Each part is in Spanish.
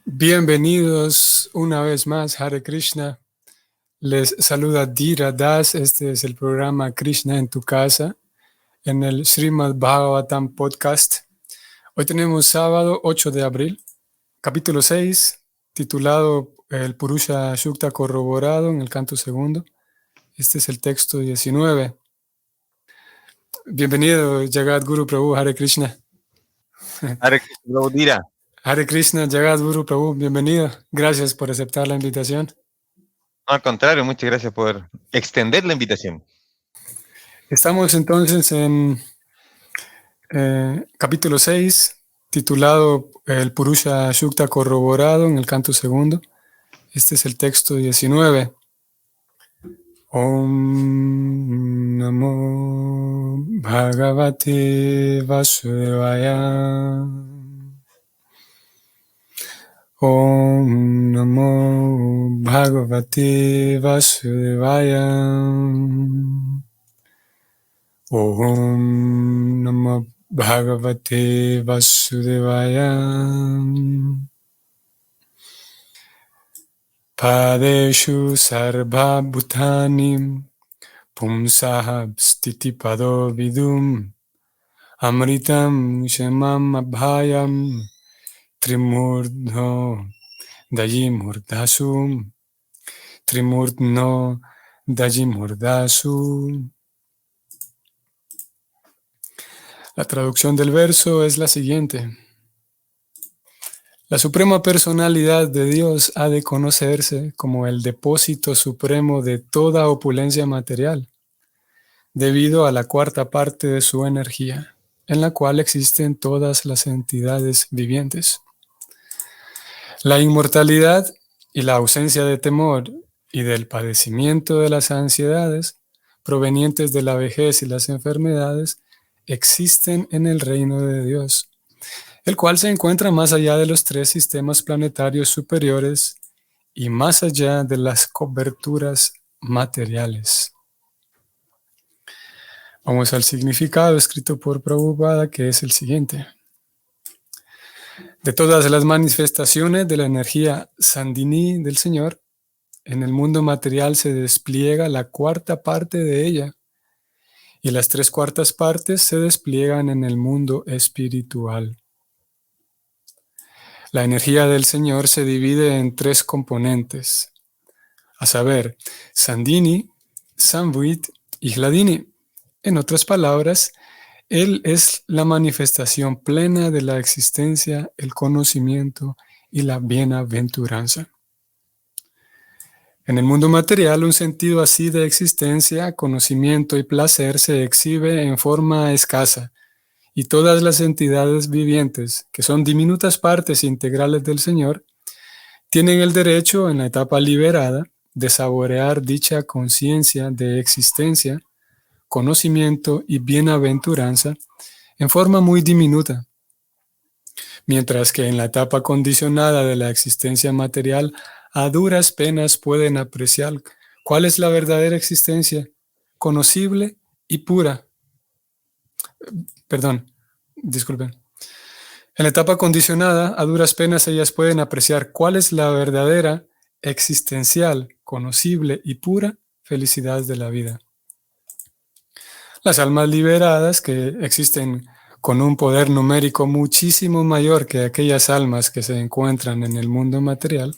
Bienvenidos una vez más, Hare Krishna. Les saluda Dhira Das. Este es el programa Krishna en tu casa, en el Srimad Bhagavatam Podcast. Hoy tenemos sábado 8 de abril, capítulo 6, titulado El Purusha Shukta corroborado en el canto segundo. Este es el texto 19. Bienvenido, Jagat Guru Prabhu, Hare Krishna. Hare Krishna, Prabhu Dhira. Hare Krishna, Jagat Guru Prabhu, bienvenido. Gracias por aceptar la invitación. No, al contrario, muchas gracias por extender la invitación. Estamos entonces en capítulo 6, titulado El Purusha Shukta corroborado en el canto segundo. Este es el texto 19. Om Namo Bhagavate Vasudevaya. Om Namo Bhagavate Vasudevaya. Om Namo Bhagavate Vasudevaya. Padeshu sarva bhutani pumsaha stitipado vidum amritam shemam abhayam trimurdno dajimurdasum trimurdno dajimurdasum. La traducción del verso es la siguiente. La suprema personalidad de Dios ha de conocerse como el depósito supremo de toda opulencia material, debido a la cuarta parte de su energía, en la cual existen todas las entidades vivientes. La inmortalidad y la ausencia de temor y del padecimiento de las ansiedades provenientes de la vejez y las enfermedades existen en el reino de Dios, el cual se encuentra más allá de los tres sistemas planetarios superiores y más allá de las coberturas materiales. Vamos al significado escrito por Prabhupada, que es el siguiente. De todas las manifestaciones de la energía Sandini del Señor, en el mundo material se despliega la cuarta parte de ella, y las tres cuartas partes se despliegan en el mundo espiritual. La energía del Señor se divide en tres componentes, a saber, Sandini, Samvit y Hladini. En otras palabras, Él es la manifestación plena de la existencia, el conocimiento y la bienaventuranza. En el mundo material, un sentido así de existencia, conocimiento y placer se exhibe en forma escasa, y todas las entidades vivientes, que son diminutas partes integrales del Señor, tienen el derecho, en la etapa liberada, de saborear dicha conciencia de existencia, conocimiento y bienaventuranza en forma muy diminuta, mientras que en la etapa condicionada de la existencia material, a duras penas pueden apreciar cuál es la verdadera existencia, conocible y pura. Disculpen. En la etapa condicionada, a duras penas ellas pueden apreciar cuál es la verdadera, existencial, conocible y pura felicidad de la vida. Las almas liberadas, que existen con un poder numérico muchísimo mayor que aquellas almas que se encuentran en el mundo material,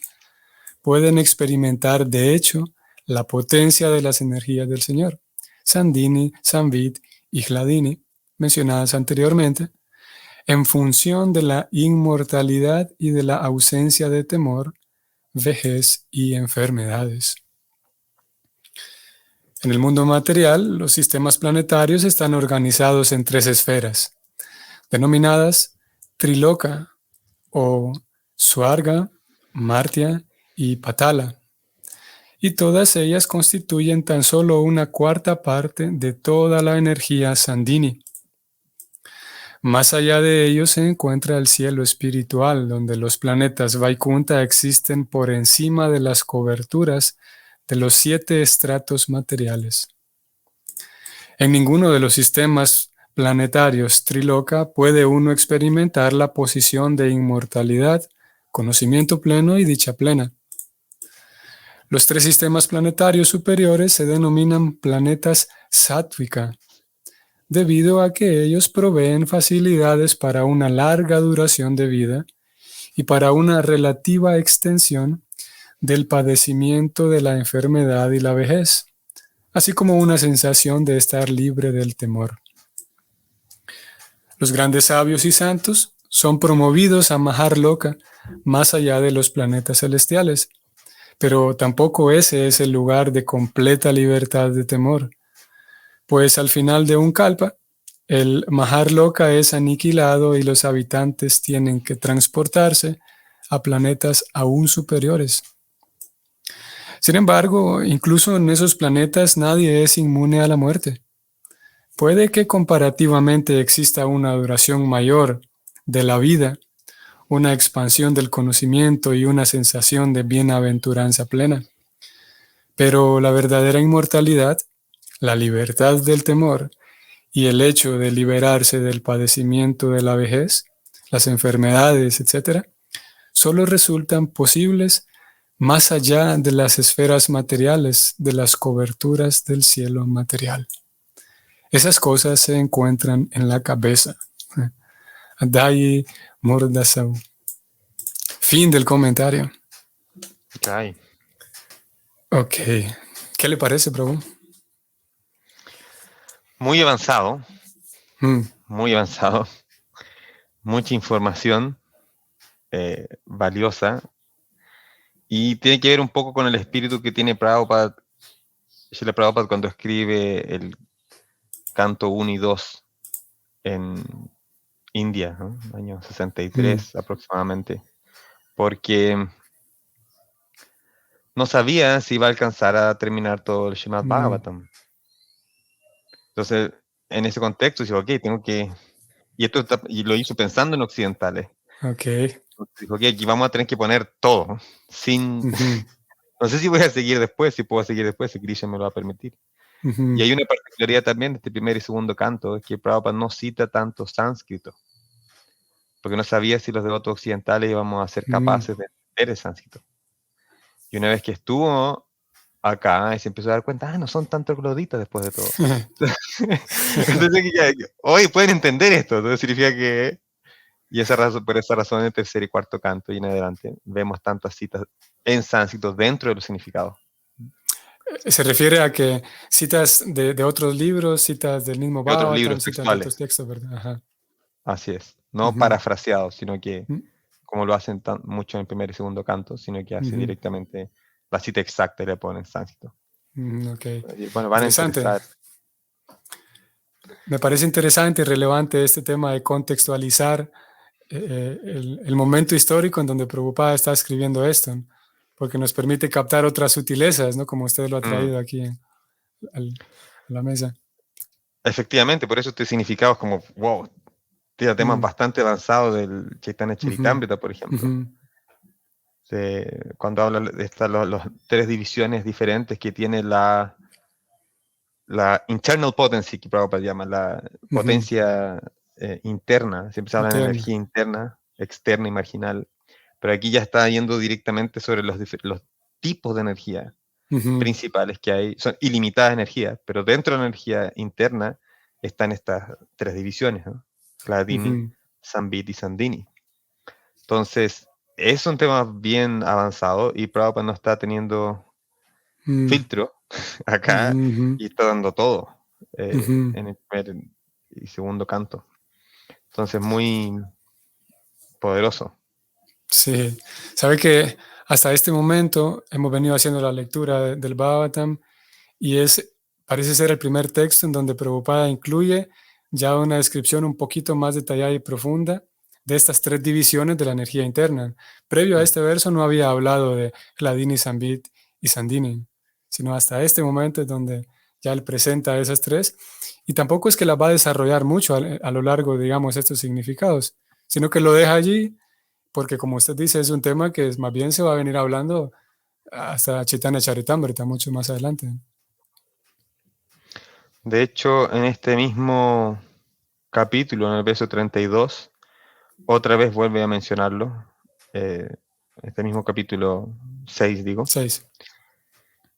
pueden experimentar de hecho la potencia de las energías del Señor, Sandini, Samvit y Hladini, mencionadas anteriormente, en función de la inmortalidad y de la ausencia de temor, vejez y enfermedades. En el mundo material, los sistemas planetarios están organizados en tres esferas, denominadas Triloka o Swarga, Martya y Patala, y todas ellas constituyen tan solo una cuarta parte de toda la energía Sandini. Más allá de ello se encuentra el cielo espiritual, donde los planetas Vaikunta existen por encima de las coberturas de los 7 estratos materiales. En ninguno de los sistemas planetarios Triloka puede uno experimentar la posición de inmortalidad, conocimiento pleno y dicha plena. Los 3 sistemas planetarios superiores se denominan planetas sáttvika, debido a que ellos proveen facilidades para una larga duración de vida y para una relativa extensión del padecimiento de la enfermedad y la vejez, así como una sensación de estar libre del temor. Los grandes sabios y santos son promovidos a Maharloka más allá de los planetas celestiales, pero tampoco ese es el lugar de completa libertad de temor, pues al final de un kalpa, el Maharloka es aniquilado y los habitantes tienen que transportarse a planetas aún superiores. Sin embargo, incluso en esos planetas nadie es inmune a la muerte. Puede que comparativamente exista una duración mayor de la vida, una expansión del conocimiento y una sensación de bienaventuranza plena. Pero la verdadera inmortalidad, la libertad del temor y el hecho de liberarse del padecimiento de la vejez, las enfermedades, etc., solo resultan posibles más allá de las esferas materiales, de las coberturas del cielo material. Esas cosas se encuentran en la cabeza. Adai Mordasau. Fin del comentario. Ay, Ok. ¿Qué le parece, Prabhu? muy avanzado, Mm, muy avanzado. Mucha información valiosa. Y tiene que ver un poco con el espíritu que tiene Prabhupada, Srila Prabhupada cuando escribe el canto 1 y 2 en India, ¿no? Año 63 aproximadamente, porque no sabía si iba a alcanzar a terminar todo el Srimad Bhagavatam. Entonces, en ese contexto, digo, ok, tengo que... Y lo hizo pensando en occidentales. Ok. Dijo, ok, aquí vamos a tener que poner todo, sin... Ujú, No sé si voy a seguir después, si puedo seguir después, si Krishna me lo va a permitir. ujú, Y hay una particularidad también de este primer y segundo canto, es que Prabhupada no cita tanto sánscrito, porque no sabía si los devotos occidentales íbamos a ser capaces de entender el sánscrito. Y una vez que estuvo acá, se empezó a dar cuenta, no son tan trogloditas después de todo. Entonces, hoy pueden entender esto, entonces significa que... Y por esa razón, en el tercer y cuarto canto y en adelante, vemos tantas citas en sánscrito dentro de los significados. Se refiere a que citas de otros libros, citas del mismo Y otros Bhagavatam, libros citas de textuales, otros textos, ¿verdad? Ajá. así es. No Ujú, parafraseados, sino que, mm, como lo hacen mucho en el primer y segundo canto, sino que hacen ujú, directamente la cita exacta y le ponen sánscrito. ok. Y bueno, van a Interesante. empezar. Me parece interesante y relevante este tema de contextualizar el momento histórico en donde Prabhupada está escribiendo esto, ¿no? Porque nos permite captar otras sutilezas, ¿no? Como usted lo ha Mm, traído aquí al- a la mesa. efectivamente, por eso este significado es como, wow, tiene temas Mm, bastante avanzados del Chaitanya ujú, Charitamrita, por ejemplo. ujú, Cuando habla de estas las 3 divisiones diferentes que tiene la internal potency, que Prabhupada llama, la ujú. potencia interna. Siempre se habla de Interno. energía interna, externa y marginal, pero aquí ya está yendo directamente sobre los tipos de energía Ujú, principales que hay. Son ilimitadas energías, pero dentro de la energía interna están estas 3 divisiones, ¿no? Hladini, ujú, Sambit y Sandini. Entonces, es un tema bien avanzado y Prabhupada no está teniendo mm, filtro acá ujú, y está dando todo ujú. en el primer y segundo canto. Entonces, muy poderoso. Sí, sabe que hasta este momento hemos venido haciendo la lectura del Bhagavatam y parece ser el primer texto en donde Prabhupada incluye ya una descripción un poquito más detallada y profunda de estas 3 divisiones de la energía interna. Previo a Mm. este verso no había hablado de Hladini, Sambit y Sandini, sino hasta este momento es donde ya él presenta esas 3 y tampoco es que las va a desarrollar mucho a lo largo, digamos, estos significados, sino que lo deja allí porque como usted dice, es un tema que más bien se va a venir hablando hasta Chaitanya Charitamrita mucho más adelante. De hecho, en este mismo capítulo, en el verso 32, otra vez vuelve a mencionarlo. este mismo capítulo 6, digo. 6.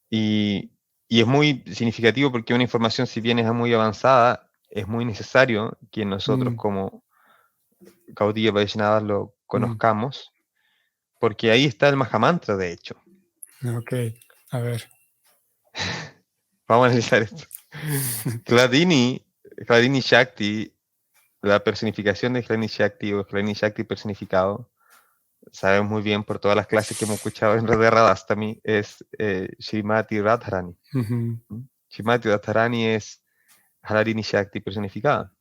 Y es muy significativo porque una información, si bien es muy avanzada, es muy necesario que nosotros como Gaudiya Vaishnavas lo conozcamos, porque ahí está el Mahamantra, de hecho. Ok, a ver. Vamos a analizar esto. Hladini Shakti, la personificación de Hladini Shakti o Hladini Shakti personificado, sabemos muy bien por todas las clases que hemos escuchado en Radha Radhastami, es Srimati Radharani. Srimati Radharani es Hladini Shakti personificada.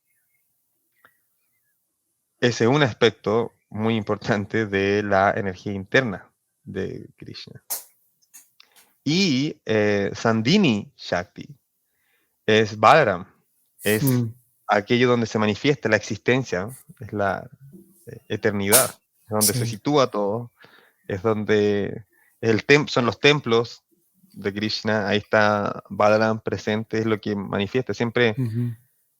Ese es un aspecto muy importante de la energía interna de Krishna. Y Sandini Shakti es Balaram, es aquello donde se manifiesta la existencia, ¿no? Es la eternidad, es donde se sitúa todo, es donde son los templos de Krishna, ahí está Balaram presente, es lo que manifiesta, siempre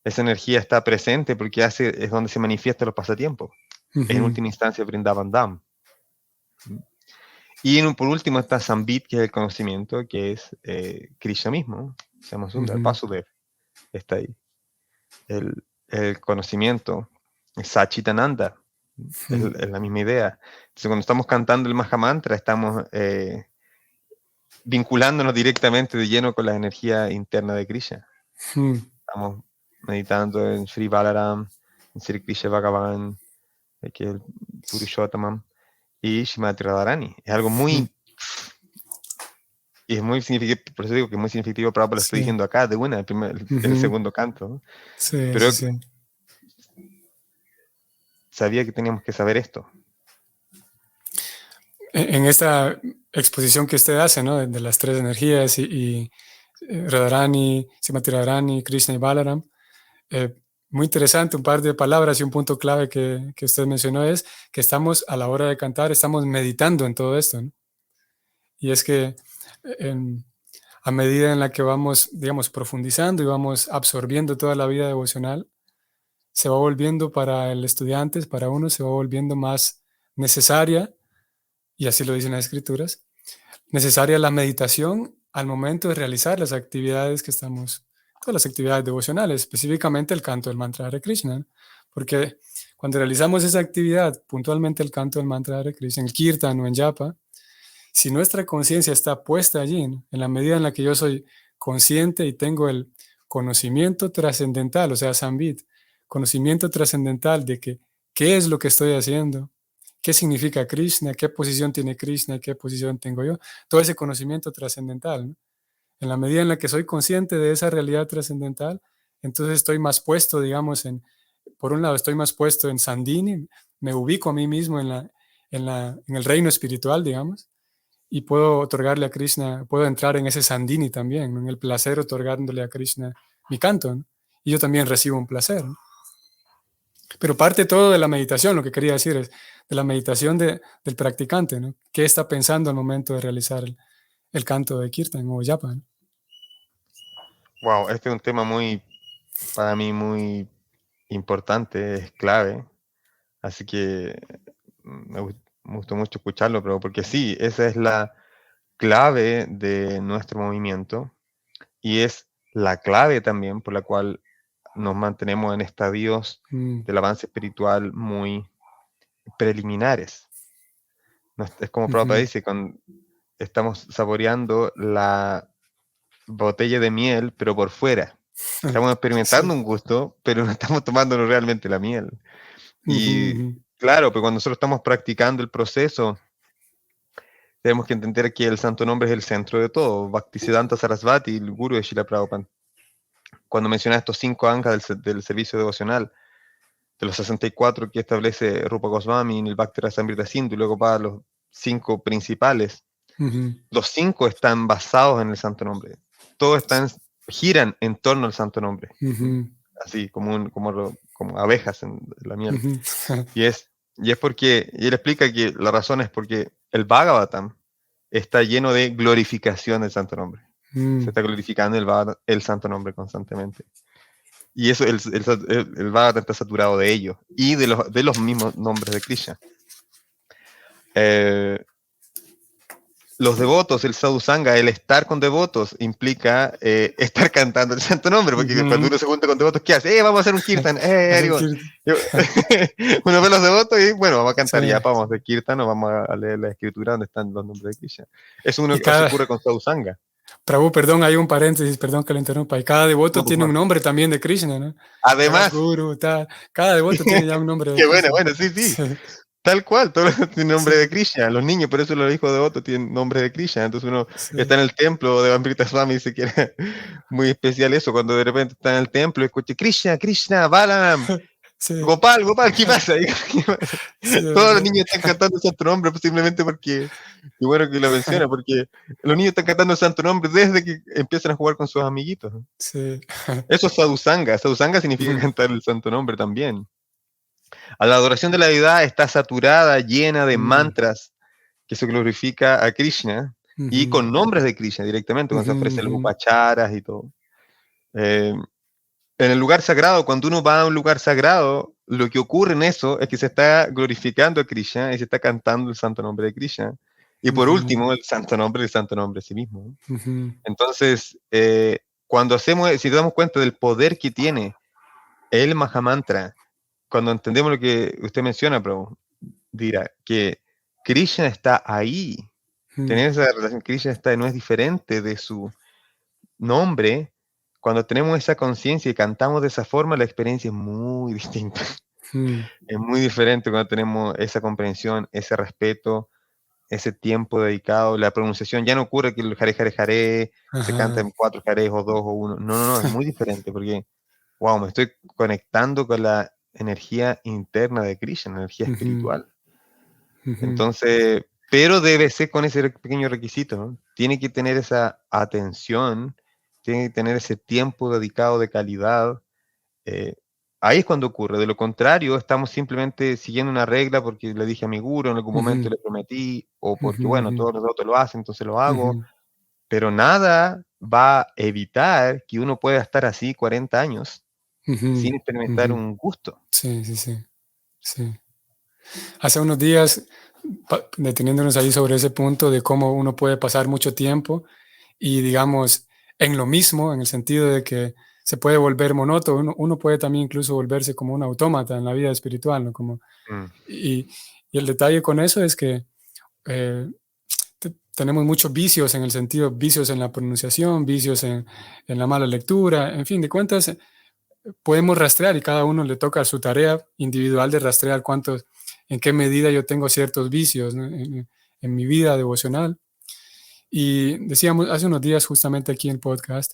esa energía está presente porque es donde se manifiestan los pasatiempos. En última instancia Vrindavan Dham. Y por último está Sambit, que es el conocimiento, que es Krishna mismo, Syamasundar, Vasudev, está ahí. El conocimiento, Sachitananda, es la misma idea. Entonces cuando estamos cantando el Mahamantra, estamos vinculándonos directamente de lleno con la energía interna de Krishna. Estamos meditando en Sri Balaram, en Sri Krishna Bhagavan, que es el Purushottamam, y Srimati Radharani. Es algo muy... Y es muy significativo, por eso digo que es muy significativo, pero lo estoy diciendo acá, de una, el segundo canto. ¿No? Pero sabía que teníamos que saber esto. En esta exposición que usted hace, ¿no? De las tres energías y Radharani, Srimati Radharani, Krishna y Balaram, muy interesante, un par de palabras y un punto clave que usted mencionó es que estamos a la hora de cantar, estamos meditando en todo esto, ¿no? Y es que a medida en la que vamos, digamos, profundizando y vamos absorbiendo toda la vida devocional, se va volviendo para el estudiante, para uno, se va volviendo más necesaria, y así lo dicen las escrituras, necesaria la meditación al momento de realizar las actividades que estamos, todas las actividades devocionales, específicamente el canto del mantra de Hare Krishna, ¿no? Porque cuando realizamos esa actividad, puntualmente el canto del mantra de Hare Krishna, en el kirtan o en japa, si nuestra conciencia está puesta allí, ¿no? En la medida en la que yo soy consciente y tengo el conocimiento trascendental, o sea, Sambit, conocimiento trascendental de que qué es lo que estoy haciendo, qué significa Krishna, qué posición tiene Krishna y qué posición tengo yo, todo ese conocimiento trascendental, ¿no? En la medida en la que soy consciente de esa realidad trascendental, entonces estoy más puesto, digamos, por un lado estoy más puesto en Sandini, me ubico a mí mismo en el reino espiritual, digamos, y puedo otorgarle a Krishna, puedo entrar en ese Sandini también, ¿no? En el placer otorgándole a Krishna mi canto, ¿no? Y yo también recibo un placer, ¿no? Pero parte todo de la meditación, lo que quería decir es de la meditación del practicante, ¿no? ¿Qué está pensando al momento de realizar el canto de Kirtan o Japa, ¿no? Wow, este es un tema para mí muy importante, es clave, así que me gustó mucho escucharlo, pero porque sí, esa es la clave de nuestro movimiento y es la clave también por la cual nos mantenemos en estadios del avance espiritual muy preliminares. Es como Prabhupada dice, cuando estamos saboreando la botella de miel, pero por fuera. Estamos experimentando un gusto, pero no estamos tomándonos realmente la miel. Y claro, pero cuando nosotros estamos practicando el proceso, tenemos que entender que el santo nombre es el centro de todo. Bhaktisiddhanta Sarasvati, el guru de Srila Prabhupada, cuando menciona estos 5 angas del servicio devocional, de los 64 que establece Rupa Goswami en el Bhakti Rasamrita Sindhu, y luego para los 5 principales, los 5 están basados en el santo nombre. Todos giran en torno al santo nombre. Así, como abejas en la miel. Y es porque, y él explica que la razón es porque el Bhagavatam está lleno de glorificación del santo nombre. Se está glorificando el santo nombre constantemente. Y eso, el Bhagavatam está saturado de ello y de los mismos nombres de Krishna. los devotos, el sadhusanga, el estar con devotos, implica estar cantando el santo nombre, porque cuando uno se junta con devotos, ¿qué hace? Vamos a hacer un kirtan, Hacer digo, kirtan. uno ve los devotos y bueno, vamos a cantar Sí. ya, vamos a hacer kirtan o vamos a leer la escritura donde están los nombres de Krishna. Eso Y ocurre con sadhusanga. Prabhu, perdón, hay un paréntesis, perdón que le interrumpa. Y cada devoto No, por tiene un favor. nombre también de Krishna, ¿no? Además, Guru, tal. Cada devoto tiene ya un nombre de qué Krishna. bueno, sí. Sí. Tal cual, todos tienen nombre Sí. de Krishna. Los niños, por eso los hijos devotos tienen nombre de Krishna. Entonces uno Sí. está en el templo de Amrita Swami y se quiere muy especial eso. Cuando de repente está en el templo y escucha Krishna, Krishna, Balaram, Sí. Gopal, ¿qué pasa? Sí, Todos los niños están cantando el santo nombre simplemente porque, y bueno que lo menciona, porque los niños están cantando el santo nombre desde que empiezan a jugar con sus amiguitos. sí. Eso es sadhusanga. Sadhusanga significa cantar el santo nombre también. A la adoración de la deidad está saturada, llena de mantras que se glorifica a Krishna y con nombres de Krishna directamente, cuando se ofrecen los upacharas y todo. En el lugar sagrado, cuando uno va a un lugar sagrado, lo que ocurre en eso es que se está glorificando a Krishna y se está cantando el santo nombre de Krishna. Y por último, el santo nombre de sí mismo. Entonces, cuando si nos damos cuenta del poder que tiene el Mahamantra, cuando entendemos lo que usted menciona, Prabhu, dirá que Krishna está ahí. Tener esa relación, Krishna no es diferente de su nombre. Cuando tenemos esa conciencia y cantamos de esa forma, la experiencia es muy distinta. Es muy diferente cuando tenemos esa comprensión, ese respeto, ese tiempo dedicado. La pronunciación ya no ocurre que el Hare Hare Hare se canta en 4 Hares o 2 o 1. No, es muy diferente porque, wow, me estoy conectando con la energía interna de Krishna, energía espiritual. Entonces, pero debe ser con ese pequeño requisito, ¿no? Tiene que tener esa atención, tiene que tener ese tiempo dedicado de calidad. Ahí es cuando ocurre. De lo contrario, estamos simplemente siguiendo una regla porque le dije a mi guru, en algún momento le prometí, o porque, bueno, todos los otros lo hacen, entonces lo hago. Pero nada va a evitar que uno pueda estar así 40 años sin experimentar un gusto. Sí. Hace unos días, deteniéndonos ahí sobre ese punto de cómo uno puede pasar mucho tiempo y, digamos, en lo mismo, en el sentido de que se puede volver monótono, uno puede también incluso volverse como un autómata en la vida espiritual, ¿no? Y el detalle con eso es que tenemos muchos vicios en el sentido, vicios en la pronunciación, vicios en la mala lectura, en fin, de cuentas, podemos rastrear y cada uno le toca su tarea individual de rastrear en qué medida yo tengo ciertos vicios, ¿no? en mi vida devocional. Y decíamos hace unos días justamente aquí en el podcast,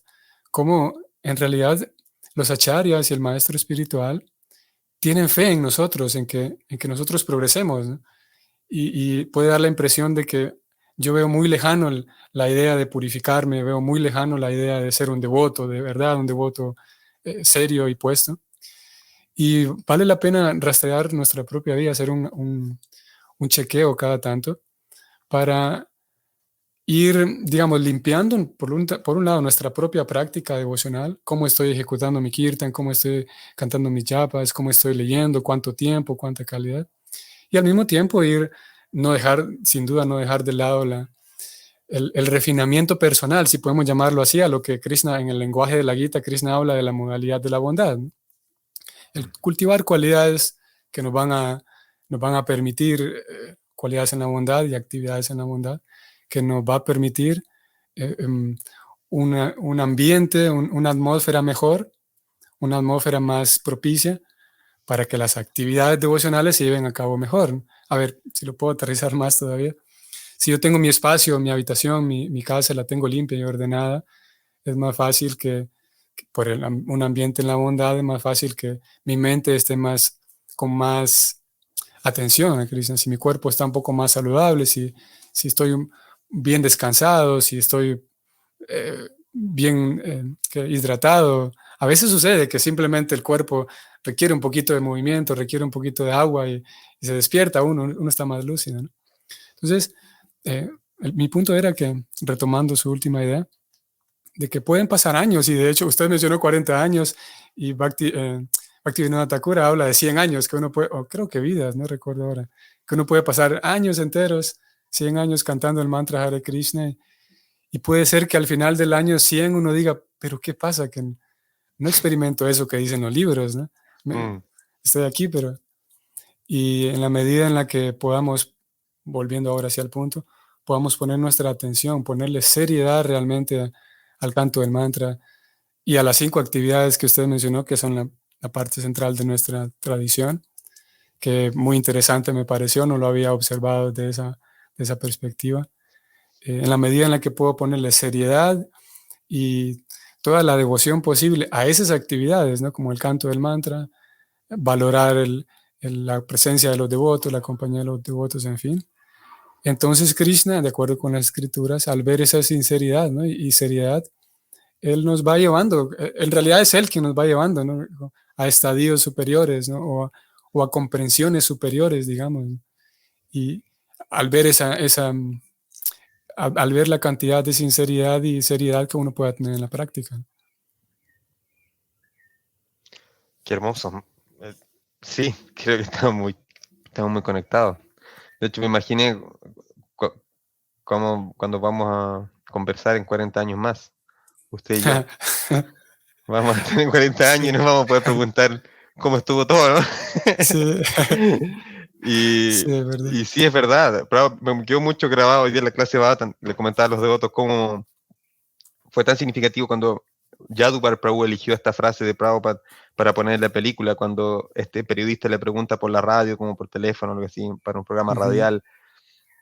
cómo en realidad los acharyas y el maestro espiritual tienen fe en nosotros, en que nosotros progresemos, ¿no? Y puede dar la impresión de que yo veo muy lejano la idea de purificarme, veo muy lejano la idea de ser un devoto, de verdad, un devoto serio y puesto. Y vale la pena rastrear nuestra propia vida, hacer un chequeo cada tanto para ir, digamos, limpiando por un lado nuestra propia práctica devocional, cómo estoy ejecutando mi kirtan, cómo estoy cantando mis japas, cómo estoy leyendo, cuánto tiempo, cuánta calidad. Y al mismo tiempo sin duda no dejar de lado el refinamiento personal, si podemos llamarlo así, a lo que Krishna, en el lenguaje de la Gita, Krishna habla de la modalidad de la bondad, ¿no? El cultivar cualidades que nos van a permitir, cualidades en la bondad y actividades en la bondad, que nos va a permitir un ambiente, una atmósfera mejor, una atmósfera más propicia para que las actividades devocionales se lleven a cabo mejor. A ver, si lo puedo aterrizar más todavía. Si yo tengo mi espacio, mi habitación, mi casa la tengo limpia y ordenada, es más fácil que por un ambiente en la bondad, es más fácil que mi mente esté con más atención a Krishna. Si mi cuerpo está un poco más saludable, si estoy bien descansado, si estoy bien hidratado. A veces sucede que simplemente el cuerpo requiere un poquito de movimiento, requiere un poquito de agua y se despierta uno está más lúcido, ¿no? Entonces, mi punto era que, retomando su última idea, de que pueden pasar años, y de hecho usted mencionó 40 años, y Bhaktivinoda Thakur habla de 100 años, que uno puede, o creo que vidas, no recuerdo ahora, que uno puede pasar años enteros 100 años cantando el mantra Hare Krishna y puede ser que al final del año 100 uno diga, pero ¿qué pasa? Que no experimento eso que dicen los libros, ¿no? Mm. Estoy aquí, pero... Y en la medida en la que podamos, volviendo ahora hacia el punto, podamos poner nuestra atención, ponerle seriedad realmente al canto del mantra y a las 5 actividades que usted mencionó, que son la parte central de nuestra tradición, que muy interesante me pareció, no lo había observado de esa perspectiva. En la medida en la que puedo ponerle seriedad y toda la devoción posible a esas actividades, ¿no? Como el canto del mantra, valorar la presencia de los devotos, la compañía de los devotos, en fin. Entonces Krishna, de acuerdo con las escrituras, al ver esa sinceridad, ¿no? y seriedad, él nos va llevando, en realidad es él quien nos va llevando, ¿no? A estadios superiores, ¿no? O a comprensiones superiores, digamos. Y al ver al ver la cantidad de sinceridad y seriedad que uno puede tener en la práctica. Qué hermoso. Eh, Sí, creo que estamos muy conectados. De hecho, me imaginé como cuando vamos a conversar en 40 años más, usted y yo. Vamos a tener 40 años y Sí, nos vamos a poder preguntar cómo estuvo todo, ¿no? sí, Y, sí, es verdad. y sí, es verdad. Pero me quedó mucho grabado hoy día en la clase de Bhattan. Le comentaba a los devotos cómo fue tan significativo cuando Yadupar Prabhu eligió esta frase de Prabhupada para poner en la película, cuando este periodista le pregunta por la radio, como por teléfono, algo así, para un programa Ujú, radial,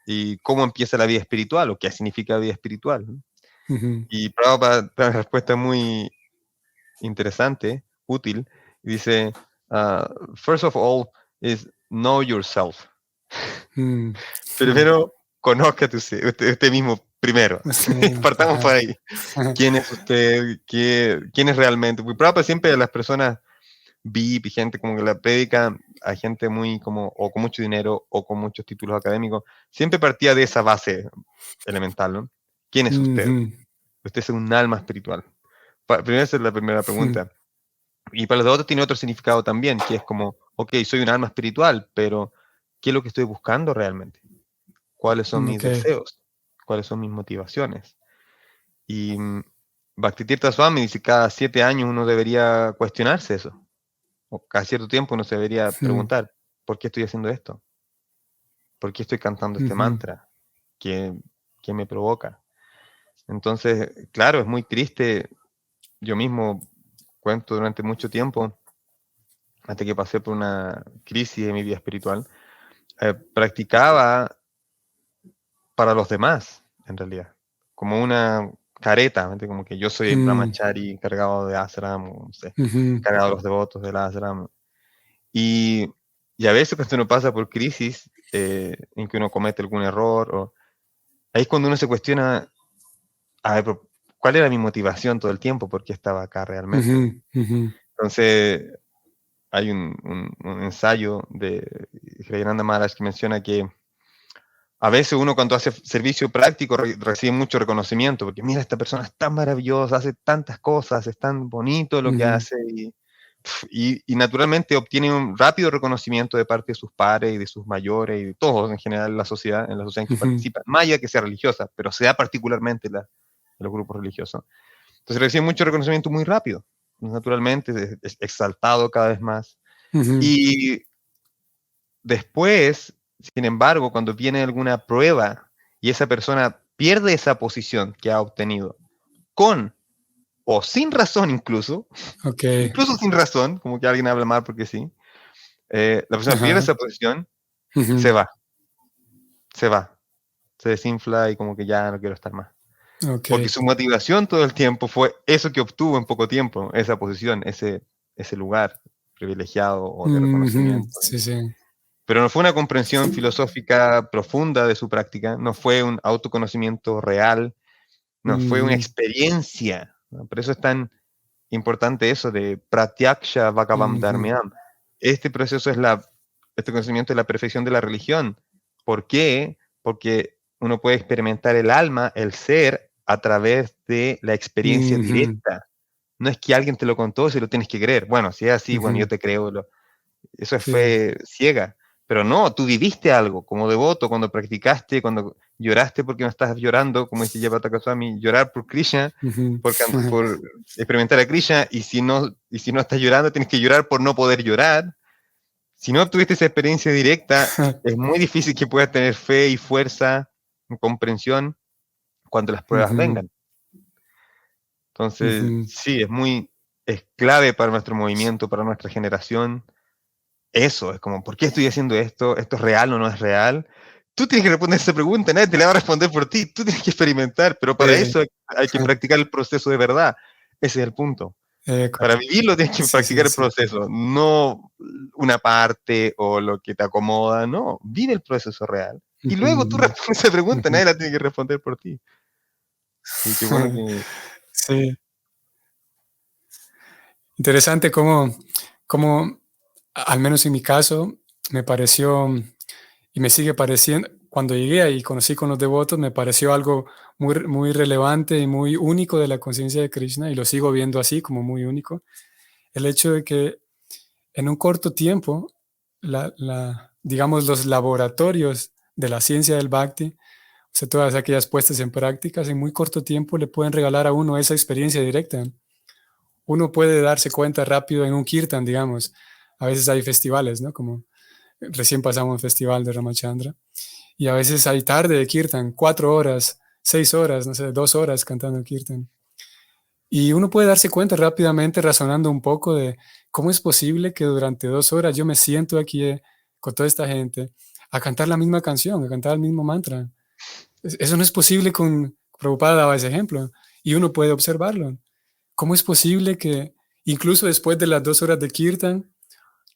y cómo empieza la vida espiritual, o qué significa vida espiritual, ¿no? ujú, Y Prabhupada da una respuesta muy interesante, útil, y dice, first of all is know yourself. mm, mm. Primero, conozca usted mismo primero. Usted mismo, Partamos por ajá, ahí. ajá, ¿Quién es usted? ¿Quién es realmente? Porque Prabhupada siempre a las personas VIP y gente como que la predica a gente muy como, o con mucho dinero, o con muchos títulos académicos, siempre partía de esa base elemental, ¿no? ¿Quién es usted? ujú, Usted es un alma espiritual. Primero esa es la primera ujú. pregunta. Y para los otros tiene otro significado también, que es como, ok, soy un alma espiritual, pero ¿qué es lo que estoy buscando realmente? ¿Cuáles son mis Ok. deseos? ¿Cuáles son mis motivaciones? Y Bhaktitirtha Swami dice, cada 7 años uno debería cuestionarse eso. O cada cierto tiempo uno se debería Mm, preguntar, ¿por qué estoy haciendo esto? ¿Por qué estoy cantando este ujú, mantra? ¿Qué, qué me provoca? Entonces, claro, es muy triste. Yo mismo cuento durante mucho tiempo, hasta que pasé por una crisis de mi vida espiritual, practicaba para los demás, en realidad, como una careta, ¿mente? Como que yo soy el mm, brahmachari encargado de ashram, o no sé, ujú, encargado de los devotos del ashram. Y, y a veces cuando uno pasa por crisis, en que uno comete algún error, ahí es cuando uno se cuestiona, a ver, pero ¿cuál era mi motivación todo el tiempo? ¿Por qué estaba acá realmente? ujú, ujú, Entonces, hay un ensayo de Hridayananda Maharaj que menciona que a veces uno cuando hace servicio práctico recibe mucho reconocimiento, porque mira, esta persona es tan maravillosa, hace tantas cosas, es tan bonito lo que ujú, hace, y naturalmente obtiene un rápido reconocimiento de parte de sus pares y de sus mayores y de todos en general en la sociedad en que ujú, participa, más allá que sea religiosa, pero se da particularmente en los grupos religiosos. Entonces recibe mucho reconocimiento muy rápido, naturalmente es exaltado cada vez más. ujú, Y después, sin embargo, cuando viene alguna prueba y esa persona pierde esa posición que ha obtenido, con o sin razón incluso, ok, incluso sin razón, como que alguien habla mal porque sí, la persona pierde ajá, esa posición, ujú, se va, se va, se desinfla y como que ya no quiero estar más. ok, Porque su motivación todo el tiempo fue eso que obtuvo en poco tiempo, esa posición, ese lugar privilegiado o de ujú, reconocimiento. sí, sí, Pero no fue una comprensión filosófica profunda de su práctica, no fue un autoconocimiento real, no fue una ujú, experiencia, ¿no? Por eso es tan importante eso de Pratyaksha Bhagavam ujú, Dharmyam. Este proceso es este conocimiento de la perfección de la religión. ¿Por qué? Porque uno puede experimentar el alma, el ser, a través de la experiencia ujú, directa. No es que alguien te lo contó si lo tienes que creer. Bueno, si es así, bueno, yo ujú, te creo. Eso sí, fue ciega. Pero no, tú viviste algo como devoto cuando practicaste, cuando lloraste porque no estás llorando, como dice Yapata Goswami, llorar por Krishna, Ujú. por experimentar a Krishna, y si no estás llorando, tienes que llorar por no poder llorar. Si no tuviste esa experiencia directa, es muy difícil que puedas tener fe y fuerza, comprensión cuando las pruebas Ujú, vengan. Entonces, ujú. sí, es clave para nuestro movimiento, para nuestra generación. Eso, es como, ¿por qué estoy haciendo esto? ¿Esto es real o no es real? Tú tienes que responder esa pregunta, nadie te la va a responder por ti, tú tienes que experimentar, pero para Sí, eso hay que practicar el proceso de verdad. Ese es el punto. Para correcto. vivirlo tienes que Sí, practicar sí, el sí. proceso, no una parte o lo que te acomoda, no, vive el proceso real. Y luego tú Ujú, respondes esa pregunta, ujú. nadie la tiene que responder por ti. Sí, qué bueno que... Sí, interesante cómo, al menos en mi caso, me pareció y me sigue pareciendo, cuando llegué ahí y conocí con los devotos, me pareció algo muy relevante y muy único de la conciencia de Krishna, y lo sigo viendo así como muy único. El hecho de que en un corto tiempo, digamos, los laboratorios de la ciencia del Bhakti, o sea, todas aquellas puestas en prácticas, en muy corto tiempo le pueden regalar a uno esa experiencia directa. Uno puede darse cuenta rápido en un kirtan, digamos. A veces hay festivales, ¿no? Como recién pasamos un festival de Ramachandra. Y a veces hay tarde de kirtan, 4 horas, 6 horas, no sé, 2 horas cantando kirtan. Y uno puede darse cuenta rápidamente, razonando un poco de cómo es posible que durante 2 horas yo me siento aquí con toda esta gente a cantar la misma canción, a cantar el mismo mantra. Eso no es posible con Prabhupada daba ese ejemplo y uno puede observarlo. ¿Cómo es posible que incluso después de las 2 horas de kirtan,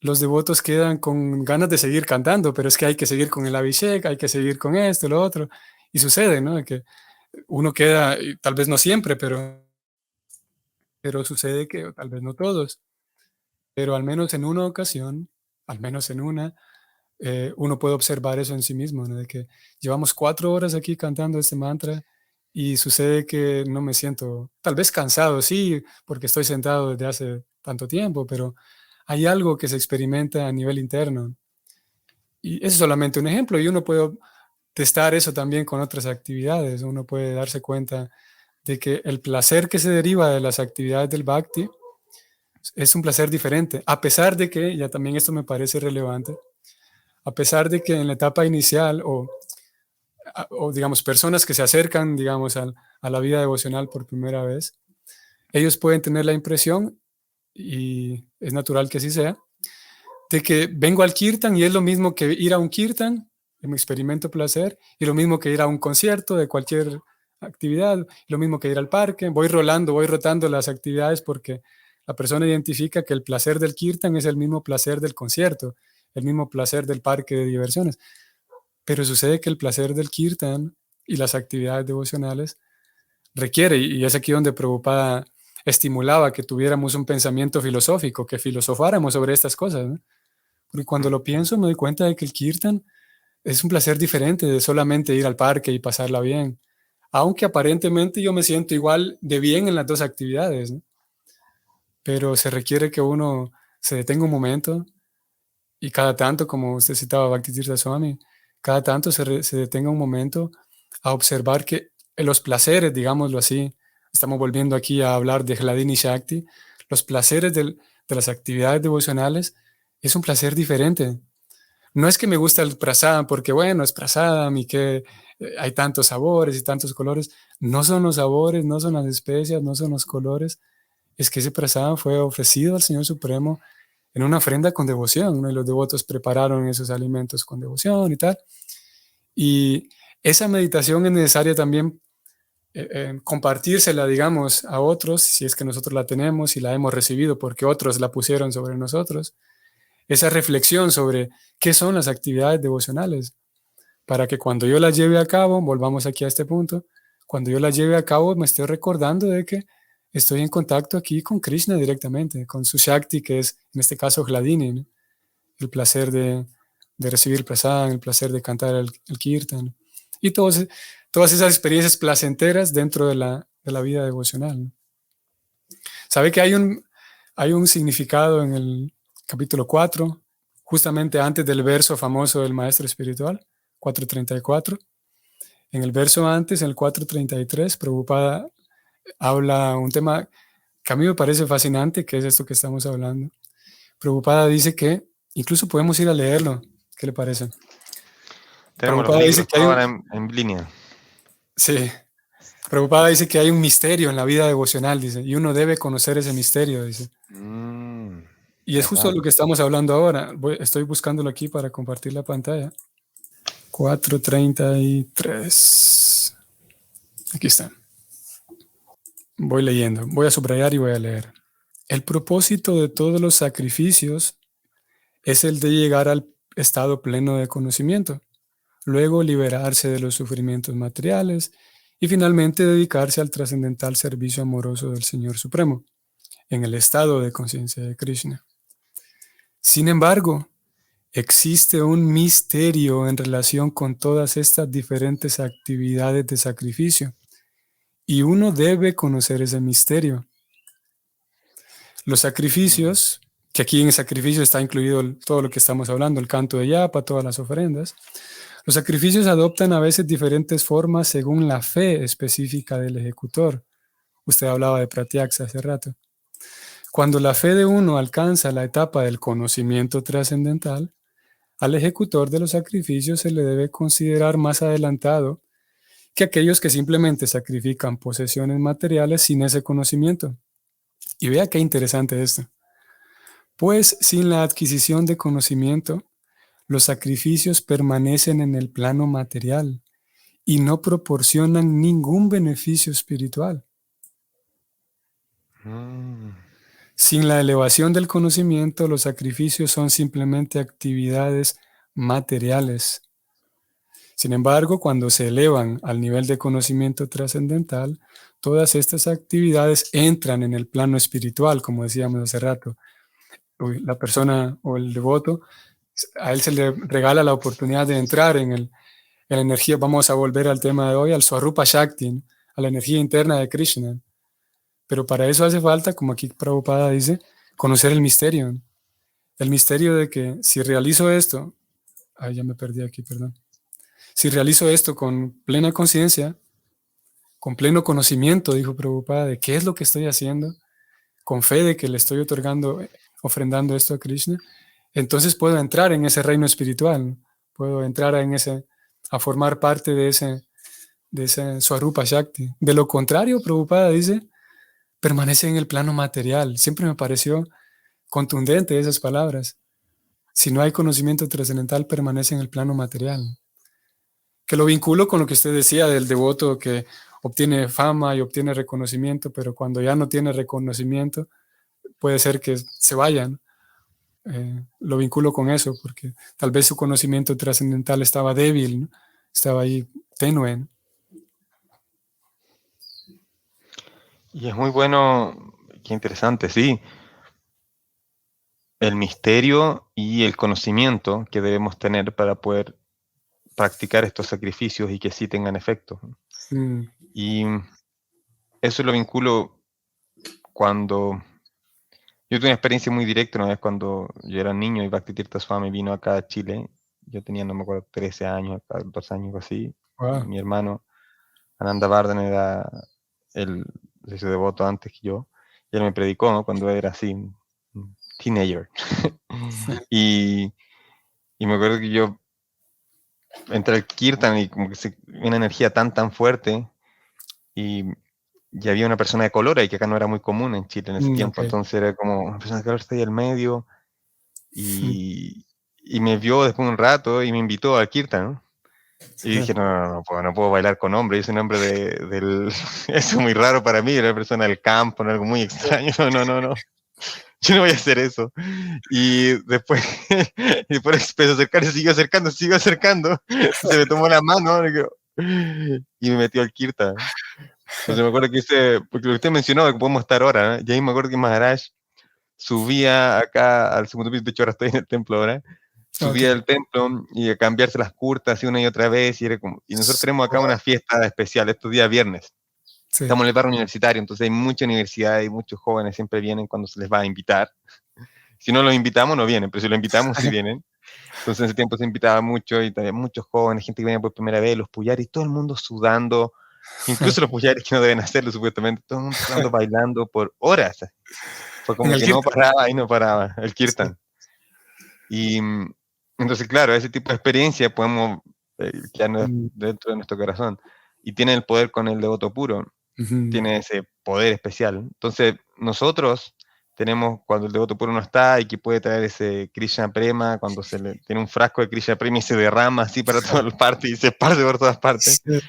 los devotos quedan con ganas de seguir cantando, pero es que hay que seguir con el Abhishek, hay que seguir con esto, lo otro? Y sucede, ¿no? Que uno queda, y tal vez no siempre, pero sucede que tal vez no todos, pero al menos en una ocasión, al menos en una, uno puede observar eso en sí mismo, ¿no? De que llevamos 4 horas aquí cantando este mantra y sucede que no me siento, tal vez cansado, sí, porque estoy sentado desde hace tanto tiempo, pero hay algo que se experimenta a nivel interno. Y ese es solamente un ejemplo, y uno puede testar eso también con otras actividades. Uno puede darse cuenta de que el placer que se deriva de las actividades del Bhakti es un placer diferente, a pesar de que, ya también esto me parece relevante, a pesar de que en la etapa inicial o digamos, personas que se acercan, digamos, a la vida devocional por primera vez, ellos pueden tener la impresión, y es natural que así sea, de que vengo al kirtan y es lo mismo que ir a un kirtan, y me experimento placer, y lo mismo que ir a un concierto de cualquier actividad, lo mismo que ir al parque, voy rotando las actividades porque la persona identifica que el placer del kirtan es el mismo placer del concierto, el mismo placer del parque de diversiones. Pero sucede que el placer del kirtan y las actividades devocionales requiere, y es aquí donde Prabhupada estimulaba que tuviéramos un pensamiento filosófico, que filosofáramos sobre estas cosas, ¿no? Porque cuando lo pienso me doy cuenta de que el kirtan es un placer diferente de solamente ir al parque y pasarla bien, aunque aparentemente yo me siento igual de bien en las dos actividades, ¿no? Pero se requiere que uno se detenga un momento y cada tanto, como usted citaba Bhaktivedanta Swami, cada tanto se detenga un momento a observar que los placeres, digámoslo así, estamos volviendo aquí a hablar de Hladini Shakti, los placeres de las actividades devocionales es un placer diferente. No es que me gusta el prasadam porque, bueno, es prasadam y que hay tantos sabores y tantos colores. No son los sabores, no son las especias, no son los colores. Es que ese prasadam fue ofrecido al Señor Supremo en una ofrenda con devoción, ¿no? Y los devotos prepararon esos alimentos con devoción y tal. Y esa meditación es necesaria también compartírsela, digamos, a otros, si es que nosotros la tenemos y la hemos recibido porque otros la pusieron sobre nosotros. Esa reflexión sobre qué son las actividades devocionales, para que cuando yo las lleve a cabo, volvamos aquí a este punto, cuando yo las lleve a cabo me estoy recordando de que estoy en contacto aquí con Krishna directamente, con su Shakti, que es en este caso Hladini, ¿no? El placer de recibir el prasadam, el placer de cantar el kirtan, y todas esas experiencias placenteras dentro de la vida devocional, ¿no? Sabe que hay un significado en el capítulo 4, justamente antes del verso famoso del maestro espiritual, 434. En el verso antes, en el 433, Prabhupada habla un tema que a mí me parece fascinante, que es esto que estamos hablando. Prabhupada dice que, incluso podemos ir a leerlo, ¿qué le parece? Tenemos los Prabhupada dice libros que hay ahora en línea. sí, Prabhupada dice que hay un misterio en la vida devocional, dice, y uno debe conocer ese misterio, dice. Y es justo ¿Verdad? lo que estamos hablando ahora. Estoy buscándolo aquí para compartir la pantalla. 433. Aquí está. Voy leyendo. Voy a subrayar y voy a leer. El propósito de todos los sacrificios es el de llegar al estado pleno de conocimiento, luego liberarse de los sufrimientos materiales y finalmente dedicarse al trascendental servicio amoroso del Señor Supremo, en el estado de conciencia de Krishna. Sin embargo, existe un misterio en relación con todas estas diferentes actividades de sacrificio, y uno debe conocer ese misterio. Los sacrificios, que aquí en el sacrificio está incluido todo lo que estamos hablando, el canto de yapa, todas las ofrendas, los sacrificios adoptan a veces diferentes formas según la fe específica del ejecutor. Usted hablaba de pratyaks hace rato. Cuando la fe de uno alcanza la etapa del conocimiento trascendental, al ejecutor de los sacrificios se le debe considerar más adelantado que aquellos que simplemente sacrifican posesiones materiales sin ese conocimiento. Y vea qué interesante esto. Pues sin la adquisición de conocimiento, los sacrificios permanecen en el plano material y no proporcionan ningún beneficio espiritual. Sin la elevación del conocimiento, los sacrificios son simplemente actividades materiales. Sin embargo, cuando se elevan al nivel de conocimiento trascendental, todas estas actividades entran en el plano espiritual, como decíamos hace rato. La persona o el devoto, a él se le regala la oportunidad de entrar en la energía. Vamos a volver al tema de hoy, al Swarupa Shakti, a la energía interna de Krishna. Pero para eso hace falta, como aquí Prabhupada dice, conocer el misterio. El misterio de que si realizo esto, ya me perdí aquí, perdón. Si realizo esto con plena conciencia, con pleno conocimiento, dijo Prabhupada, de qué es lo que estoy haciendo, con fe de que le estoy otorgando, ofrendando esto a Krishna, entonces puedo entrar en ese reino espiritual, ¿no? Puedo entrar a formar parte de ese Swarupa Shakti. De lo contrario, Prabhupada dice, permanece en el plano material. Siempre me pareció contundente esas palabras. Si no hay conocimiento trascendental, permanece en el plano material. Que lo vinculo con lo que usted decía del devoto que obtiene fama y obtiene reconocimiento, pero cuando ya no tiene reconocimiento, puede ser que se vayan. Lo vinculo con eso, porque tal vez su conocimiento trascendental estaba débil, ¿no? Estaba ahí tenue, ¿no? Y es muy bueno, qué interesante, sí. El misterio y el conocimiento que debemos tener para poder practicar estos sacrificios y que sí tengan efecto. Y eso lo vinculo cuando yo tuve una experiencia muy directa una vez cuando yo era niño y Bhaktitirtha Swami vino acá a Chile. Yo tenía, no me acuerdo, 13 años, 12 años así. Wow. Y mi hermano Ananda Vardhan era el devoto antes que yo. Y él me predicó, ¿no? Cuando era así, un teenager. y me acuerdo que yo entré al Kirtan y como que una energía tan fuerte y había una persona de color ahí que acá no era muy común en Chile en ese tiempo, Okay. entonces era como una persona de color está ahí al medio y me vio después de un rato y me invitó al Kirtan, ¿no? Y dije, no puedo bailar con hombres, yo soy un hombre del... Eso es muy raro para mí, era una persona del campo, ¿no? Algo muy extraño, no. Yo no voy a hacer eso. Y después empezó a acercar, se siguió acercando. Se me tomó la mano y me metió al Kirtan. Entonces me acuerdo que porque lo que usted mencionó, que podemos estar ahora, ¿no? Y ahí me acuerdo que Maharaj subía acá al segundo piso, de hecho ahora estoy en el templo ahora, subía al templo y a cambiarse las kurtas una y otra vez, y nosotros tenemos acá una fiesta especial estos días viernes. Sí. Estamos en el barrio universitario, entonces hay mucha universidad y muchos jóvenes siempre vienen cuando se les va a invitar. Si no los invitamos, no vienen, pero si los invitamos, sí vienen. Entonces en ese tiempo se invitaba mucho y también muchos jóvenes, gente que venía por primera vez, los puyaris, todo el mundo sudando, incluso los puyaris que no deben hacerlo supuestamente, todo el mundo sudando, bailando por horas. Fue En como el que no Kirtan. paraba y no paraba el Sí. kirtan. Y entonces, claro, ese tipo de experiencia podemos quedarnos Mm, dentro de nuestro corazón. Y tiene el poder con el devoto puro, ujú. tiene ese poder especial. Entonces, nosotros tenemos, cuando el devoto puro no está y que puede traer ese Krishna Prema, cuando se le tiene un frasco de Krishna Prema y se derrama así para todas las partes y se esparce por todas partes. Sí.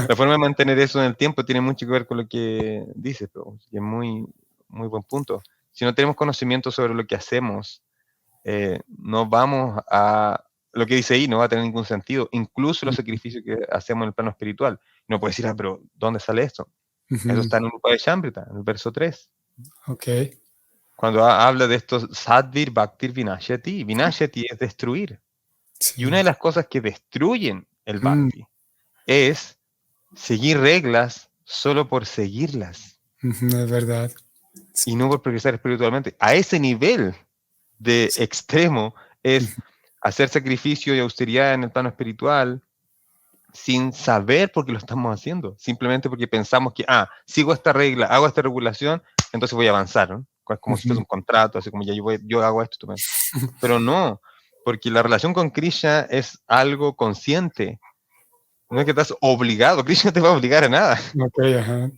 La forma de mantener eso en el tiempo tiene mucho que ver con lo que dices, pero que es muy, muy buen punto. Si no tenemos conocimiento sobre lo que hacemos, no vamos a... Lo que dice ahí no va a tener ningún sentido, incluso los sacrificios que hacemos en el plano espiritual. No puedes decir, pero ¿dónde sale esto? Eso Ujú. está en Urupa de Shambrita, en el verso 3. Ok. Cuando habla de estos Sadvir Bhaktir Vinashyati, Vinashyati es destruir. Y una Sí. de las cosas que destruyen el Mm, Bhakti es seguir reglas solo por seguirlas ujú, es verdad. Sí. y no por progresar espiritualmente. A ese nivel de extremo es Ujú. hacer sacrificio y austeridad en el plano espiritual sin saber por qué lo estamos haciendo, simplemente porque pensamos que, sigo esta regla, hago esta regulación, entonces voy a avanzar, ¿no? Es como si fuese un contrato, así como ya yo hago esto, tú pero no, porque la relación con Krishna es algo consciente, no es que estás obligado, Krishna no te va a obligar a nada, Ok, ajá.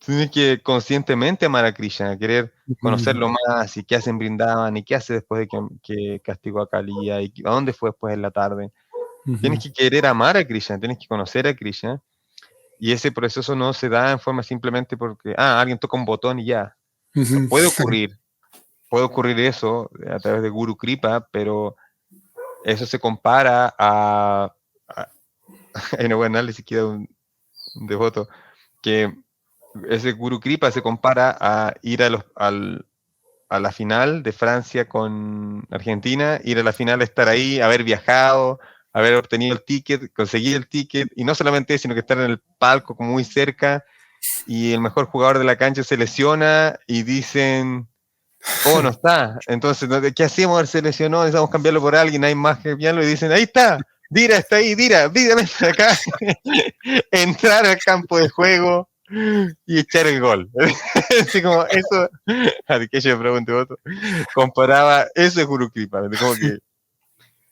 tienes que conscientemente amar a Krishna, querer Ujú, conocerlo más, y qué hace en Brindavan, y qué hace después de que castigó a Kaliya, y a dónde fue después en la tarde. Tienes ujú. que querer amar a Krishna, tienes que conocer a Krishna, y ese proceso no se da en forma simplemente porque, alguien toca un botón y ya. No, Ujú. puede ocurrir eso a través de Guru Kripa, pero eso se compara a hay una buena análisis que da un devoto, que ese Guru Kripa se compara a ir a la final de Francia con Argentina, ir a la final, estar ahí, haber viajado, haber obtenido el ticket, conseguir el ticket, y no solamente eso, sino que estar en el palco como muy cerca, y el mejor jugador de la cancha se lesiona y dicen, oh, no está. Entonces, ¿qué hacemos? Él se lesionó, necesitamos cambiarlo por alguien, hay más que cambiarlo, y dicen, ahí está, Dira está ahí, Dira, ven acá, entrar al campo de juego y echar el gol. Así como eso, así que yo me pregunto otro, comparaba eso de Guru Kripa, como que,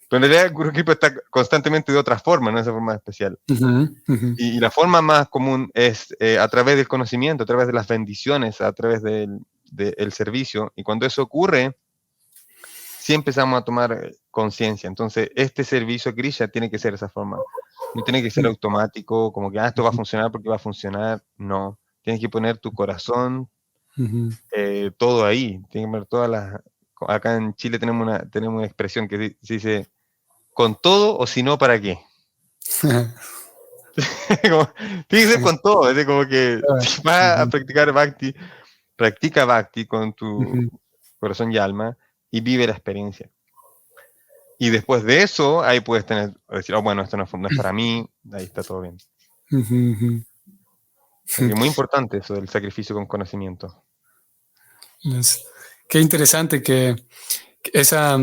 pero en realidad Guru Kripa está constantemente de otra forma, no de esa forma especial. Ujú, ujú. Y la forma más común es a través del conocimiento, a través de las bendiciones, a través del servicio. Y cuando eso ocurre, sí empezamos a tomar conciencia. Entonces, este servicio a Krishna tiene que ser de esa forma. No tiene que ser automático, como que esto va a funcionar porque va a funcionar. No. Tienes que poner tu corazón, Ujú. todo ahí. Tienes que poner todas las. Acá en Chile tenemos una expresión que se dice: con todo o si no, ¿para qué? Como, tiene que ser con todo. Es como que si vas a Ujú, practicar Bhakti, practica Bhakti con tu ujú, corazón y alma y vive la experiencia. Y después de eso, ahí puedes decir, oh, bueno, esto no es para mí, ahí está todo bien. ujú, ujú. Así que muy importante eso del sacrificio con conocimiento. Qué interesante que esa,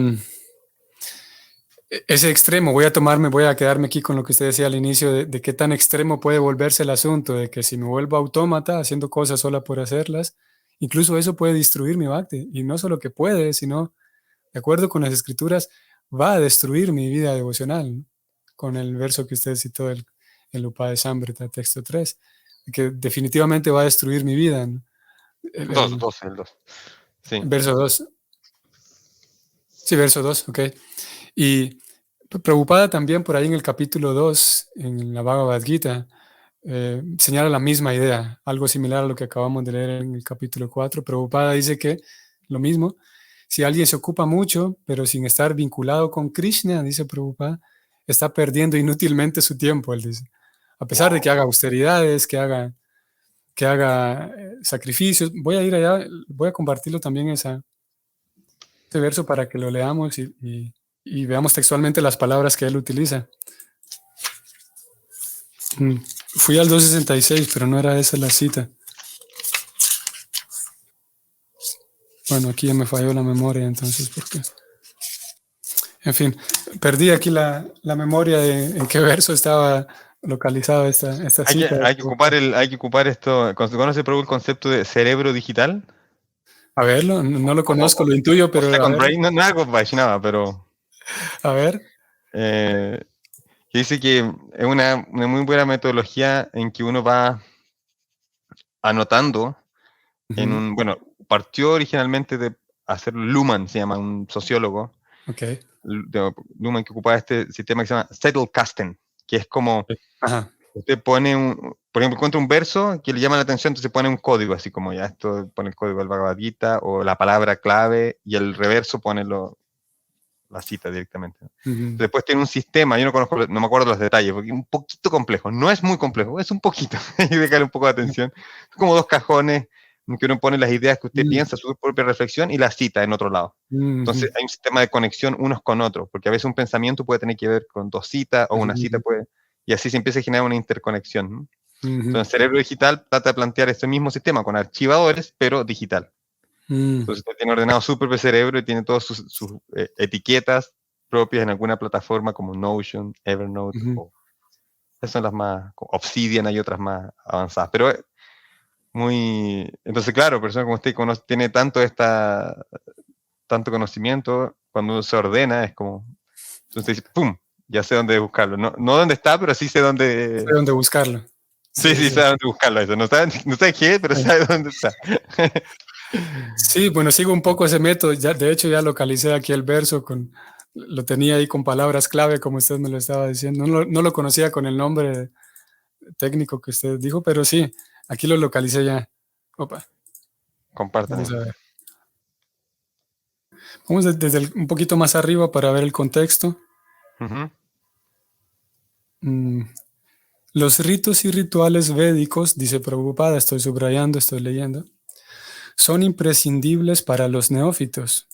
ese extremo, voy a quedarme aquí con lo que usted decía al inicio, de qué tan extremo puede volverse el asunto, de que si me vuelvo autómata haciendo cosas sola por hacerlas, incluso eso puede destruir mi bhakti. Y no solo que puede, sino, de acuerdo con las escrituras, va a destruir mi vida devocional, ¿no? Con el verso que usted citó, el Upaya Sambrita, texto 3, que definitivamente va a destruir mi vida, ¿no? El, Dos, el- 12, el 2. Sí. verso 2. Sí, verso 2, ok. Y Prabhupada también por ahí en el capítulo 2 en la Bhagavad Gita, señala la misma idea, algo similar a lo que acabamos de leer en el capítulo 4. Prabhupada dice que lo mismo, si alguien se ocupa mucho, pero sin estar vinculado con Krishna, dice Prabhupada, está perdiendo inútilmente su tiempo, él dice. A pesar de que Wow. haga austeridades, que haga sacrificios. Voy a ir allá, voy a compartirlo también ese verso para que lo leamos y veamos textualmente las palabras que él utiliza. Fui al 266, pero no era esa la cita. Bueno, aquí ya me falló la memoria, entonces, porque... En fin, perdí aquí la memoria de en qué verso estaba localizada esta cita. Hay que ocupar esto. ¿Conoce Prabhu el concepto de cerebro digital? A verlo, no lo conozco, O, lo intuyo, o pero a second ver, brain, no, no es algo Vaishnava, pero a ver. que dice que es una muy buena metodología en que uno va anotando Ujú, bueno, partió originalmente de hacer Luhmann, se llama un sociólogo, ok. Luhmann, que ocupaba este sistema que se llama Zettelkasten, que es como, Ajá. usted pone por ejemplo, encuentra un verso que le llama la atención, entonces pone un código, así como ya esto pone el código del Bhagavad Gita, o la palabra clave, y el reverso pone la cita directamente. Ujú, Después tiene un sistema, yo no conozco, no me acuerdo los detalles, porque es un poquito complejo, no es muy complejo, es un poquito, hay que dedicarle un poco de atención. Es como dos cajones en que uno pone las ideas que usted mm, piensa, su propia reflexión, y la cita en otro lado. ujú, Entonces hay un sistema de conexión unos con otros, porque a veces un pensamiento puede tener que ver con dos citas, o una cita ujú, puede, y así se empieza a generar una interconexión, ¿no? ujú, Entonces el cerebro digital trata de plantear este mismo sistema con archivadores, pero digital. mm, Entonces usted tiene ordenado su propio cerebro y tiene todas sus etiquetas propias en alguna plataforma como Notion, Evernote, ujú. o esas son las más, Obsidian, hay otras más avanzadas, pero entonces claro, personas como usted tiene tanto conocimiento, cuando uno se ordena es como, entonces dice, ¡pum! Ya sé dónde buscarlo, no dónde está, pero sí sé Sé dónde, dónde buscarlo. sí, Sí, sí, sí. sabe dónde buscarlo eso, no sabe qué, pero Sí. sabe dónde está. Sí, bueno, sigo un poco ese método. Ya, de hecho, ya localicé aquí el verso lo tenía ahí con palabras clave, como usted me lo estaba diciendo. No lo conocía con el nombre técnico que usted dijo, pero sí, aquí lo localicé ya. Opa, vamos Compártanlo. a ver. Vamos un poquito más arriba para ver el contexto. Ujú. Mm, Los ritos y rituales védicos, dice Prabhupada, estoy subrayando, estoy leyendo, son imprescindibles para los neófitos.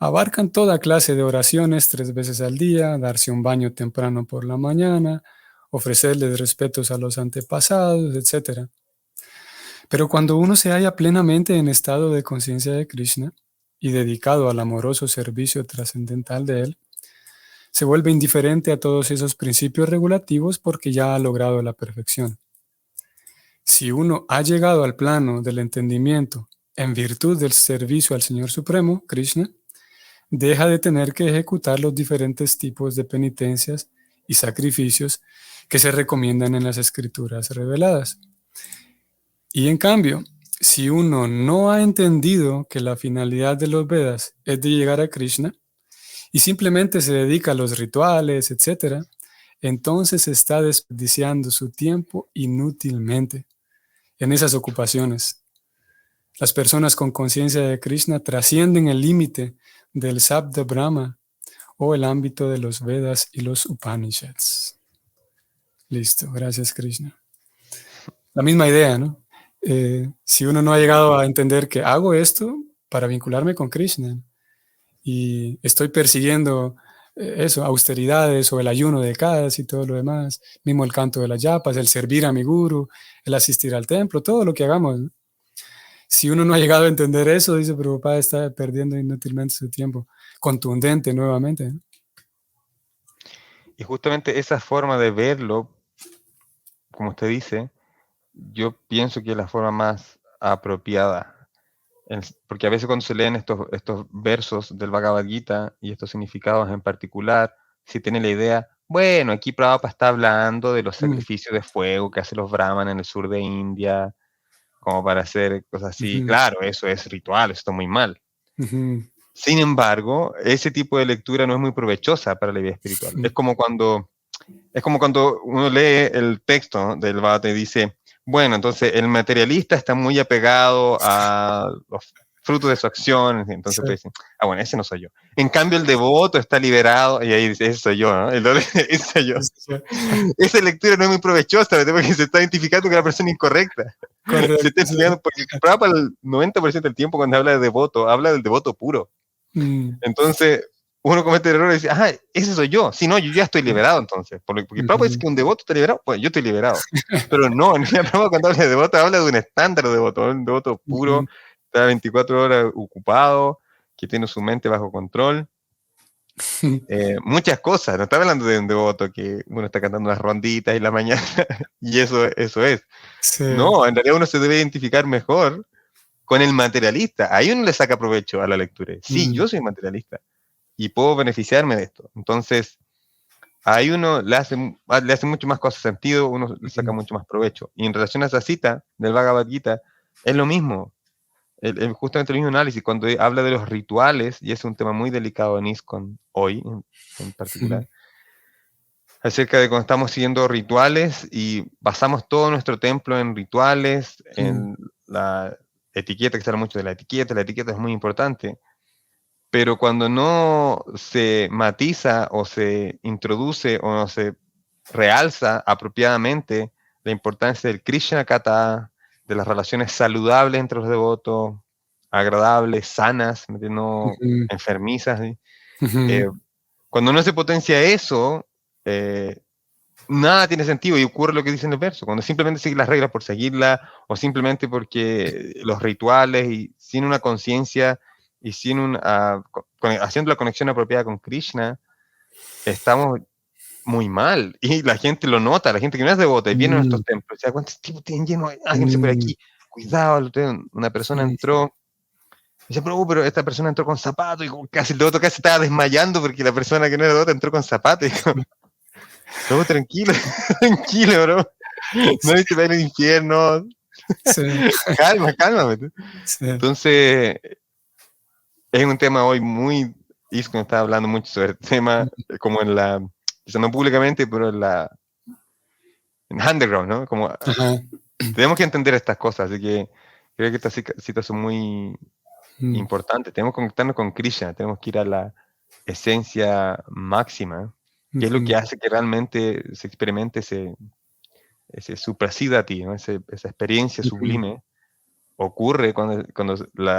Abarcan toda clase de oraciones 3 veces al día, darse un baño temprano por la mañana, ofrecerles respetos a los antepasados, etc. Pero cuando uno se halla plenamente en estado de conciencia de Krishna y dedicado al amoroso servicio trascendental de él, se vuelve indiferente a todos esos principios regulativos porque ya ha logrado la perfección. Si uno ha llegado al plano del entendimiento en virtud del servicio al Señor Supremo, Krishna, deja de tener que ejecutar los diferentes tipos de penitencias y sacrificios que se recomiendan en las escrituras reveladas. Y en cambio, si uno no ha entendido que la finalidad de los Vedas es de llegar a Krishna y simplemente se dedica a los rituales, etc., entonces está desperdiciando su tiempo inútilmente en esas ocupaciones. Las personas con conciencia de Krishna trascienden el límite del Sabda Brahma o el ámbito de los Vedas y los Upanishads. Listo, gracias Krishna. La misma idea, ¿no? Si uno no ha llegado a entender que hago esto para vincularme con Krishna y estoy persiguiendo eso, austeridades o el ayuno de Kadas y todo lo demás, mismo el canto de las yapas, el servir a mi guru, el asistir al templo, todo lo que hagamos, ¿no? Si uno no ha llegado a entender eso, dice Prabhupada, está perdiendo inútilmente su tiempo. Contundente nuevamente, ¿no? Y justamente esa forma de verlo, como usted dice, yo pienso que es la forma más apropiada. Porque a veces cuando se leen estos versos del Bhagavad Gita y estos significados en particular, si tiene la idea, bueno, aquí Prabhupada está hablando de los Mm, sacrificios de fuego que hacen los brahmanes en el sur de India, como para hacer cosas así. ujú, Claro, eso es ritual, eso está muy mal. ujú, Sin embargo, ese tipo de lectura no es muy provechosa para la vida espiritual. Es como cuando uno lee el texto, ¿no?, del Bhagavad y dice, bueno, entonces el materialista está muy apegado a los frutos de su acción, entonces sí, te dicen, bueno, ese no soy yo. En cambio, el devoto está liberado, y ahí dice, ese soy yo, ¿no? Ese soy yo. sí, sí, Esa lectura no es muy provechosa, ¿verdad? Porque se está identificando con la persona incorrecta. Se está correcto, sí. estudiando, porque Prabhupada el 90% del tiempo cuando habla de devoto, habla del devoto puro. Mm, Entonces, uno comete el error y dice, ese soy yo. Si no, yo ya estoy liberado entonces. Porque Prabhupada dice ujú, que un devoto está liberado, pues yo estoy liberado. Pero no, en realidad Prabhupada cuando habla de devoto, habla de un estándar de devoto, un devoto puro, ujú, está 24 horas ocupado, que tiene su mente bajo control. Muchas cosas, no estaba hablando de un devoto que uno está cantando unas ronditas en la mañana y eso es. Sí. No, en realidad uno se debe identificar mejor con el materialista. Ahí uno le saca provecho a la lectura. Sí, yo soy materialista y puedo beneficiarme de esto. Entonces, ahí uno le hace mucho más cosas sentido, uno le saca mucho más provecho. Y en relación a esa cita del Bhagavad Gita, es lo mismo. Justamente el mismo análisis, cuando habla de los rituales, y es un tema muy delicado en ISKCON hoy en particular, acerca de cuando estamos siguiendo rituales y basamos todo nuestro templo en rituales, en la etiqueta, que se habla mucho de la etiqueta es muy importante, pero cuando no se matiza o se introduce o no se realza apropiadamente la importancia del Krishna Kata, de las relaciones saludables entre los devotos, agradables, sanas, no enfermizas. Cuando no se potencia eso, nada tiene sentido y ocurre lo que dice en el verso. Cuando simplemente sigue las reglas por seguirlas o simplemente porque los rituales y sin una conciencia y sin haciendo la conexión apropiada con Krishna, estamos muy mal, y la gente lo nota, la gente que no es devota y viene a nuestros templos, o sea, ¿cuántos tipos tienen lleno? Háganse por aquí, cuidado, una persona entró, y dice, pero esta persona entró con zapatos, y casi el devoto casi estaba desmayando porque la persona que no era devota entró con zapatos, y como, no, tranquilo, tranquilo, bro, no viste ver el infierno, calma. Sí. Entonces, es un tema hoy muy, ISKCON está hablando mucho sobre el tema, como quizá no públicamente, pero en underground, ¿no? Como tenemos que entender estas cosas, así que creo que estas citas son muy importantes. Tenemos que conectarnos con Krishna, tenemos que ir a la esencia máxima, que es lo que hace que realmente se experimente ese suprasida a ti, ¿no? Esa experiencia sublime ocurre cuando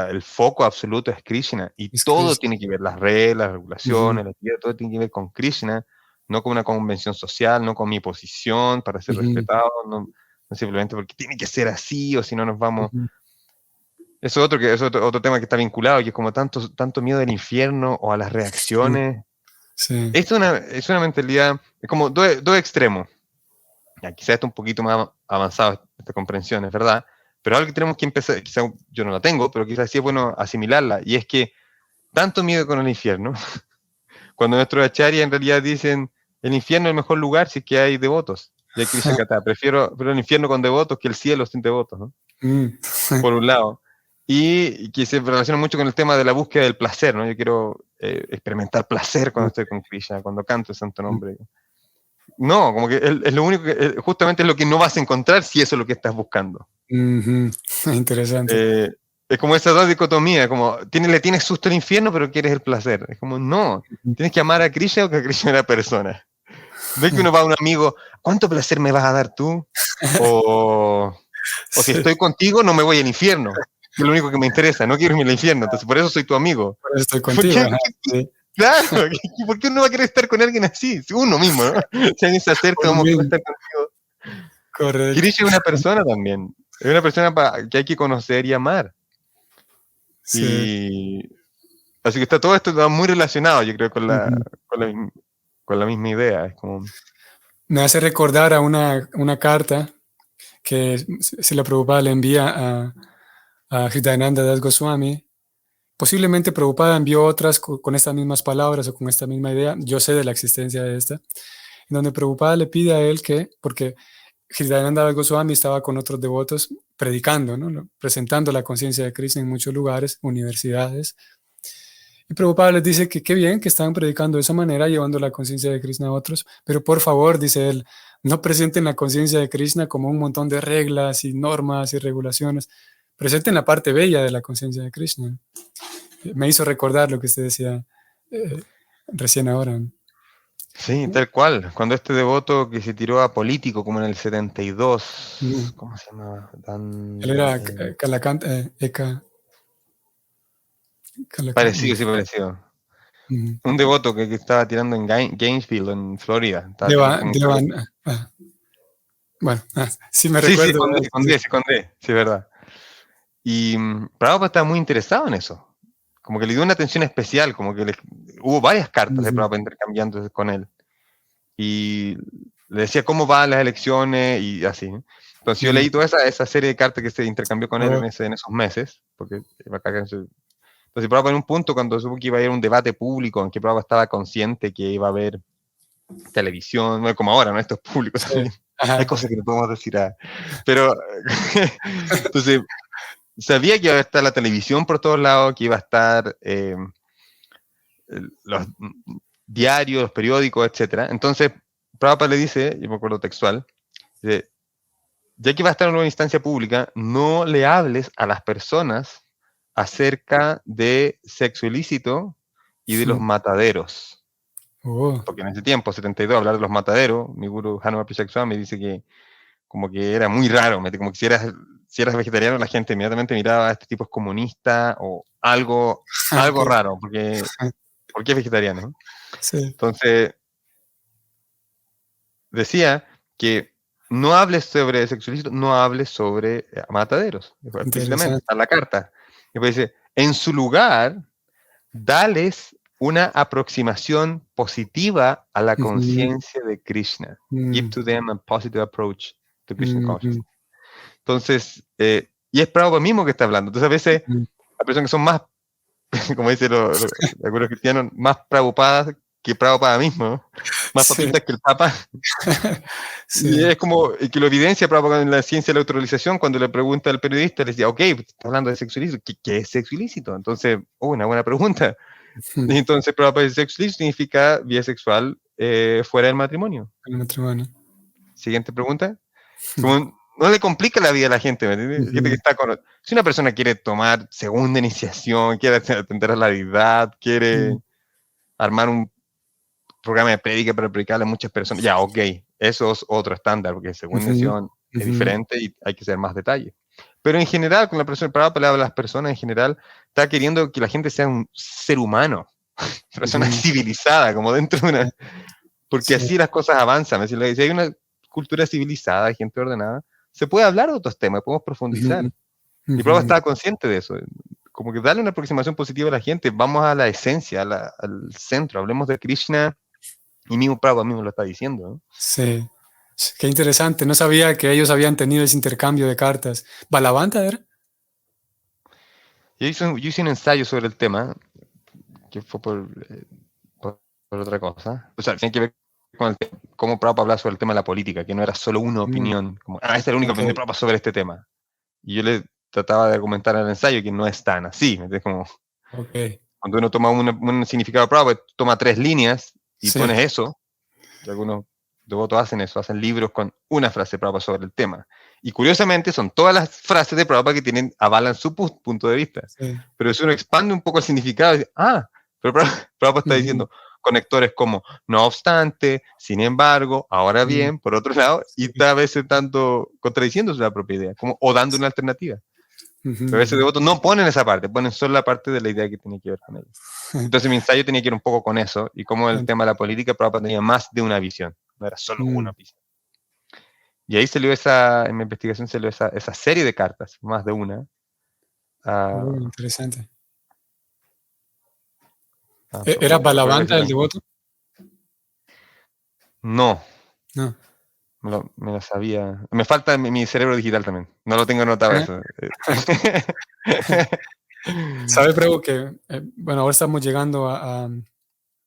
el foco absoluto es Krishna y todo tiene que ver, las reglas, las regulaciones, todo tiene que ver con Krishna, no con una convención social, no con mi posición para ser respetado, no simplemente porque tiene que ser así o si no nos vamos. Eso es otro tema que está vinculado, que es como tanto miedo al infierno o a las reacciones. Sí. Es una mentalidad, es como dos extremos. Ya, quizás está un poquito más avanzado esta comprensión, es verdad, pero algo que tenemos que empezar, quizás yo no la tengo, pero quizás sí es bueno asimilarla, y es que tanto miedo con el infierno, cuando nuestros acharyas en realidad dicen el infierno es el mejor lugar si es que hay devotos, y hay Krishna Kata, prefiero el infierno con devotos que el cielo sin devotos, ¿no? Por un lado. Y que se relaciona mucho con el tema de la búsqueda del placer, ¿no? Yo quiero experimentar placer cuando estoy con Krishna, cuando canto el santo nombre. No, como que es lo único que, justamente es lo que no vas a encontrar si eso es lo que estás buscando. Interesante. Es como esa dos dicotomías, como le tienes susto al infierno, pero quieres el placer. Es como, no, tienes que amar a Krishna o que Krishna es la persona. No es que uno va a un amigo, ¿cuánto placer me vas a dar tú? O si estoy contigo, no me voy al infierno. Es lo único que me interesa, no quiero irme al infierno, entonces por eso soy tu amigo. Por eso estoy contigo. Claro, ¿por qué uno va a querer estar con alguien así? Uno mismo, ¿no? Si alguien se acerca, como que va a estar contigo. Correcto. Krishna es una persona también. Es una persona que hay que conocer y amar. Sí. Así que todo esto está muy relacionado, yo creo, con la misma idea. Es como... Me hace recordar a una carta que Srila Prabhupada le envía a Hridayananda Das Goswami. Posiblemente Prabhupada envió otras con estas mismas palabras o con esta misma idea. Yo sé de la existencia de esta. En donde Prabhupada le pide a él porque Hridayananda Das Goswami estaba con otros devotos predicando, ¿no? Presentando la conciencia de Krishna en muchos lugares, universidades. Y Prabhupada les dice que qué bien que están predicando de esa manera, llevando la conciencia de Krishna a otros, pero por favor, dice él, no presenten la conciencia de Krishna como un montón de reglas y normas y regulaciones. Presenten la parte bella de la conciencia de Krishna. Me hizo recordar lo que usted decía recién ahora. Sí, tal cual. Cuando este devoto que se tiró a político, como en el 72, ¿cómo se llamaba? Él era Kalakanta, Parecido, sí, parecido. Un devoto que estaba tirando en Gainesville, en Florida. Bueno, sí me recuerdo. Sí, con D, sí, verdad. Y Prabhupada estaba muy interesado en eso. Como que le dio una atención especial, como que hubo varias cartas de Prabhupada intercambiándose con él. Y le decía cómo van las elecciones y así. Entonces yo leí toda esa serie de cartas que se intercambió con él en esos meses, porque entonces Prabhupada en un punto, cuando supo que iba a haber un debate público, en que Prabhupada estaba consciente que iba a haber televisión, bueno, como ahora, ¿no? Esto es público también. Hay cosas que no podemos decir, pero entonces sabía que iba a estar la televisión por todos lados, que iba a estar los diarios, los periódicos, etcétera. Entonces Prabhupada le dice, yo me acuerdo textual, dice, ya que va a estar en una instancia pública, no le hables a las personas acerca de sexo ilícito y de los mataderos. Porque en ese tiempo, 72, hablar de los mataderos, mi gurú Hanuman Pichak me dice que como que era muy raro, como que si eras vegetariano, la gente inmediatamente miraba a este tipo es comunista o algo raro, porque es vegetariano. Sí. Entonces, decía que no hables sobre sexo ilícito, no hables sobre mataderos. Explícitamente, está en la carta. Después dice, en su lugar, dales una aproximación positiva a la conciencia de Krishna. Give to them a positive approach to Krishna consciousness. Entonces, y es Prabhupada mismo que está hablando. Entonces, a veces, las personas que son más, como dicen algunos cristianos, más preocupadas que Prabhupada mismo, ¿no? Más papistas que el Papa. Y es como que lo evidencia Prabhupada en la ciencia de la autorrealización cuando le pregunta al periodista, le decía, ok, está hablando de sexo ilícito. ¿Qué es sexo ilícito? Entonces, una buena pregunta. Y entonces Prabhupada dice, sexo ilícito significa vía sexual fuera del matrimonio. El matrimonio. Siguiente pregunta. Como no le complica la vida a la gente, ¿me entiendes? Gente que está si una persona quiere tomar segunda iniciación, quiere atender a la deidad, quiere armar un programa de prédica para predicarle a muchas personas, ya, ok, eso es otro estándar, porque segunda iniciación es diferente y hay que hacer más detalle. Pero en general, con la persona para las personas en general, está queriendo que la gente sea un ser humano, persona civilizada, como dentro de una... Porque así las cosas avanzan. Si hay una cultura civilizada, gente ordenada, se puede hablar de otros temas, podemos profundizar. Y Prabhupada estaba consciente de eso. Como que darle una aproximación positiva a la gente, vamos a la esencia, al centro, hablemos de Krishna, y mismo Prabhupada mismo lo está diciendo, ¿no? Sí. Qué interesante. No sabía que ellos habían tenido ese intercambio de cartas. ¿Balavanta era? Yo hice un ensayo sobre el tema, que fue por otra cosa. O sea, tiene que ver con cómo Prabhupada hablaba sobre el tema de la política, que no era solo una opinión, como, esta es la única opinión de Prabhupada sobre este tema. Y yo le trataba de argumentar en el ensayo que no es tan así. ¿Entiendes? Como, cuando uno toma un significado de Prabhupada, toma 3 líneas y pones eso. Y algunos devotos hacen eso, hacen libros con una frase de Prabhupada sobre el tema. Y curiosamente son todas las frases de Prabhupada que avalan su punto de vista. Pero si uno expande un poco el significado, dice, pero Prabhupada está diciendo conectores como no obstante, sin embargo, ahora bien, por otro lado, y a veces tanto contradiciéndose la propia idea, como, o dando una alternativa. Pero a veces devotos no ponen esa parte, ponen solo la parte de la idea que tiene que ver con ellos. Entonces mi ensayo tenía que ir un poco con eso, y como el tema de la política, Prabhupada tenía más de una visión, no era solo una visión. Y ahí salió en mi investigación salió esa serie de cartas, más de una. Interesante. ¿Era Balavanta el devoto? No. No. Me lo sabía. Me falta mi cerebro digital también. No lo tengo anotado eso. ¿Sabe, Prabhu, que bueno, ahora estamos llegando a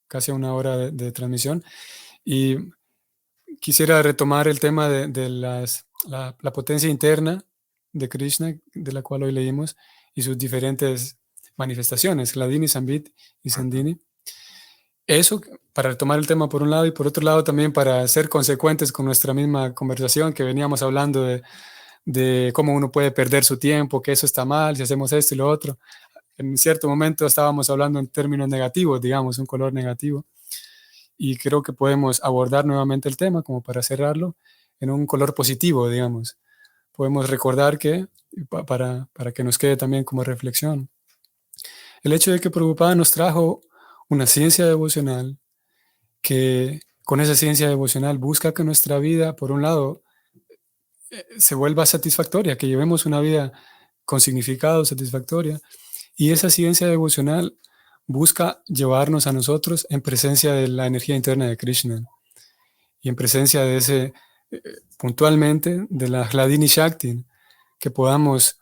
casi a una hora de transmisión y quisiera retomar el tema de la potencia interna de Krishna, de la cual hoy leímos, y sus diferentes manifestaciones, Hladini, Sambit y Sandini. Eso, para retomar el tema por un lado, y por otro lado también para ser consecuentes con nuestra misma conversación que veníamos hablando de cómo uno puede perder su tiempo, que eso está mal, si hacemos esto y lo otro. En cierto momento estábamos hablando en términos negativos, digamos, un color negativo, y creo que podemos abordar nuevamente el tema como para cerrarlo en un color positivo, digamos. Podemos recordar que, para que nos quede también como reflexión, el hecho de que Prabhupada nos trajo una ciencia devocional que con esa ciencia devocional busca que nuestra vida, por un lado, se vuelva satisfactoria, que llevemos una vida con significado, satisfactoria. Y esa ciencia devocional busca llevarnos a nosotros en presencia de la energía interna de Krishna y en presencia de ese, puntualmente, de la Hladini Shakti, que podamos,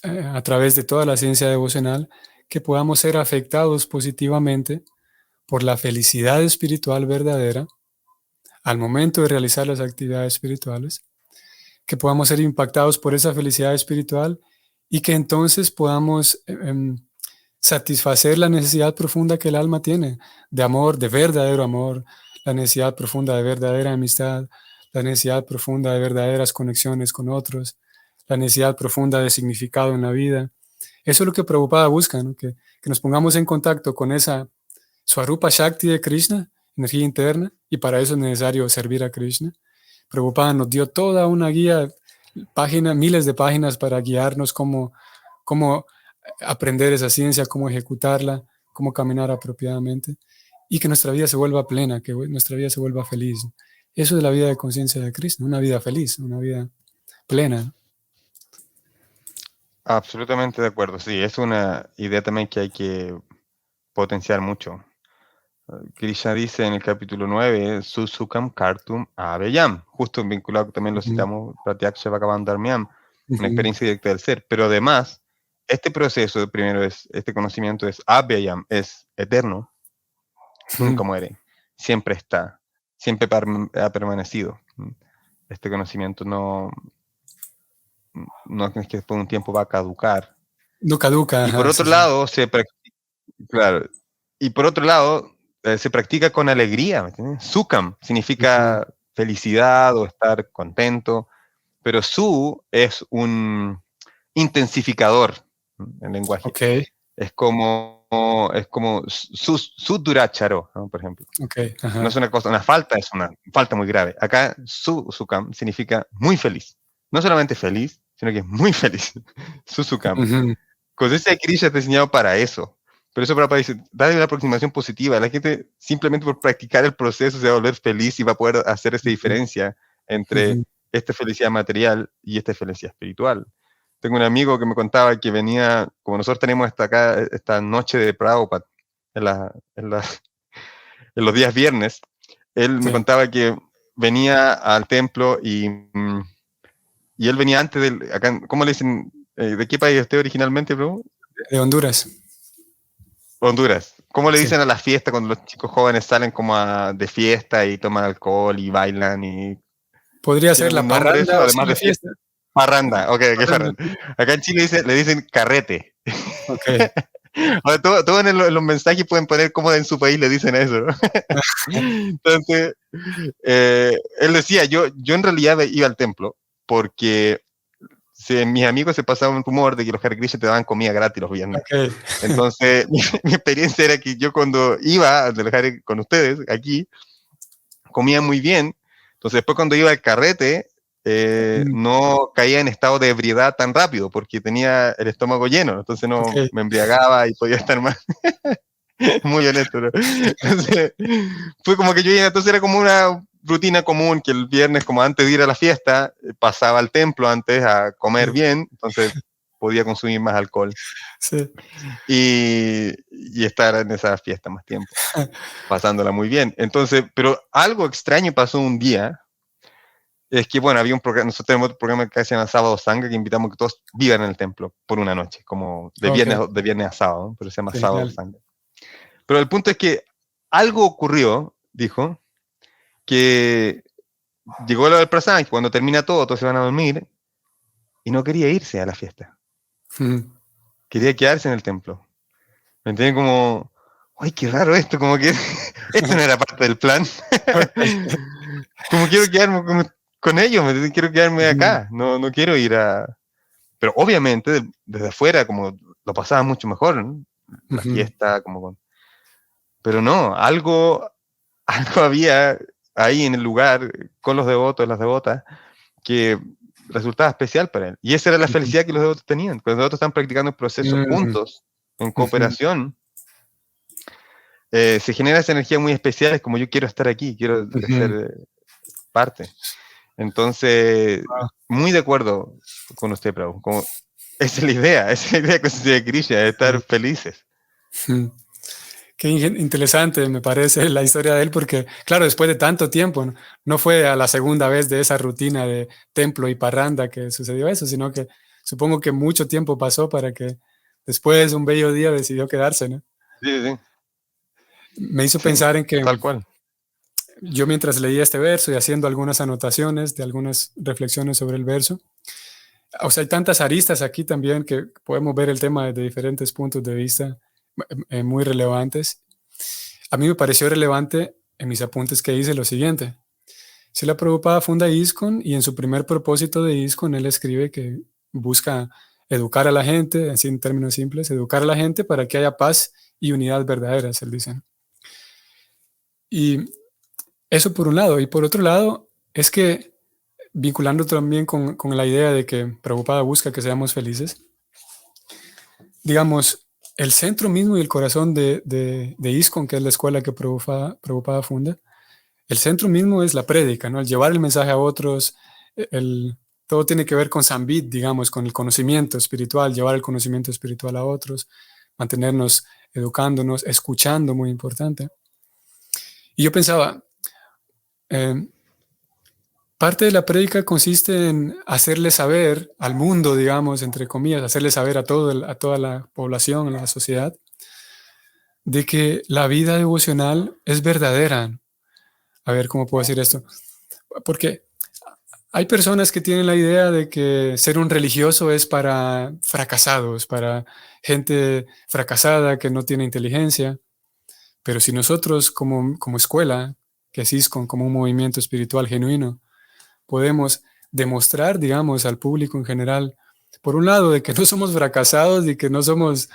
a través de toda la ciencia devocional, que podamos ser afectados positivamente por la felicidad espiritual verdadera al momento de realizar las actividades espirituales, que podamos ser impactados por esa felicidad espiritual y que entonces podamos satisfacer la necesidad profunda que el alma tiene de amor, de verdadero amor, la necesidad profunda de verdadera amistad, la necesidad profunda de verdaderas conexiones con otros, la necesidad profunda de significado en la vida. Eso es lo que Prabhupada busca, ¿no? Que nos pongamos en contacto con esa Swarupa Shakti de Krishna, energía interna, y para eso es necesario servir a Krishna. Prabhupada nos dio toda una guía, miles de páginas para guiarnos cómo aprender esa ciencia, cómo ejecutarla, cómo caminar apropiadamente y que nuestra vida se vuelva plena, que nuestra vida se vuelva feliz. Eso es la vida de conciencia de Krishna, una vida feliz, una vida plena. Absolutamente de acuerdo, sí, es una idea también que hay que potenciar mucho. Krishna dice en el capítulo 9, Susukam Kartum Aveyam, justo vinculado, también lo citamos, Pratyaksha Bhagavan Dharmyam, una experiencia directa del ser, pero además, este proceso, primero este conocimiento es Aveyam, es eterno, nunca muere, siempre está, siempre ha permanecido. Este conocimiento no es que después de un tiempo va a caducar. No caduca. Y por otro lado, claro, y por otro lado, se practica con alegría, ¿me entiendes? Sukam significa felicidad o estar contento, pero su es un intensificador en lenguaje. Okay. Es como su duracharo, ¿no? Por ejemplo. Okay. No es una cosa, una falta, es una falta muy grave. Acá sukam significa muy feliz. No solamente feliz, sino que es muy feliz. Sukam. Conciencia de Krishna está diseñado para eso. Por eso Prabhupada dice, dale una aproximación positiva. La gente simplemente por practicar el proceso se va a volver feliz y va a poder hacer esa diferencia entre esta felicidad material y esta felicidad espiritual. Tengo un amigo que me contaba que venía, como nosotros tenemos esta noche de Prabhupada en los días viernes, él me contaba que venía al templo y él venía antes acá, ¿cómo le dicen? ¿De qué país usted originalmente, bro? De Honduras. Honduras. ¿Cómo le dicen a la fiesta cuando los chicos jóvenes salen como de fiesta y toman alcohol y bailan? Podría ser la parranda eso, además de fiesta. Parranda, ok, ¿qué parranda? Acá en Chile le dicen carrete. Okay. Todos en los mensajes pueden poner cómo en su país le dicen eso, ¿no? Entonces, él decía, yo en realidad iba al templo porque mis amigos se pasaban un rumor de que los Hare Krishna te daban comida gratis los viernes. Okay. Entonces, mi experiencia era que yo cuando iba a trabajar con ustedes aquí, comía muy bien. Entonces, después cuando iba al carrete, no caía en estado de ebriedad tan rápido porque tenía el estómago lleno. Entonces no me embriagaba y podía estar más. Muy honesto, ¿no? Entonces, fue como que yo llegué, entonces era como una rutina común que el viernes, como antes de ir a la fiesta, pasaba al templo antes a comer bien, entonces podía consumir más alcohol. Sí. Y estar en esa fiesta más tiempo, pasándola muy bien. Entonces, pero algo extraño pasó un día, es que, bueno, había un programa, nosotros tenemos otro programa que se llama Sábado Sangha, que invitamos a que todos vivan en el templo por una noche, como de viernes a sábado, ¿no? Pero se llama Sábado Sangha. Pero el punto es que algo ocurrió, dijo, que llegó la del Prasad, que cuando termina todo, todos se van a dormir, y no quería irse a la fiesta. Quería quedarse en el templo. ¿Me entienden? Como, ¡ay, qué raro esto! Como que esto no era parte del plan. Como quiero quedarme con ellos, quiero quedarme acá, no quiero ir a... Pero obviamente, desde afuera, como lo pasaba mucho mejor, ¿no? La fiesta, como con... Pero no, algo había ahí en el lugar, con los devotos, las devotas, que resultaba especial para él. Y esa era la felicidad que los devotos tenían. Cuando los devotos están practicando el proceso juntos, en cooperación, se genera esa energía muy especial, es como yo quiero estar aquí, quiero ser parte. Entonces, muy de acuerdo con usted, Prabhu. Como Esa es la idea, esa es la idea que se Krishna, de estar felices. Mm. Qué interesante me parece la historia de él, porque, claro, después de tanto tiempo, no fue a la segunda vez de esa rutina de templo y parranda que sucedió eso, sino que supongo que mucho tiempo pasó para que después, un bello día, decidió quedarse, ¿no? Sí, sí, Me hizo sí, pensar en que tal cual. yo, mientras leía este verso y haciendo algunas anotaciones de algunas reflexiones sobre el verso, o sea, hay tantas aristas aquí también que podemos ver el tema desde diferentes puntos de vista muy relevantes. A mí me pareció relevante en mis apuntes que hice lo siguiente. Srila Prabhupada funda ISKCON y en su primer propósito de ISKCON él escribe que busca educar a la gente, así en términos simples, educar a la gente para que haya paz y unidad verdaderas, él dice. Y eso por un lado. Y por otro lado, es que vinculando también con la idea de que Prabhupada busca que seamos felices, digamos, el centro mismo y el corazón de ISKCON, que es la escuela que Prabhupada funda, el centro mismo es la prédica, ¿no? El llevar el mensaje a otros, todo tiene que ver con Sambit, digamos, con el conocimiento espiritual, llevar el conocimiento espiritual a otros, mantenernos educándonos, escuchando, muy importante. Y yo pensaba, eh, parte de la prédica consiste en hacerle saber al mundo, digamos, entre comillas, hacerle saber a toda la población, a la sociedad, de que la vida devocional es verdadera. A ver, ¿cómo puedo decir esto? Porque hay personas que tienen la idea de que ser un religioso es para fracasados, para gente fracasada que no tiene inteligencia. Pero si nosotros como escuela, que es ISKCON, como un movimiento espiritual genuino, podemos demostrar, digamos, al público en general, por un lado, de que no somos fracasados y que no somos,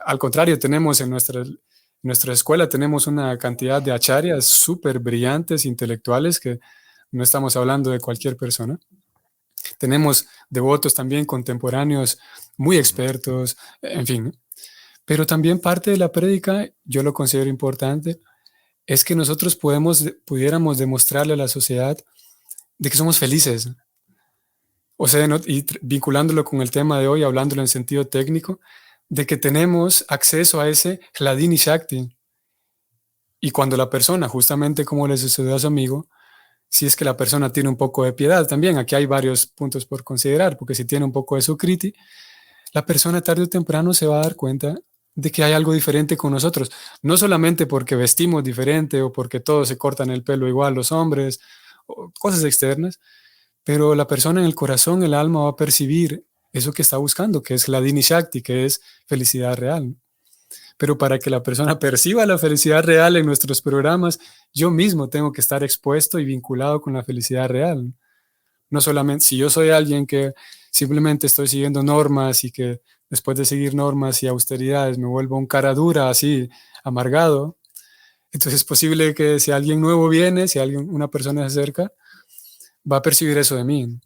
al contrario, tenemos en nuestra escuela, tenemos una cantidad de acharyas súper brillantes, intelectuales, que no estamos hablando de cualquier persona. Tenemos devotos también contemporáneos muy expertos, en fin, ¿no? Pero también parte de la prédica, yo lo considero importante, es que nosotros pudiéramos demostrarle a la sociedad de que somos felices. O sea, ¿no? Y vinculándolo con el tema de hoy, hablándolo en sentido técnico, de que tenemos acceso a ese Hladini Shakti. Y cuando la persona, justamente como le sucedió a su amigo, si es que la persona tiene un poco de piedad también, aquí hay varios puntos por considerar, porque si tiene un poco de sukriti, la persona tarde o temprano se va a dar cuenta de que hay algo diferente con nosotros, no solamente porque vestimos diferente o porque todos se cortan el pelo igual los hombres, o cosas externas, pero la persona en el corazón, el alma va a percibir eso que está buscando, que es la Dini Shakti, que es felicidad real. Pero para que la persona perciba la felicidad real en nuestros programas, yo mismo tengo que estar expuesto y vinculado con la felicidad real. No solamente si yo soy alguien que simplemente estoy siguiendo normas y que después de seguir normas y austeridades me vuelvo un cara dura, así, amargado, entonces es posible que si alguien nuevo viene, si una persona se acerca, va a percibir eso de mí.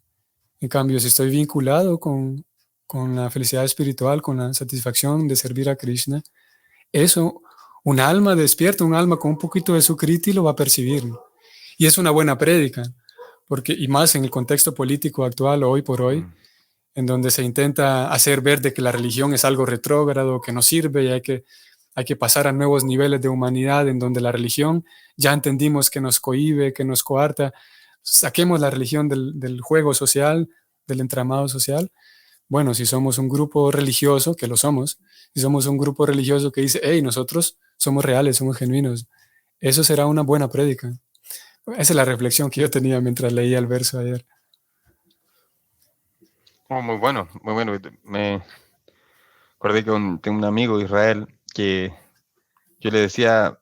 En cambio, si estoy vinculado con la felicidad espiritual, con la satisfacción de servir a Krishna, eso, un alma despierta, un alma con un poquito de sukriti lo va a percibir. Y es una buena prédica, porque, y más en el contexto político actual, hoy por hoy, en donde se intenta hacer ver de que la religión es algo retrógrado, que no sirve y hay que pasar a nuevos niveles de humanidad, en donde la religión ya entendimos que nos cohíbe, que nos coarta. Saquemos la religión del juego social, del entramado social. Bueno, si somos un grupo religioso, que lo somos, si somos un grupo religioso que dice, hey, nosotros somos reales, somos genuinos, eso será una buena prédica. Esa es la reflexión que yo tenía mientras leía el verso ayer. Oh, muy bueno, muy bueno. Me acordé que tengo un amigo de Israel que yo le decía,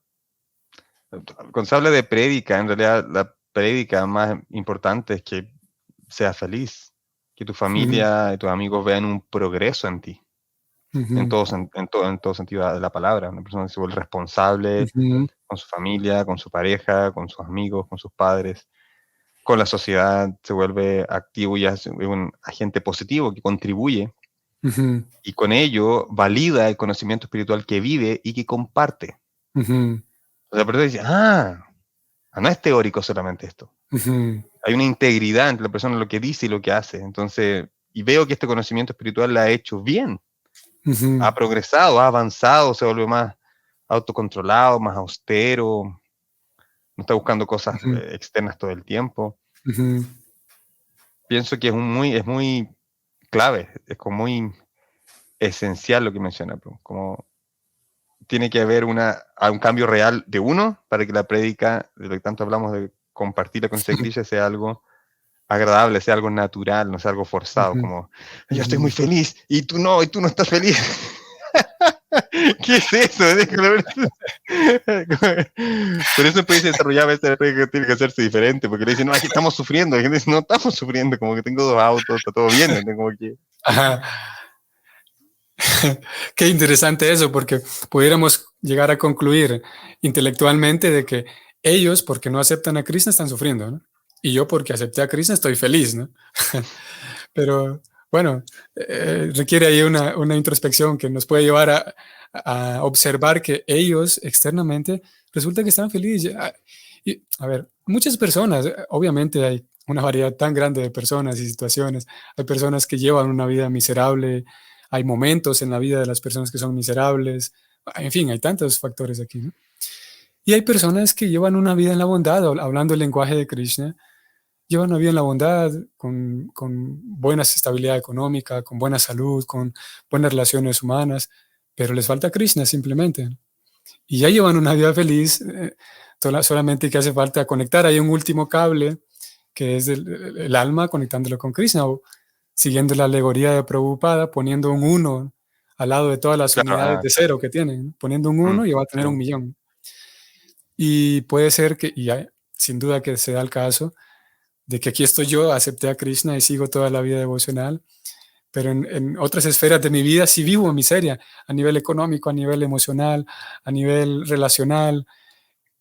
cuando se habla de prédica, en realidad la prédica más importante es que seas feliz, que tu familia y tus amigos vean un progreso en ti, en todo sentido de la palabra. Una persona se vuelve responsable con su familia, con su pareja, con sus amigos, con sus padres, con la sociedad, se vuelve activo y es un agente positivo que contribuye y con ello valida el conocimiento espiritual que vive y que comparte. O sea, la persona dice, no es teórico solamente esto. Hay una integridad entre la persona, lo que dice y lo que hace. Entonces, y veo que este conocimiento espiritual la ha hecho bien, Ujú, ha progresado, ha avanzado, se vuelve más autocontrolado, más austero, no está buscando cosas ujú, externas todo el tiempo. ujú, Pienso que es muy clave, es como muy esencial lo que menciona, como tiene que haber un cambio real de uno para que la prédica, de lo que tanto hablamos de compartir la conciencia de Krishna, sea algo agradable, sea algo natural, no sea algo forzado, ujú, como yo estoy muy ujú. feliz y tú no estás feliz. ¿Qué es eso? Por eso puede desarrollar a veces que tiene que hacerse diferente, porque le dicen, no, aquí estamos sufriendo, y dice, no estamos sufriendo, como que tengo 2 autos, está todo bien, ¿no? Como que... Ajá. Qué interesante eso, porque pudiéramos llegar a concluir intelectualmente de que ellos, porque no aceptan a Krishna, están sufriendo, ¿no? Y yo, porque acepté a Krishna, estoy feliz, ¿no? Pero bueno, requiere ahí una introspección que nos puede llevar a observar que ellos externamente resulta que están felices. Y, a ver, muchas personas, obviamente hay una variedad tan grande de personas y situaciones. Hay personas que llevan una vida miserable, hay momentos en la vida de las personas que son miserables, en fin, hay tantos factores aquí, ¿no? Y hay personas que llevan una vida en la bondad, hablando el lenguaje de Krishna, llevan una vida en la bondad, con buena estabilidad económica, con buena salud, con buenas relaciones humanas, pero les falta Krishna simplemente. Y ya llevan una vida feliz, solamente que hace falta conectar ahí un último cable, que es el alma conectándolo con Krishna, o siguiendo la alegoría de Prabhupada, poniendo un uno al lado de todas las unidades Claro, de exacto. cero que tienen, ¿no? Poniendo un uno y va a tener Sí. 1 millón. Y puede ser que, sin duda que se da el caso, de que aquí estoy yo, acepté a Krishna y sigo toda la vida devocional, pero en otras esferas de mi vida sí vivo miseria, a nivel económico, a nivel emocional, a nivel relacional,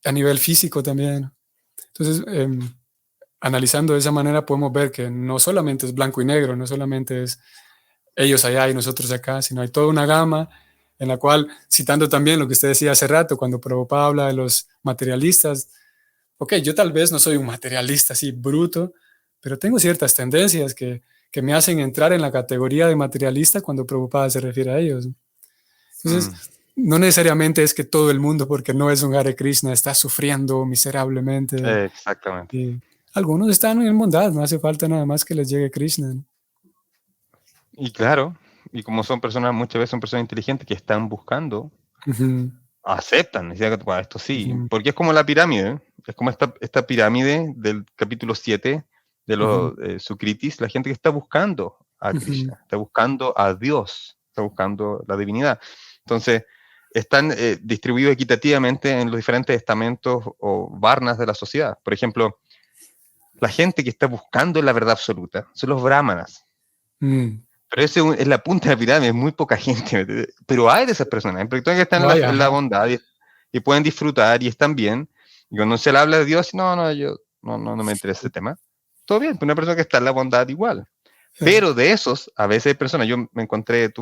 a nivel físico también. Entonces, analizando de esa manera podemos ver que no solamente es blanco y negro, no solamente es ellos allá y nosotros acá, sino hay toda una gama en la cual, citando también lo que usted decía hace rato, cuando Prabhupada habla de los materialistas, ok, yo tal vez no soy un materialista así bruto, pero tengo ciertas tendencias que me hacen entrar en la categoría de materialista cuando Prabhupada se refiere a ellos. Entonces, Mm, no necesariamente es que todo el mundo, porque no es un Hare Krishna, está sufriendo miserablemente. exactamente. Y algunos están en bondad, no hace falta nada más que les llegue Krishna. Y claro, y como son personas, muchas veces son personas inteligentes que están buscando, Ujú, aceptan, decían, "Bueno, esto sí", ujú, porque es como la pirámide, es como esta pirámide del capítulo 7 de ujú, los Sukritis, la gente que está buscando a ujú, Krishna, está buscando a Dios, está buscando la divinidad. Entonces, están distribuidos equitativamente en los diferentes estamentos o varnas de la sociedad. Por ejemplo, la gente que está buscando la verdad absoluta son los brahmanas. mm. Pero ese es la punta de la pirámide, es muy poca gente. ¿me entiendes? Pero hay de esas personas, hay personas que están Vaya, en la ajá. bondad y pueden disfrutar y están bien. Y cuando se le habla de Dios, no, yo no me interesa ese tema. Todo bien, pero una persona que está en la bondad igual. Pero de esos, a veces hay personas, yo me encontré,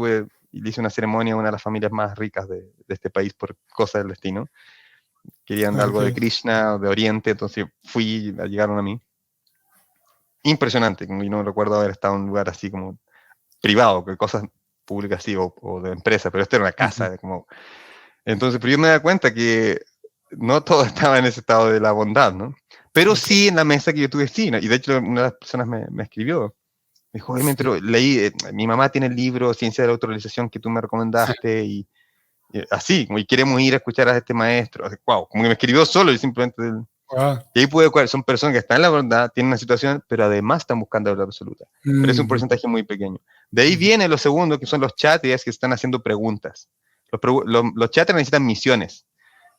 y le hice una ceremonia a una de las familias más ricas de este país por cosas del destino. Querían Ah, algo de ok. Krishna o de Oriente, entonces llegaron a mí. Impresionante, y no recuerdo haber estado en un lugar así como privado, que cosas públicas sí, o de empresa, pero esto era una Ujú, casa, como... Entonces, pero yo me da cuenta que no todo estaba en ese estado de la bondad, ¿no? Pero ok. sí en la mesa que yo tuve, sí, ¿no? Y de hecho una de las personas me escribió, me dijo, oye, me enteró, leí, mi mamá tiene el libro Ciencia de la Autorrealización que tú me recomendaste, y así, como, y queremos ir a escuchar a este maestro, así, wow, como que me escribió solo y simplemente... Wow. Y ahí pude ver, son personas que están en la verdad, tienen una situación, pero además están buscando la verdad absoluta. Pero es un Ujú, porcentaje muy pequeño. De ahí ujú, viene lo segundo, que son los chatrias que están haciendo preguntas. Los chatrias necesitan misiones.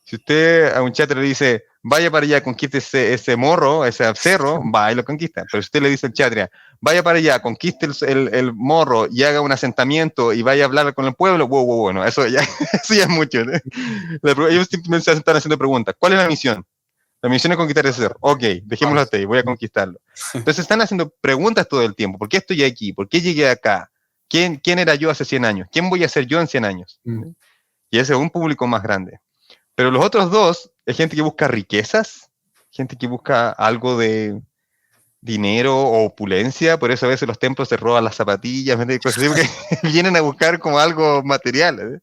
Si usted a un chatra le dice, vaya para allá, conquiste ese morro, ese cerro, va y lo conquista. Pero si usted le dice al chatria, vaya para allá, conquiste el morro y haga un asentamiento y vaya a hablar con el pueblo, bueno, eso ya, eso ya es mucho. ¿No? Ellos simplemente se están haciendo preguntas. ¿Cuál es la misión? La misión es conquistar ese cerro. Ok, dejémoslo vamos. hasta ahí, voy a conquistarlo. Entonces están haciendo preguntas todo el tiempo. ¿Por qué estoy aquí? ¿Por qué llegué acá? ¿Quién era yo hace 100 años? ¿Quién voy a ser yo en 100 años? Mm, Y ese es un público más grande. Pero los otros dos es gente que busca riquezas, gente que busca algo dinero o opulencia, por eso a veces los templos se roban las zapatillas, ¿me cosas así, porque vienen a buscar como algo material.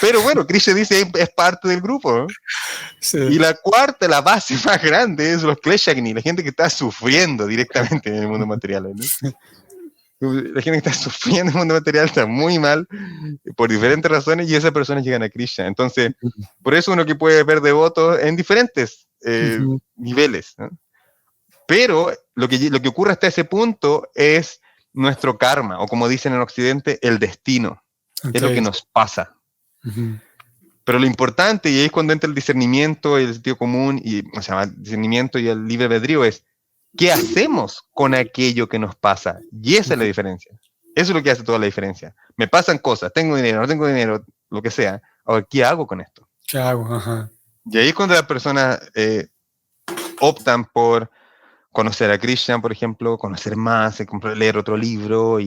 Pero bueno, Krishna dice es parte del grupo, ¿no? Sí. Y la cuarta, la base más grande, es los Kleshagni, la gente que está sufriendo directamente en el mundo material, ¿no? La gente que está sufriendo en el mundo material está muy mal por diferentes razones y esas personas llegan a Krishna. Entonces, por eso uno que puede ver devotos en diferentes niveles, ¿no? Pero lo que ocurre hasta ese punto es nuestro karma, o como dicen en Occidente, el destino. Okay. Es lo que nos pasa. Pero lo importante, y ahí es cuando entra el discernimiento, el sentido común, o sea, el discernimiento y el libre albedrío, es ¿qué hacemos con aquello que nos pasa? Y esa es la diferencia. Eso es lo que hace toda la diferencia. Me pasan cosas, tengo dinero, no tengo dinero, lo que sea. Ahora, ¿qué hago con esto? ¿Qué hago? Ajá. Y ahí es cuando las personas optan por conocer a Krishna, por ejemplo, conocer más, leer otro libro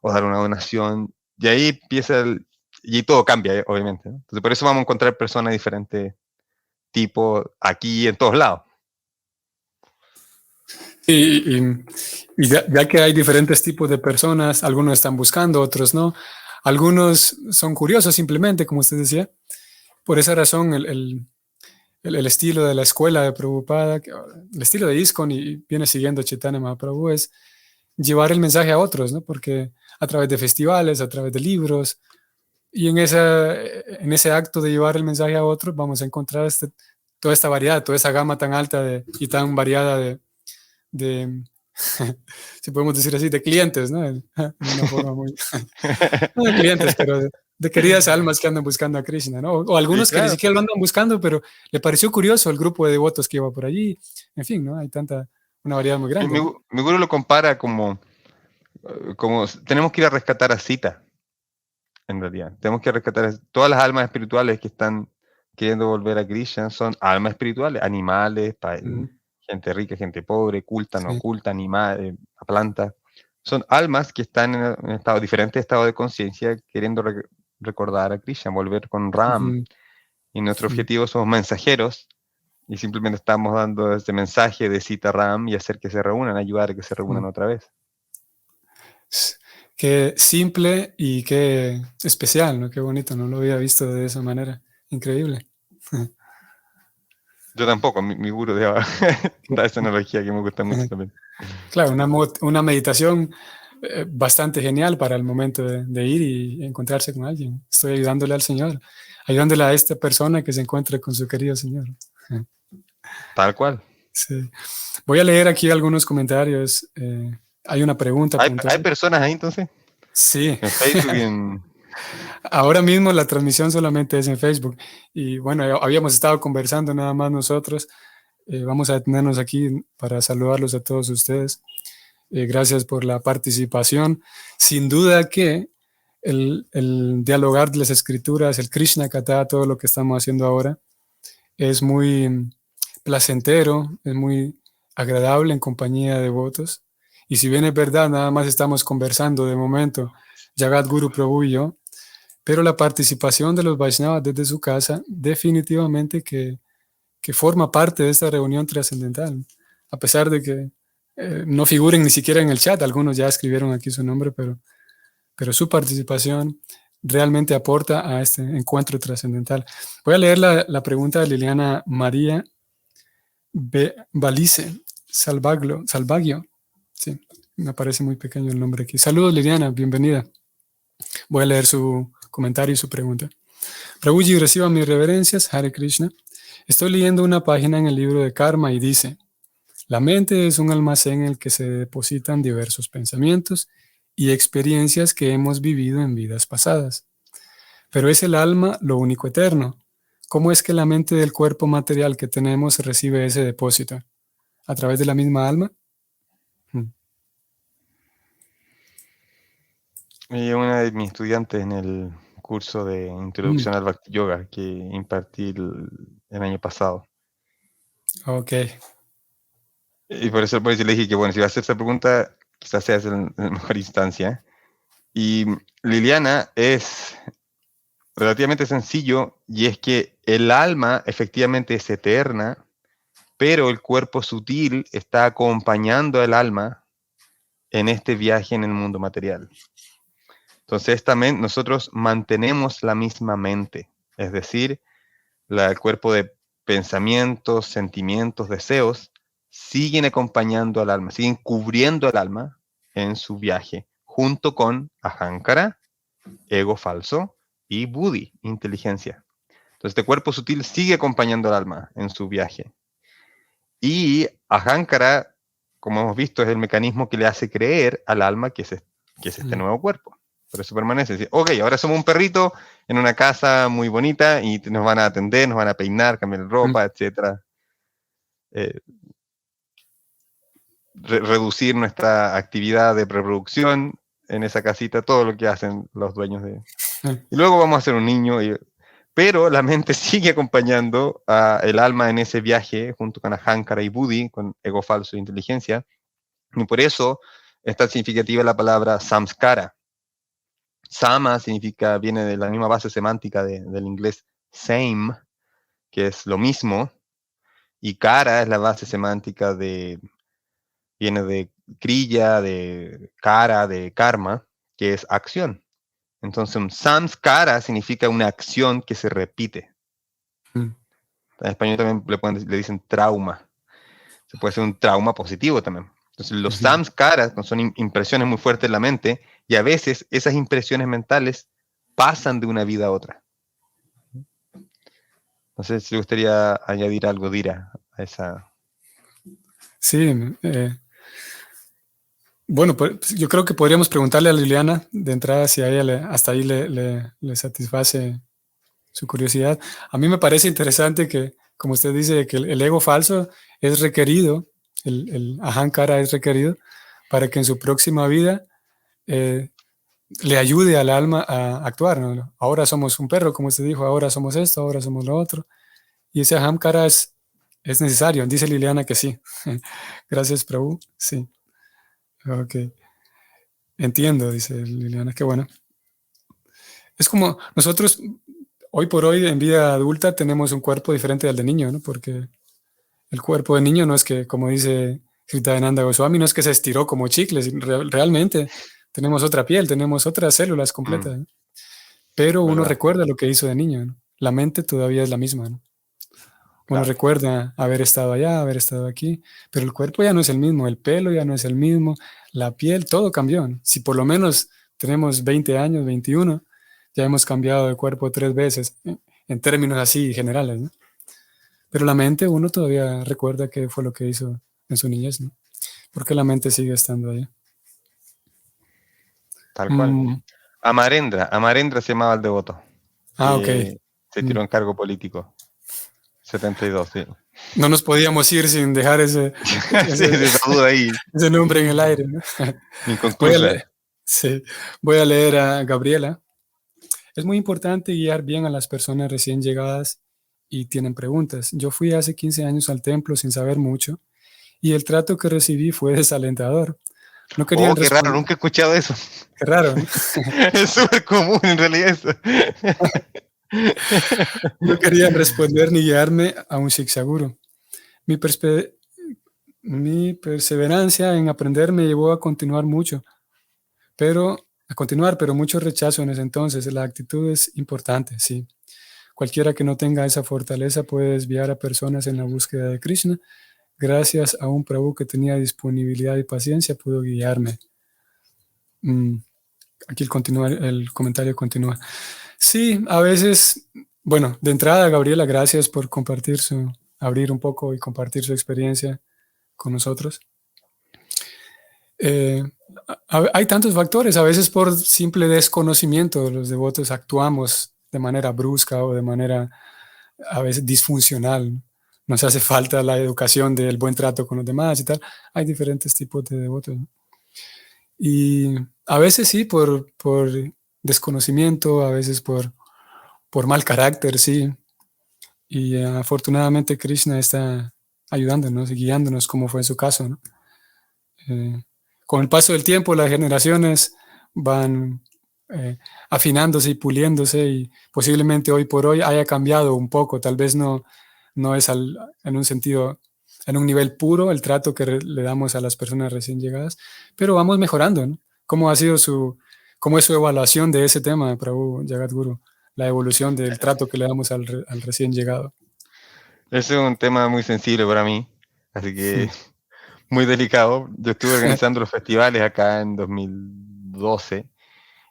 o dar una donación. Y ahí empieza y todo cambia, obviamente, ¿no? Entonces, por eso vamos a encontrar personas de diferentes tipos aquí en todos lados. Y ya que hay diferentes tipos de personas, algunos están buscando, otros no. Algunos son curiosos simplemente, como usted decía. Por esa razón, el estilo de la escuela de Prabhupada, el estilo de ISKCON y viene siguiendo Chaitanya Mahaprabhu es llevar el mensaje a otros, ¿no? Porque a través de festivales, a través de libros, y en ese acto de llevar el mensaje a otros vamos a encontrar toda esta variedad, toda esa gama tan alta y tan variada de si podemos decir así, de clientes, ¿no? De una forma muy... no de clientes, pero de queridas almas que andan buscando a Krishna, ¿no? O algunos Sí, claro. que ni siquiera lo andan buscando, pero le pareció curioso el grupo de devotos que iba por allí. En fin, ¿no? Hay una variedad muy grande. Mi gurú lo compara como tenemos que ir a rescatar a Sita, en realidad. Tenemos que rescatar todas las almas espirituales que están queriendo volver a Krishna, son almas espirituales, animales, gente rica, gente pobre, culta, no culta, animales, plantas. Son almas que están en diferentes estados de conciencia queriendo recordar a Krishna, volver con Ram. Y nuestro objetivo somos mensajeros y simplemente estamos dando este mensaje de Sita Ram y hacer que se reúnan, ayudar a que se reúnan otra vez. Qué simple y qué especial, ¿no? Qué bonito, no lo había visto de esa manera. Increíble. Yo tampoco, mi gurú da esa analogía que me gusta mucho también. Claro, una meditación bastante genial para el momento de ir y encontrarse con alguien. Estoy ayudándole al Señor, ayudándole a esta persona que se encuentre con su querido Señor. Tal cual. Sí. Voy a leer aquí algunos comentarios. Hay una pregunta. ¿Hay personas ahí entonces? Sí. En Facebook y en... Ahora mismo la transmisión solamente es en Facebook. Y bueno, habíamos estado conversando nada más nosotros. Vamos a detenernos aquí para saludarlos a todos ustedes. Gracias por la participación. Sin duda que el dialogar de las escrituras, el Krishna Katha, todo lo que estamos haciendo ahora, es muy placentero, es muy agradable en compañía de devotos. Y si bien es verdad, nada más estamos conversando de momento, Jagat Guru Prabhu y yo, pero la participación de los Vaishnavas desde su casa definitivamente que forma parte de esta reunión trascendental, a pesar de que no figuren ni siquiera en el chat, algunos ya escribieron aquí su nombre, pero su participación realmente aporta a este encuentro trascendental. Voy a leer la pregunta de Liliana María Balice Salvaggio. Sí, me parece muy pequeño el nombre aquí. Saludos, Liliana, bienvenida. Voy a leer su comentario y su pregunta. Prabhuji, reciba mis reverencias, Hare Krishna. Estoy leyendo una página en el libro de Karma y dice: la mente es un almacén en el que se depositan diversos pensamientos y experiencias que hemos vivido en vidas pasadas. Pero es el alma lo único eterno. ¿Cómo es que la mente del cuerpo material que tenemos recibe ese depósito? ¿A través de la misma alma? Una de mis estudiantes en el curso de Introducción al Bhakti Yoga que impartí el año pasado. Ok. Y por eso le dije que, bueno, si va a hacer esa pregunta, quizás sea en la mejor instancia. Y Liliana, es relativamente sencillo, y es que el alma efectivamente es eterna, pero el cuerpo sutil está acompañando al alma en este viaje en el mundo material. Entonces, nosotros mantenemos la misma mente, es decir, el cuerpo de pensamientos, sentimientos, deseos, siguen acompañando al alma, siguen cubriendo al alma en su viaje, junto con Ahankara, ego falso, y Buddhi, inteligencia. Entonces, este cuerpo sutil sigue acompañando al alma en su viaje. Y Ahankara, como hemos visto, es el mecanismo que le hace creer al alma que es este nuevo cuerpo. Por eso permanece. Dice, ok, ahora somos un perrito en una casa muy bonita y nos van a atender, nos van a peinar, cambiar ropa, etc. Reducir nuestra actividad de reproducción en esa casita, todo lo que hacen los dueños de... Y luego vamos a ser un niño, pero la mente sigue acompañando al alma en ese viaje junto con Ahankara y Buddhi, con ego falso e inteligencia. Y por eso es tan significativa la palabra samskara. Sama viene de la misma base semántica del inglés same, que es lo mismo, y kara es la base semántica viene de kriya, de kara, de karma, que es acción. Entonces, un samskara significa una acción que se repite. En español también le dicen trauma. Se puede ser un trauma positivo también. Entonces, los samskaras son impresiones muy fuertes en la mente, y a veces esas impresiones mentales pasan de una vida a otra. No sé si le gustaría añadir algo, Dira, a esa. Sí, bueno, pues yo creo que podríamos preguntarle a Liliana de entrada si a ella hasta ahí le satisface su curiosidad. A mí me parece interesante que, como usted dice, que el ego falso es requerido, el ahankara es requerido para que en su próxima vida le ayude al alma a actuar, ¿no? Ahora somos un perro, como usted dijo, ahora somos esto, ahora somos lo otro. Y ese ahankara es necesario. Dice Liliana que sí. Gracias, Prabhu. Sí. Ok. Entiendo, dice Liliana, qué bueno. Es como nosotros, hoy por hoy, en vida adulta, tenemos un cuerpo diferente al de niño, ¿no? Porque el cuerpo de niño no es que, como dice Kritayananda Goswami, no es que se estiró como chicles. Realmente tenemos otra piel, tenemos otras células completas, ¿no? Pero uno recuerda lo que hizo de niño, ¿no? La mente todavía es la misma, ¿no? Uno recuerda haber estado allá, haber estado aquí, pero el cuerpo ya no es el mismo, el pelo ya no es el mismo, la piel, todo cambió, ¿no? Si por lo menos tenemos 20 años, 21, ya hemos cambiado de cuerpo 3 veces, en términos así generales, ¿no? Pero la mente, uno todavía recuerda qué fue lo que hizo en su niñez, ¿no? Porque la mente sigue estando allá. Tal cual. Amarendra se llamaba el devoto. Ok. Se tiró en cargo político. 72, sí. No nos podíamos ir sin dejar esa duda ahí. Ese nombre en el aire, ¿no? Voy a leer a Gabriela. Es muy importante guiar bien a las personas recién llegadas y tienen preguntas. Yo fui hace 15 años al templo sin saber mucho y el trato que recibí fue desalentador. No querían qué raro, nunca he escuchado eso. Qué raro, ¿no? Es súper común en realidad eso. No querían responder ni guiarme a un shiksaguru. Mi perseverancia en aprender me llevó a continuar, pero mucho rechazo en ese entonces. La actitud es importante, sí. Cualquiera que no tenga esa fortaleza puede desviar a personas en la búsqueda de Krishna. Gracias a un Prabhu que tenía disponibilidad y paciencia, pudo guiarme. Aquí el comentario continúa. Sí, a veces, bueno, de entrada, Gabriela, gracias por abrir un poco y compartir su experiencia con nosotros. Hay tantos factores, a veces por simple desconocimiento los devotos actuamos de manera brusca o de manera a veces disfuncional. Nos hace falta la educación del buen trato con los demás y tal. Hay diferentes tipos de devotos, ¿no? Y a veces sí, por desconocimiento, a veces por mal carácter, sí. Y afortunadamente Krishna está ayudándonos y guiándonos, como fue en su caso, ¿no? Con el paso del tiempo, las generaciones van afinándose y puliéndose y posiblemente hoy por hoy haya cambiado un poco. Tal vez no es en un sentido en un nivel puro el trato que le damos a las personas recién llegadas, pero vamos mejorando, ¿no? ¿Cómo ha sido cómo es su evaluación de ese tema, Prabhu Jagadguru? La evolución del trato que le damos al recién llegado. Ese es un tema muy sensible para mí, así que muy delicado. Yo estuve organizando los festivales acá en 2012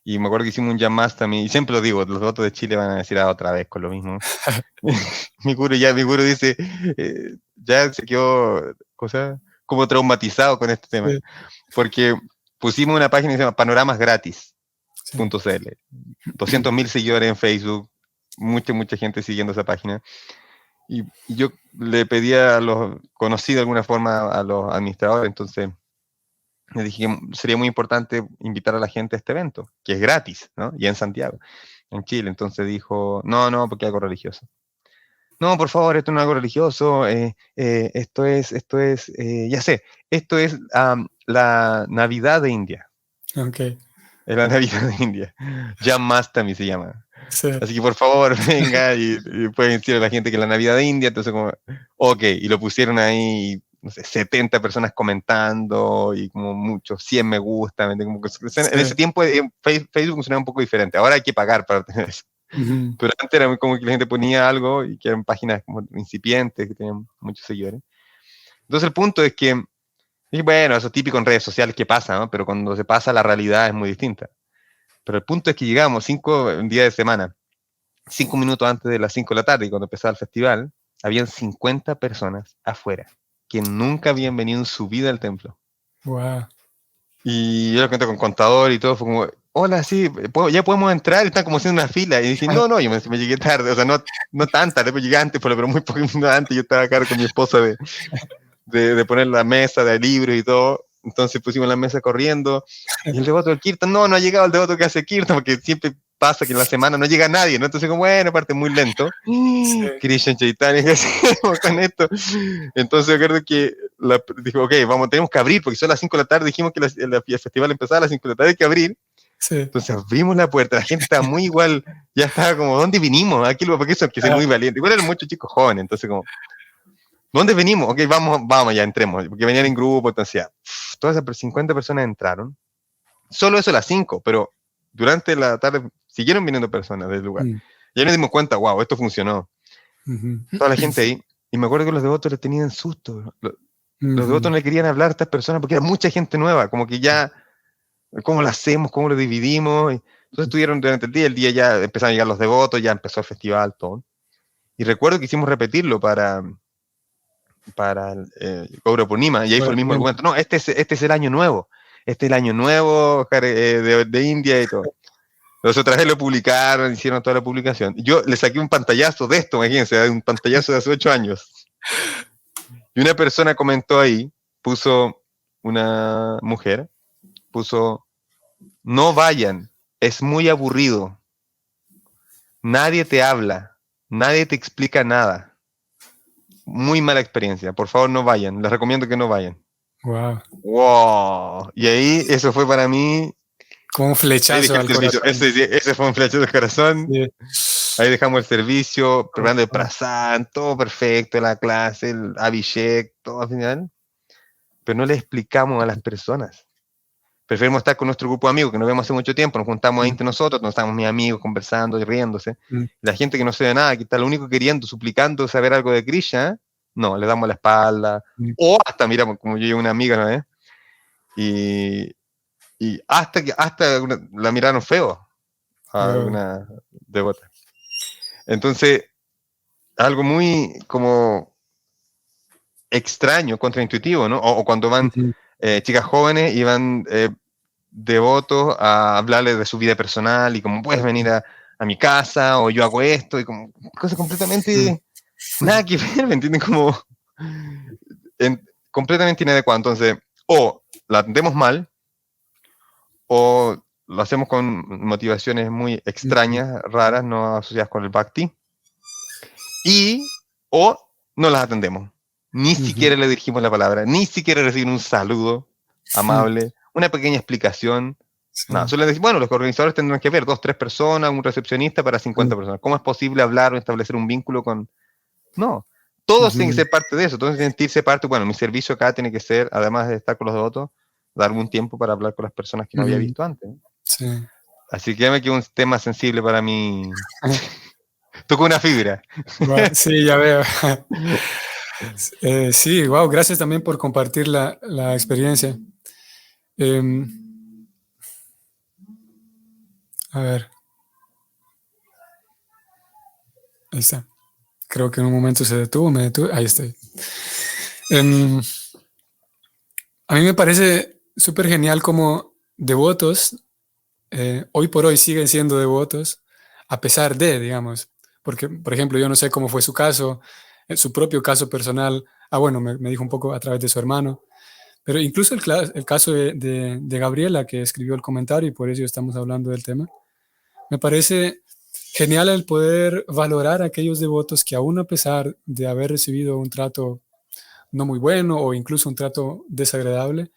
y me acuerdo que hicimos un Jam Master también, y siempre lo digo, los votos de Chile van a decir otra vez con lo mismo. mi guru dice, ya se quedó como traumatizado con este tema, Sí, porque pusimos una página que se llama panoramasgratis.cl, sí. 200.000 seguidores en Facebook, mucha gente siguiendo esa página. Y yo le pedía a los, conocí de alguna forma a los administradores, entonces le dije que sería muy importante invitar a la gente a este evento, que es gratis, ¿no? Y en Santiago, en Chile. Entonces dijo, no, porque es algo religioso. No, por favor, esto no es algo religioso, esto es, ya sé, esto es la Navidad de India. Ok. Es la Navidad de India. Jam Mastami se llama. Sí, Así que por favor, venga y pueden decirle a la gente que es la Navidad de India. Entonces, como, ok, y lo pusieron ahí, no sé, 70 personas comentando y como muchos, 100 me gusta. Como que, en ese tiempo Facebook funcionaba un poco diferente. Ahora hay que pagar para tener eso. Pero antes era muy como que la gente ponía algo y que eran páginas como incipientes, que tenían muchos seguidores. Entonces el punto es que, y bueno, eso es típico en redes sociales que pasa, ¿no? Pero cuando se pasa la realidad es muy distinta. Pero el punto es que llegamos 5 días de semana, 5 minutos antes de las 5 de la tarde, y cuando empezaba el festival, habían 50 personas afuera que nunca habían venido en su vida al templo. wow. Y yo lo conté con contador y todo, fue como, hola, sí, ya podemos entrar, están como haciendo una fila. Y dije, no, yo me llegué tarde, o sea, no tan tarde, pero llegué antes, pero muy poco antes. Yo estaba acá con mi esposa de poner la mesa de libros y todo. Entonces pusimos la mesa corriendo. Y el devoto del Kirtan, no ha llegado el devoto que hace Kirtan, porque siempre pasa que en la semana no llega nadie, ¿no? Entonces, como, bueno, parte muy lento. Sí, Krishna Chaitanya, ¿qué hacemos con esto? Entonces, yo creo que dijo, ok, tenemos que abrir, porque son las 5 de la tarde, dijimos que el festival empezaba a las 5 de la tarde, hay que abrir. sí. Entonces abrimos la puerta, la gente estaba muy igual, ya estaba como, ¿dónde vinimos? Aquí porque eso hay que ser muy valiente. Igual eran muchos chicos jóvenes, entonces como, ¿dónde venimos? Ok, vamos, ya entremos, porque venían en grupo, entonces ya, todas esas 50 personas entraron, solo eso a las 5, pero durante la tarde siguieron viniendo personas del lugar. Y ahí nos dimos cuenta, wow, esto funcionó. Toda la gente ahí, y me acuerdo que los devotos les tenían susto, los devotos no le querían hablar a estas personas porque era mucha gente nueva, como que ya, ¿cómo lo hacemos? ¿Cómo lo dividimos? Entonces estuvieron durante el día ya empezaron a llegar los devotos, ya empezó el festival, todo. Y recuerdo que hicimos repetirlo para el Gaura Purnima, y ahí fue el mismo argumento. No, este es el año nuevo. Este es el año nuevo de India y todo. Los otra vez lo publicaron, hicieron toda la publicación. Yo le saqué un pantallazo de esto, imagínense, un pantallazo de hace 8 años. Y una persona comentó ahí, una mujer, puso, no vayan, es muy aburrido. Nadie te habla, nadie te explica nada. Muy mala experiencia, por favor no vayan, les recomiendo que no vayan. Wow. Y ahí eso fue para mí como un flechazo al corazón. Ese fue un flechazo del corazón. Sí. Ahí dejamos el servicio, preparando el prasad, todo perfecto, la clase, el Abhishek, todo al final. Pero no le explicamos a las personas. Preferimos estar con nuestro grupo de amigos que nos vemos hace mucho tiempo, nos juntamos ahí entre nosotros, nos estamos mis amigos conversando y riéndose. La gente que no sabe nada, que está lo único queriendo, suplicando saber algo de Krishna, no, le damos la espalda. O hasta, mira, como yo llevo una amiga, ¿no? Y hasta la miraron feo a una devota. Entonces, algo muy como extraño, contraintuitivo, ¿no? O cuando van chicas jóvenes y van devotos a hablarles de su vida personal y como puedes venir a mi casa o yo hago esto y como cosas completamente nada que ver, ¿me entienden? Como completamente inadecuado. Entonces, o la atendemos mal o lo hacemos con motivaciones muy extrañas, raras, no asociadas con el bhakti, o no las atendemos. Ni siquiera le dirigimos la palabra, ni siquiera recibimos un saludo amable, una pequeña explicación. No, solo decir, bueno, los organizadores tendrán que ver 2, 3 personas, un recepcionista para 50 personas. ¿Cómo es posible hablar o establecer un vínculo con...? No, todos tienen que ser parte de eso, todos tienen que sentirse parte. Bueno, mi servicio acá tiene que ser, además de estar con los devotos, darme un tiempo para hablar con las personas que no había visto antes. Sí. Así que ya me quedó un tema sensible para mí. Tocó una fibra. Sí, ya veo. Sí, wow, gracias también por compartir la experiencia. A ver. Ahí está. Creo que en un momento se detuvo, me detuve. Ahí estoy. A mí me parece súper genial como devotos, hoy por hoy siguen siendo devotos, a pesar de, digamos, porque, por ejemplo, yo no sé cómo fue su caso, su propio caso personal. Bueno, me dijo un poco a través de su hermano, pero incluso el caso de Gabriela, que escribió el comentario y por eso estamos hablando del tema, me parece genial el poder valorar a aquellos devotos que aún a pesar de haber recibido un trato no muy bueno o incluso un trato desagradable,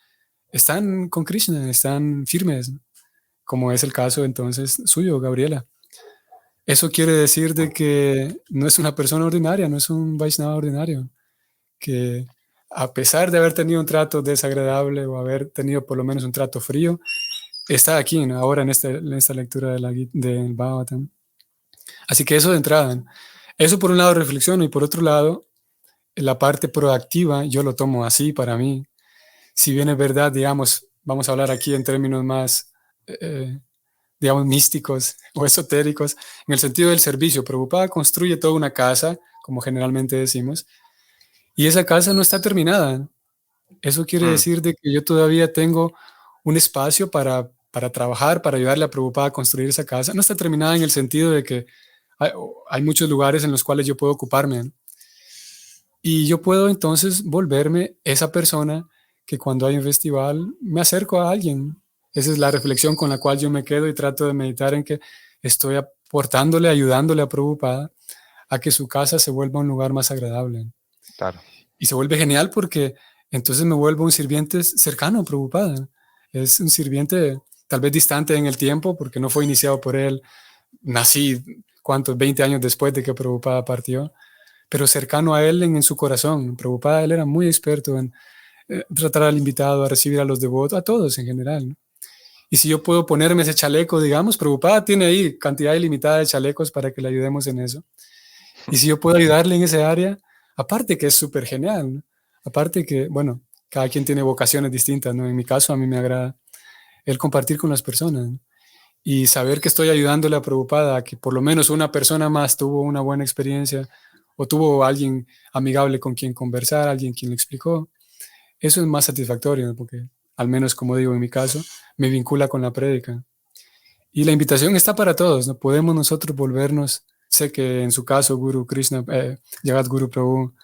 están con Krishna, están firmes, ¿no? Como es el caso entonces suyo, Gabriela. Eso quiere decir de que no es una persona ordinaria, no es un Vaishnava ordinario, que a pesar de haber tenido un trato desagradable o haber tenido por lo menos un trato frío, está aquí, ¿no? Ahora en esta lectura del Bhagavatam. Así que eso de entrada, ¿no? Eso por un lado reflexión y por otro lado, la parte proactiva, yo lo tomo así para mí. Si bien es verdad, digamos, vamos a hablar aquí en términos más, digamos, místicos o esotéricos, en el sentido del servicio. Prabhupada construye toda una casa, como generalmente decimos, y esa casa no está terminada, ¿no? Eso quiere decir de que yo todavía tengo un espacio para trabajar, para ayudarle a Prabhupada a construir esa casa. No está terminada en el sentido de que hay muchos lugares en los cuales yo puedo ocuparme, ¿no? Y yo puedo entonces volverme esa persona que cuando hay un festival me acerco a alguien. Esa es la reflexión con la cual yo me quedo y trato de meditar en que estoy aportándole, ayudándole a Prabhupada a que su casa se vuelva un lugar más agradable. Claro. Y se vuelve genial porque entonces me vuelvo un sirviente cercano a Prabhupada. Es un sirviente tal vez distante en el tiempo porque no fue iniciado por él. Nací, ¿cuántos? 20 años después de que Prabhupada partió, pero cercano a él en su corazón. Prabhupada, él era muy experto en tratar al invitado, a recibir a los devotos, a todos en general, ¿no? Y si yo puedo ponerme ese chaleco, digamos, Prabhupada tiene ahí cantidad ilimitada de chalecos para que le ayudemos en eso. Y si yo puedo ayudarle en ese área, aparte que es súper genial, ¿no? Aparte que, bueno, cada quien tiene vocaciones distintas, ¿no? En mi caso, a mí me agrada el compartir con las personas, ¿no? Y saber que estoy ayudándole a Prabhupada, a que por lo menos una persona más tuvo una buena experiencia o tuvo alguien amigable con quien conversar, alguien quien le explicó. Eso es más satisfactorio, ¿no? Porque, al menos como digo en mi caso, me vincula con la prédica. Y la invitación está para todos, ¿no? Podemos nosotros volvernos, sé que en su caso, Guru Krishna, Jagat Guru Prabhu,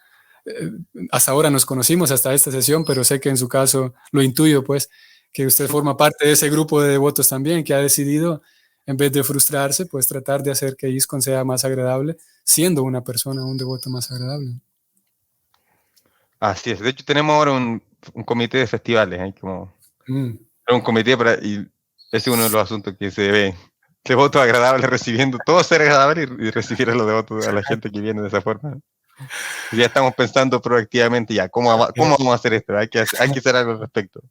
eh, hasta ahora nos conocimos, hasta esta sesión, pero sé que en su caso, lo intuyo pues, que usted forma parte de ese grupo de devotos también, que ha decidido, en vez de frustrarse, pues tratar de hacer que ISKCON sea más agradable, siendo una persona, un devoto más agradable. Así es. De hecho, tenemos ahora un comité de festivales. Hay como un comité para. Y ese es uno de los asuntos que se ve. Devotos agradables recibiendo. Todo ser agradable y recibir a los devotos, a la gente que viene de esa forma. Ya estamos pensando proactivamente ya. ¿Cómo vamos a hacer esto? Hay que hacer algo al respecto.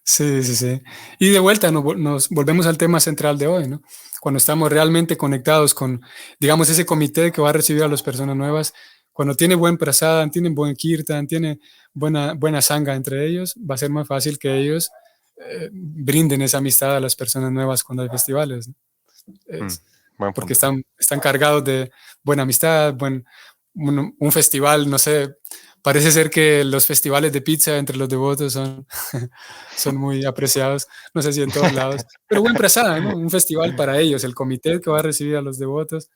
Sí, sí, sí. Y de vuelta nos volvemos al tema central de hoy, ¿no? Cuando estamos realmente conectados con, digamos, ese comité que va a recibir a las personas nuevas, cuando tiene buen prasadam, tienen buen kirtan, tiene buena sangha entre ellos, va a ser más fácil que ellos brinden esa amistad a las personas nuevas cuando hay festivales, ¿no? Porque están cargados de buena amistad, un festival, no sé, parece ser que los festivales de pizza entre los devotos son muy apreciados, no sé si en todos lados, pero buen prasada, ¿no? Un festival para ellos, el comité que va a recibir a los devotos,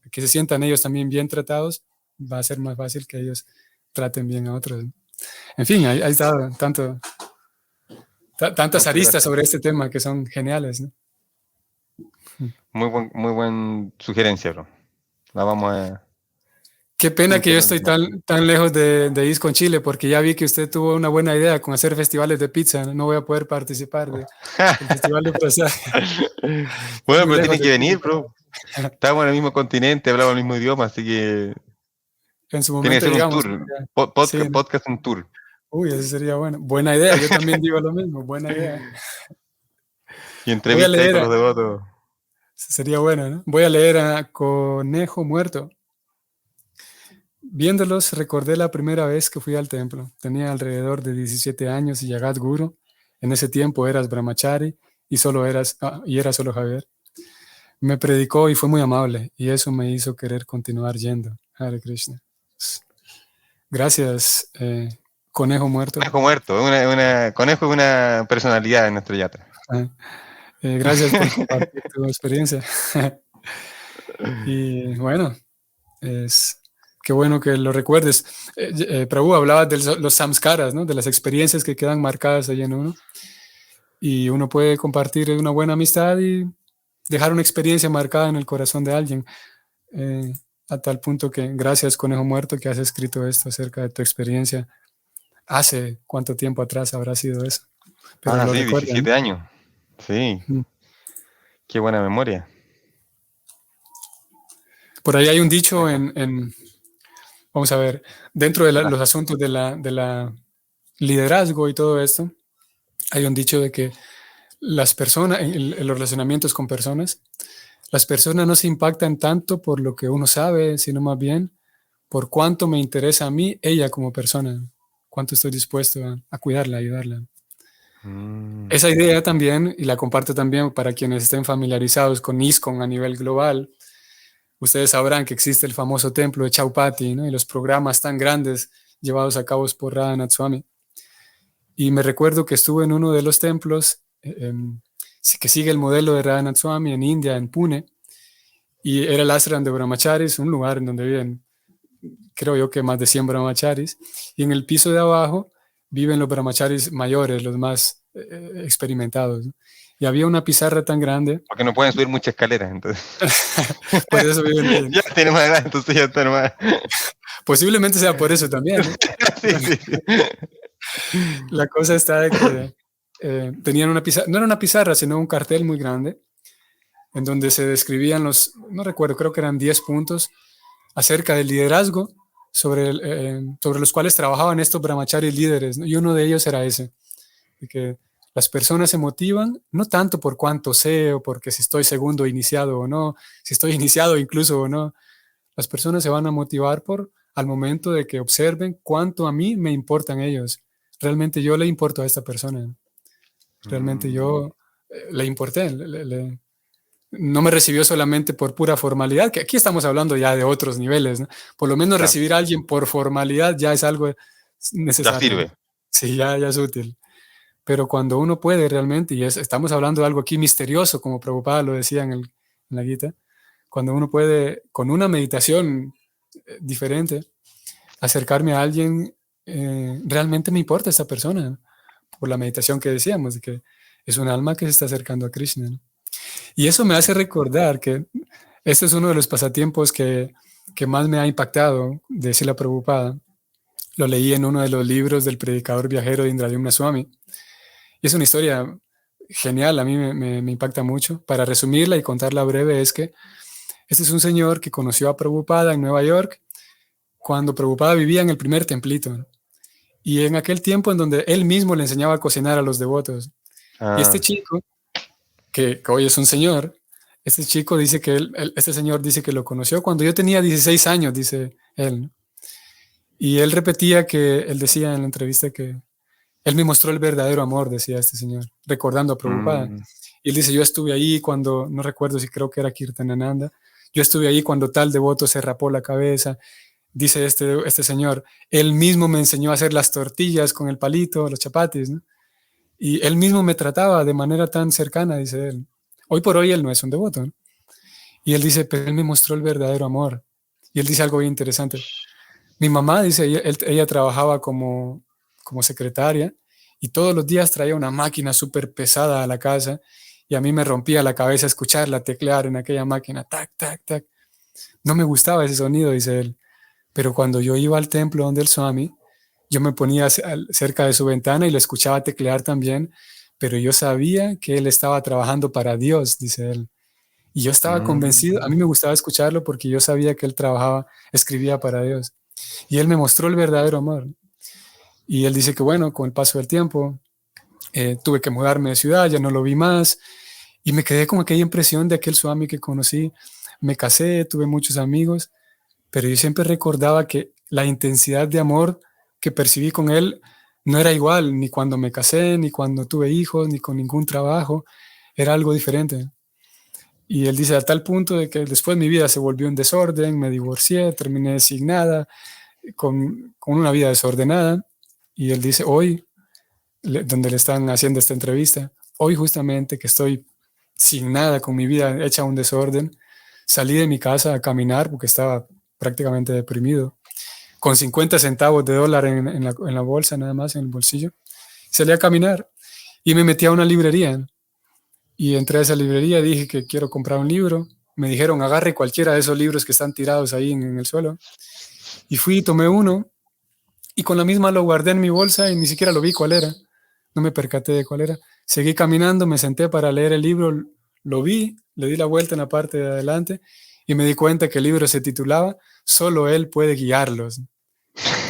que se sientan ellos también bien tratados, va a ser más fácil que ellos traten bien a otros. En fin, ahí está tantas aristas sobre este tema que son geniales, ¿no? Muy buen sugerencia, bro. La vamos a... Qué pena que yo estoy tan lejos de ISKCON Chile, porque ya vi que usted tuvo una buena idea con hacer festivales de pizza. No voy a poder participar del festival de pizza. Bueno, pero tiene que venir, bro. Estamos en el mismo continente, hablamos el mismo idioma, así que en su Tiene que momento, ser un digamos. tour, Sí, ¿no? podcast un tour. Uy, eso sería bueno. Buena idea, yo también digo lo mismo, buena idea. Y Voy a entrevista ahí leer, con los devotos. sería bueno, ¿no? Voy a leer a Conejo Muerto. Viéndolos, recordé la primera vez que fui al templo. Tenía alrededor de 17 años y Yagat Guru. En ese tiempo eras Brahmachari y era solo Javier. Me predicó y fue muy amable y eso me hizo querer continuar yendo. Hare Krishna. Gracias, Conejo Muerto. Conejo muerto, conejo es una personalidad en nuestro yatra. Ah, gracias por compartir tu experiencia. Y bueno, qué bueno que lo recuerdes. Prabhu, hablabas de los samskaras, ¿no? De las experiencias que quedan marcadas ahí en uno. Y uno puede compartir una buena amistad y dejar una experiencia marcada en el corazón de alguien. A tal punto que, gracias, Conejo Muerto, que has escrito esto acerca de tu experiencia. ¿Hace cuánto tiempo atrás habrá sido eso? Pero lo Sí, recuerdan. 17 años. Sí, qué buena memoria. Por ahí hay un dicho vamos a ver, dentro de los asuntos de la liderazgo y todo esto, hay un dicho de que las personas, en los relacionamientos con personas, las personas no se impactan tanto por lo que uno sabe, sino más bien por cuánto me interesa a mí, ella como persona, cuánto estoy dispuesto a cuidarla, a ayudarla. Esa idea también, y la comparto también para quienes estén familiarizados con ISKCON a nivel global, ustedes sabrán que existe el famoso templo de Chaupati, ¿no? Y los programas tan grandes llevados a cabo por Radhanath Swami. Y me recuerdo que estuve en uno de los templos que sigue el modelo de Radhanath Swami en India, en Pune, y era el ashram de Brahmacharis, un lugar en donde viven, creo yo que más de 100 Brahmacharis, y en el piso de abajo viven los Brahmacharis mayores, los más experimentados, ¿no? Y había una pizarra tan grande. Porque no pueden subir muchas escaleras, entonces. Por eso viven ahí, ¿no? Ya tiene más edad, entonces ya está nomás. Posiblemente sea por eso también, ¿no? Sí. La cosa está de que tenían una pizarra, no era una pizarra, sino un cartel muy grande, en donde se describían no recuerdo, creo que eran 10 puntos acerca del liderazgo sobre los cuales trabajaban estos brahmacharis líderes, ¿no? Y uno de ellos era ese, de que las personas se motivan no tanto por cuánto sé o porque si estoy segundo iniciado o no, si estoy iniciado incluso o no, las personas se van a motivar al momento de que observen cuánto a mí me importan ellos. Realmente yo le importo a esta persona. Realmente yo le importé. No me recibió solamente por pura formalidad, que aquí estamos hablando ya de otros niveles, ¿no? Por lo menos recibir a alguien por formalidad ya es algo necesario. Ya sirve. Sí, ya es útil. Pero cuando uno puede realmente, y estamos hablando de algo aquí misterioso, como Prabhupada lo decía en la Gita, cuando uno puede, con una meditación diferente, acercarme a alguien, realmente me importa esa persona, ¿no? Por la meditación que decíamos, de que es un alma que se está acercando a Krishna, ¿no? Y eso me hace recordar que este es uno de los pasatiempos que más me ha impactado de Srila Prabhupada. Lo leí en uno de los libros del predicador viajero de Indradyumna Swami. Y es una historia genial, a mí me impacta mucho. Para resumirla y contarla breve, es que este es un señor que conoció a Prabhupada en Nueva York cuando Prabhupada vivía en el primer templito, ¿no? Y en aquel tiempo en donde él mismo le enseñaba a cocinar a los devotos. Y este chico, que hoy es un señor, este chico dice que este señor dice que lo conoció cuando yo tenía 16 años, dice él, ¿no? Y él repetía él decía en la entrevista que él me mostró el verdadero amor, decía este señor, recordando a Prabhupada. Y él dice, yo estuve ahí cuando, no recuerdo si creo que era Kirtanananda, yo estuve ahí cuando tal devoto se rapó la cabeza. Dice este señor, él mismo me enseñó a hacer las tortillas con el palito, los chapatis, ¿no? Y él mismo me trataba de manera tan cercana, dice él. Hoy por hoy él no es un devoto, ¿no? Y él dice, pero él me mostró el verdadero amor. Y él dice algo bien interesante. Mi mamá, dice, ella trabajaba como secretaria y todos los días traía una máquina súper pesada a la casa y a mí me rompía la cabeza escucharla teclear en aquella máquina, tac, tac, tac. No me gustaba ese sonido, dice él. Pero cuando yo iba al templo donde el Swami, yo me ponía cerca de su ventana y lo escuchaba teclear también, pero yo sabía que él estaba trabajando para Dios, dice él. Y yo estaba convencido, a mí me gustaba escucharlo porque yo sabía que él escribía para Dios. Y él me mostró el verdadero amor. Y él dice que, bueno, con el paso del tiempo, tuve que mudarme de ciudad, ya no lo vi más. Y me quedé con aquella impresión de aquel Swami que conocí. Me casé, tuve muchos amigos, pero yo siempre recordaba que la intensidad de amor que percibí con él no era igual, ni cuando me casé, ni cuando tuve hijos, ni con ningún trabajo. Era algo diferente. Y él dice, a tal punto de que después mi vida se volvió en desorden, me divorcié, terminé sin nada, con una vida desordenada. Y él dice, hoy, donde le están haciendo esta entrevista, hoy justamente que estoy sin nada, con mi vida hecha un desorden, salí de mi casa a caminar porque estaba prácticamente deprimido, con 50 centavos de dólar en la bolsa nada más, en el bolsillo. Salí a caminar y me metí a una librería. Y entré a esa librería, dije que quiero comprar un libro. Me dijeron, agarre cualquiera de esos libros que están tirados ahí en el suelo. Y fui, tomé uno y con la misma lo guardé en mi bolsa y ni siquiera lo vi cuál era. No me percaté de cuál era. Seguí caminando, me senté para leer el libro, lo vi, le di la vuelta en la parte de adelante y me di cuenta que el libro se titulaba Solo Él puede guiarlos.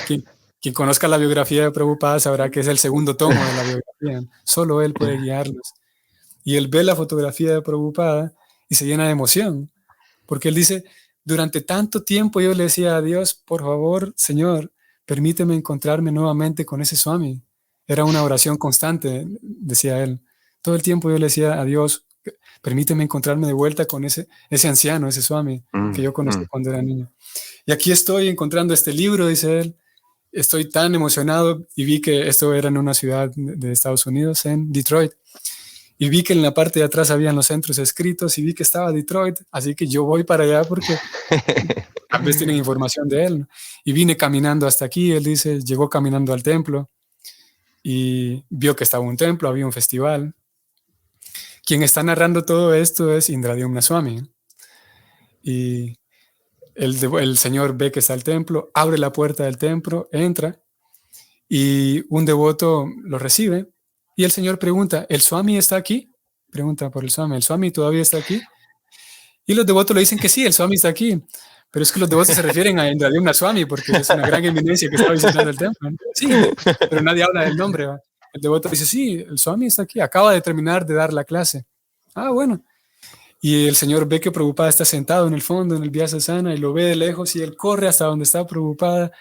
Quien, quien conozca la biografía de Prabhupada sabrá que es el segundo tomo de la biografía. Solo Él puede guiarlos. Y él ve la fotografía de Prabhupada y se llena de emoción, porque él dice, durante tanto tiempo yo le decía a Dios, por favor, Señor, permíteme encontrarme nuevamente con ese Swami. Era una oración constante, decía él. Todo el tiempo yo le decía a Dios, permíteme encontrarme de vuelta con ese anciano, ese Swami que yo conocí cuando era niño. Y aquí estoy encontrando este libro, dice él. Estoy tan emocionado y vi que esto era en una ciudad de Estados Unidos, en Detroit. Y vi que en la parte de atrás habían los centros escritos y vi que estaba Detroit, así que yo voy para allá porque tal vez tienen información de él. Y vine caminando hasta aquí, él dice, llegó caminando al templo y vio que estaba un templo, había un festival. Quien está narrando todo esto es Indradyumna Swami. Y el señor ve que está el templo, abre la puerta del templo, entra y un devoto lo recibe. Y el señor pregunta, ¿el Swami está aquí? Pregunta por el Swami todavía está aquí. Y los devotos le dicen que sí, el Swami está aquí. Pero es que los devotos se refieren a Indradyumna Swami porque es una gran eminencia que está visitando el templo. Sí, pero nadie habla del nombre. ¿Va? El devoto dice, sí, el Swami está aquí, acaba de terminar de dar la clase. Ah, bueno. Y el señor ve que Prabhupada está sentado en el fondo, en el Vyasasana, y lo ve de lejos y él corre hasta donde está Prabhupada,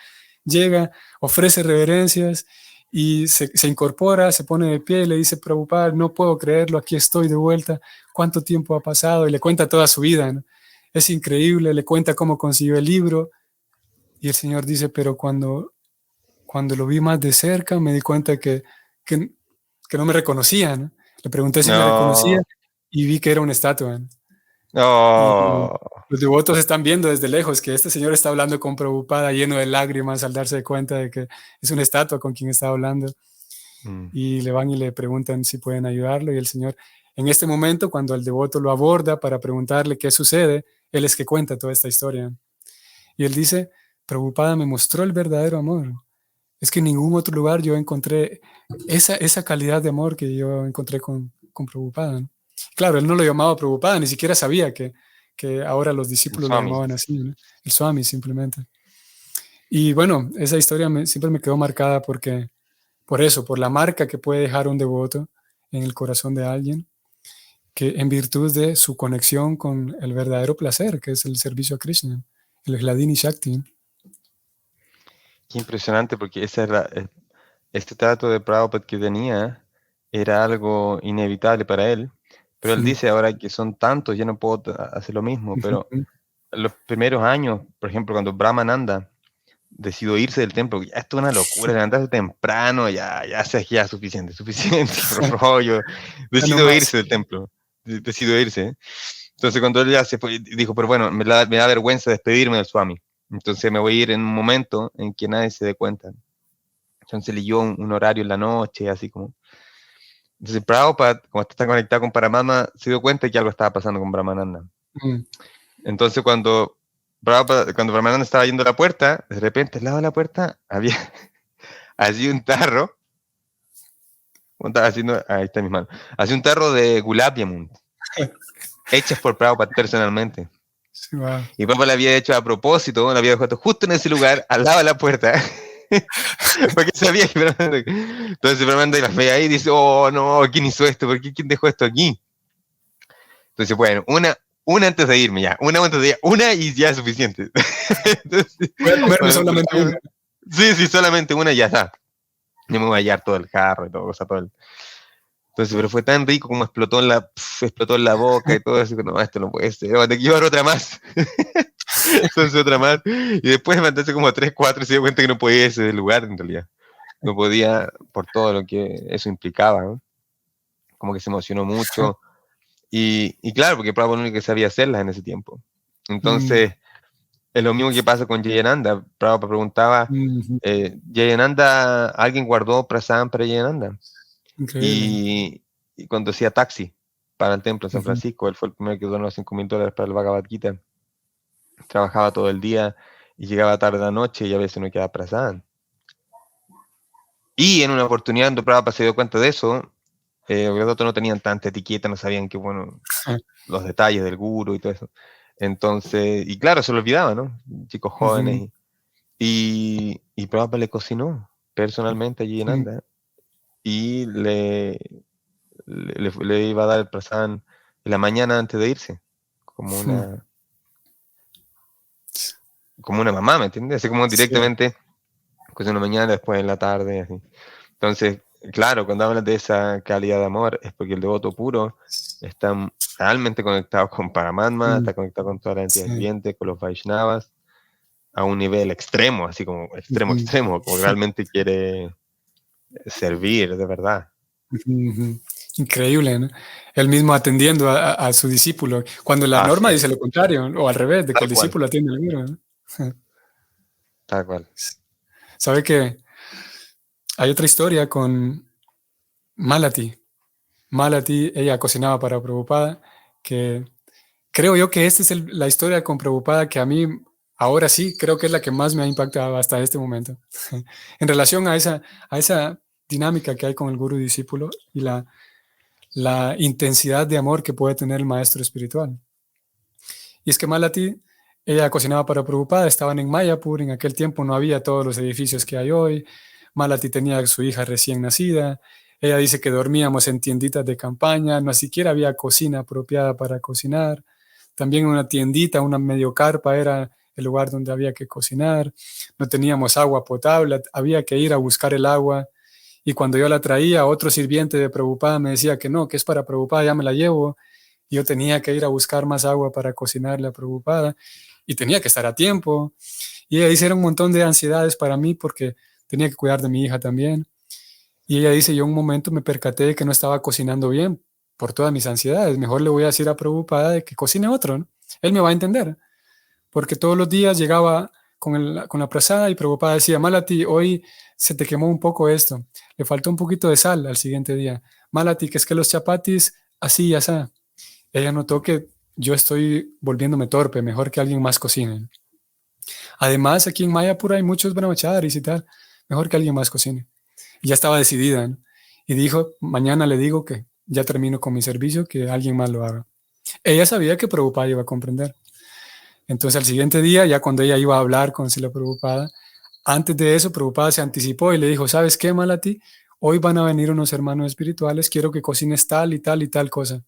llega, ofrece reverencias y se incorpora, se pone de pie y le dice, Prabhupada, no puedo creerlo, aquí estoy de vuelta, ¿cuánto tiempo ha pasado? Y le cuenta toda su vida, ¿no? Es increíble, le cuenta cómo consiguió el libro y el señor dice, pero cuando lo vi más de cerca me di cuenta que no me reconocía, ¿no? Le pregunté si me reconocía y vi que era una estatua, ¿no? Y los devotos están viendo desde lejos que este señor está hablando con Prabhupada lleno de lágrimas al darse cuenta de que es una estatua con quien está hablando. Y le van y le preguntan si pueden ayudarlo y el señor, en este momento, cuando el devoto lo aborda para preguntarle qué sucede, él es que cuenta toda esta historia. Y él dice, Prabhupada me mostró el verdadero amor. Es que en ningún otro lugar yo encontré esa calidad de amor que yo encontré con Prabhupada, ¿no? Claro, él no lo llamaba Prabhupada, ni siquiera sabía que ahora los discípulos lo llamaban así, ¿no? El Swami simplemente. Y bueno, esa historia siempre me quedó marcada porque, por eso, por la marca que puede dejar un devoto en el corazón de alguien, que en virtud de su conexión con el verdadero placer, que es el servicio a Krishna, el Hladini Shakti. Qué impresionante, porque este trato de Prabhupada que tenía era algo inevitable para él. Pero él dice ahora que son tantos, ya no puedo hacer lo mismo. Pero los primeros años, por ejemplo, cuando Brahmananda decidió irse del templo, ya esto es una locura, levantarse temprano, ya suficiente, por favor, yo decido irse del templo, decido irse. Entonces cuando él ya se fue, dijo, pero bueno, me da vergüenza despedirme del Swami, entonces me voy a ir en un momento en que nadie se dé cuenta. Entonces leyó un horario en la noche, así como. Entonces Prabhupada, como está conectado con Paramatma, se dio cuenta que algo estaba pasando con Brahmananda. Entonces cuando Brahmananda estaba yendo a la puerta, de repente al lado de la puerta había así un tarro. Estaba haciendo, ahí está en mis manos. Así un tarro de Gulab Jamun, hechas por Prabhupada personalmente. Wow. Y papá lo había hecho a propósito, lo había dejado justo en ese lugar, al lado de la puerta. Porque sabía que entonces Fernando las ve ahí y dice, oh no, ¿quién hizo esto? ¿Por qué quién dejó esto aquí? Entonces, bueno, una antes de irme ya, una antes de ir, una y ya es suficiente. Entonces, Voy a comerme bueno, solamente una. sí, solamente una y ya está. Yo me voy a hallar todo el jarro y todo, o sea, todo el... Entonces, pero fue tan rico como explotó en la boca y todo eso, que no, esto no puede ser, tengo que llevar otra más. Entonces otra más, y después levantarse como a 3, 4 y se dio cuenta que no podía irse del lugar en realidad. No podía por todo lo que eso implicaba, ¿no? Como que se emocionó mucho. Y claro, porque Prabhupada lo único que sabía hacerlas en ese tiempo. Entonces, es lo mismo que pasa con Jayananda. Prabhupada preguntaba, Jayananda, ¿alguien guardó prasadam para Jayananda? Increíble. Y cuando hacía taxi para el templo en San Francisco, él fue el primero que donó los $5,000 para el Bhagavad Gita. Trabajaba todo el día y llegaba tarde de la noche y a veces no quedaba prasadam. Y en una oportunidad, cuando Prabhupada se dio cuenta de eso, los otros no tenían tanta etiqueta, no sabían que, bueno, los detalles del guru y todo eso. Entonces, y claro, se lo olvidaba, ¿no? Chicos jóvenes. Y Prabhupada le cocinó personalmente a Jayananda y le iba a dar el prasadam en la mañana antes de irse, como una mamá, ¿me entiendes? Así como directamente, pues en la mañana, después en la tarde, así. Entonces, claro, cuando hablan de esa calidad de amor, es porque el devoto puro está realmente conectado con Paramatma, está conectado con todas las entidades vivientes, con los Vaishnavas, a un nivel extremo, así como extremo, como realmente quiere servir de verdad. Increíble, ¿no? Él mismo atendiendo a su discípulo, cuando la norma dice lo contrario, o al revés, de que el discípulo atiende al guru, ¿no? Tal cual. Sabe que hay otra historia con Malati. Malati, ella cocinaba para Prabhupada, que creo yo que esta es la historia con Prabhupada que a mí ahora sí creo que es la que más me ha impactado hasta este momento. En relación a esa dinámica que hay con el guru y discípulo y la intensidad de amor que puede tener el maestro espiritual. Y es que Malati, ella cocinaba para Prabhupada, estaban en Mayapur, en aquel tiempo no había todos los edificios que hay hoy. Malati tenía a su hija recién nacida. Ella dice que dormíamos en tienditas de campaña, no siquiera había cocina apropiada para cocinar. También una tiendita, una medio carpa era el lugar donde había que cocinar. No teníamos agua potable, había que ir a buscar el agua. Y cuando yo la traía, otro sirviente de Prabhupada me decía que no, que es para Prabhupada, ya me la llevo. Y yo tenía que ir a buscar más agua para cocinarle a Prabhupada y tenía que estar a tiempo. Y ella dice, era un montón de ansiedades para mí porque tenía que cuidar de mi hija también. Y ella dice, yo en un momento me percaté de que no estaba cocinando bien por todas mis ansiedades. Mejor le voy a decir a Prabhupada de que cocine otro, ¿no? Él me va a entender. Porque todos los días llegaba con la prasada y Prabhupada decía, Malati, hoy se te quemó un poco esto. Le faltó un poquito de sal al siguiente día. Malati, que es que los chapatis así y así. Ella notó que yo estoy volviéndome torpe, mejor que alguien más cocine. Además, aquí en Mayapur hay muchos brahmacharis y tal, mejor que alguien más cocine. Y ya estaba decidida, ¿no? Y dijo, mañana le digo que ya termino con mi servicio, que alguien más lo haga. Ella sabía que Prabhupada iba a comprender. Entonces, al siguiente día, ya cuando ella iba a hablar con Srila Prabhupada, antes de eso, Prabhupada se anticipó y le dijo, ¿sabes qué, Malati? Hoy van a venir unos hermanos espirituales, quiero que cocines tal y tal y tal cosa.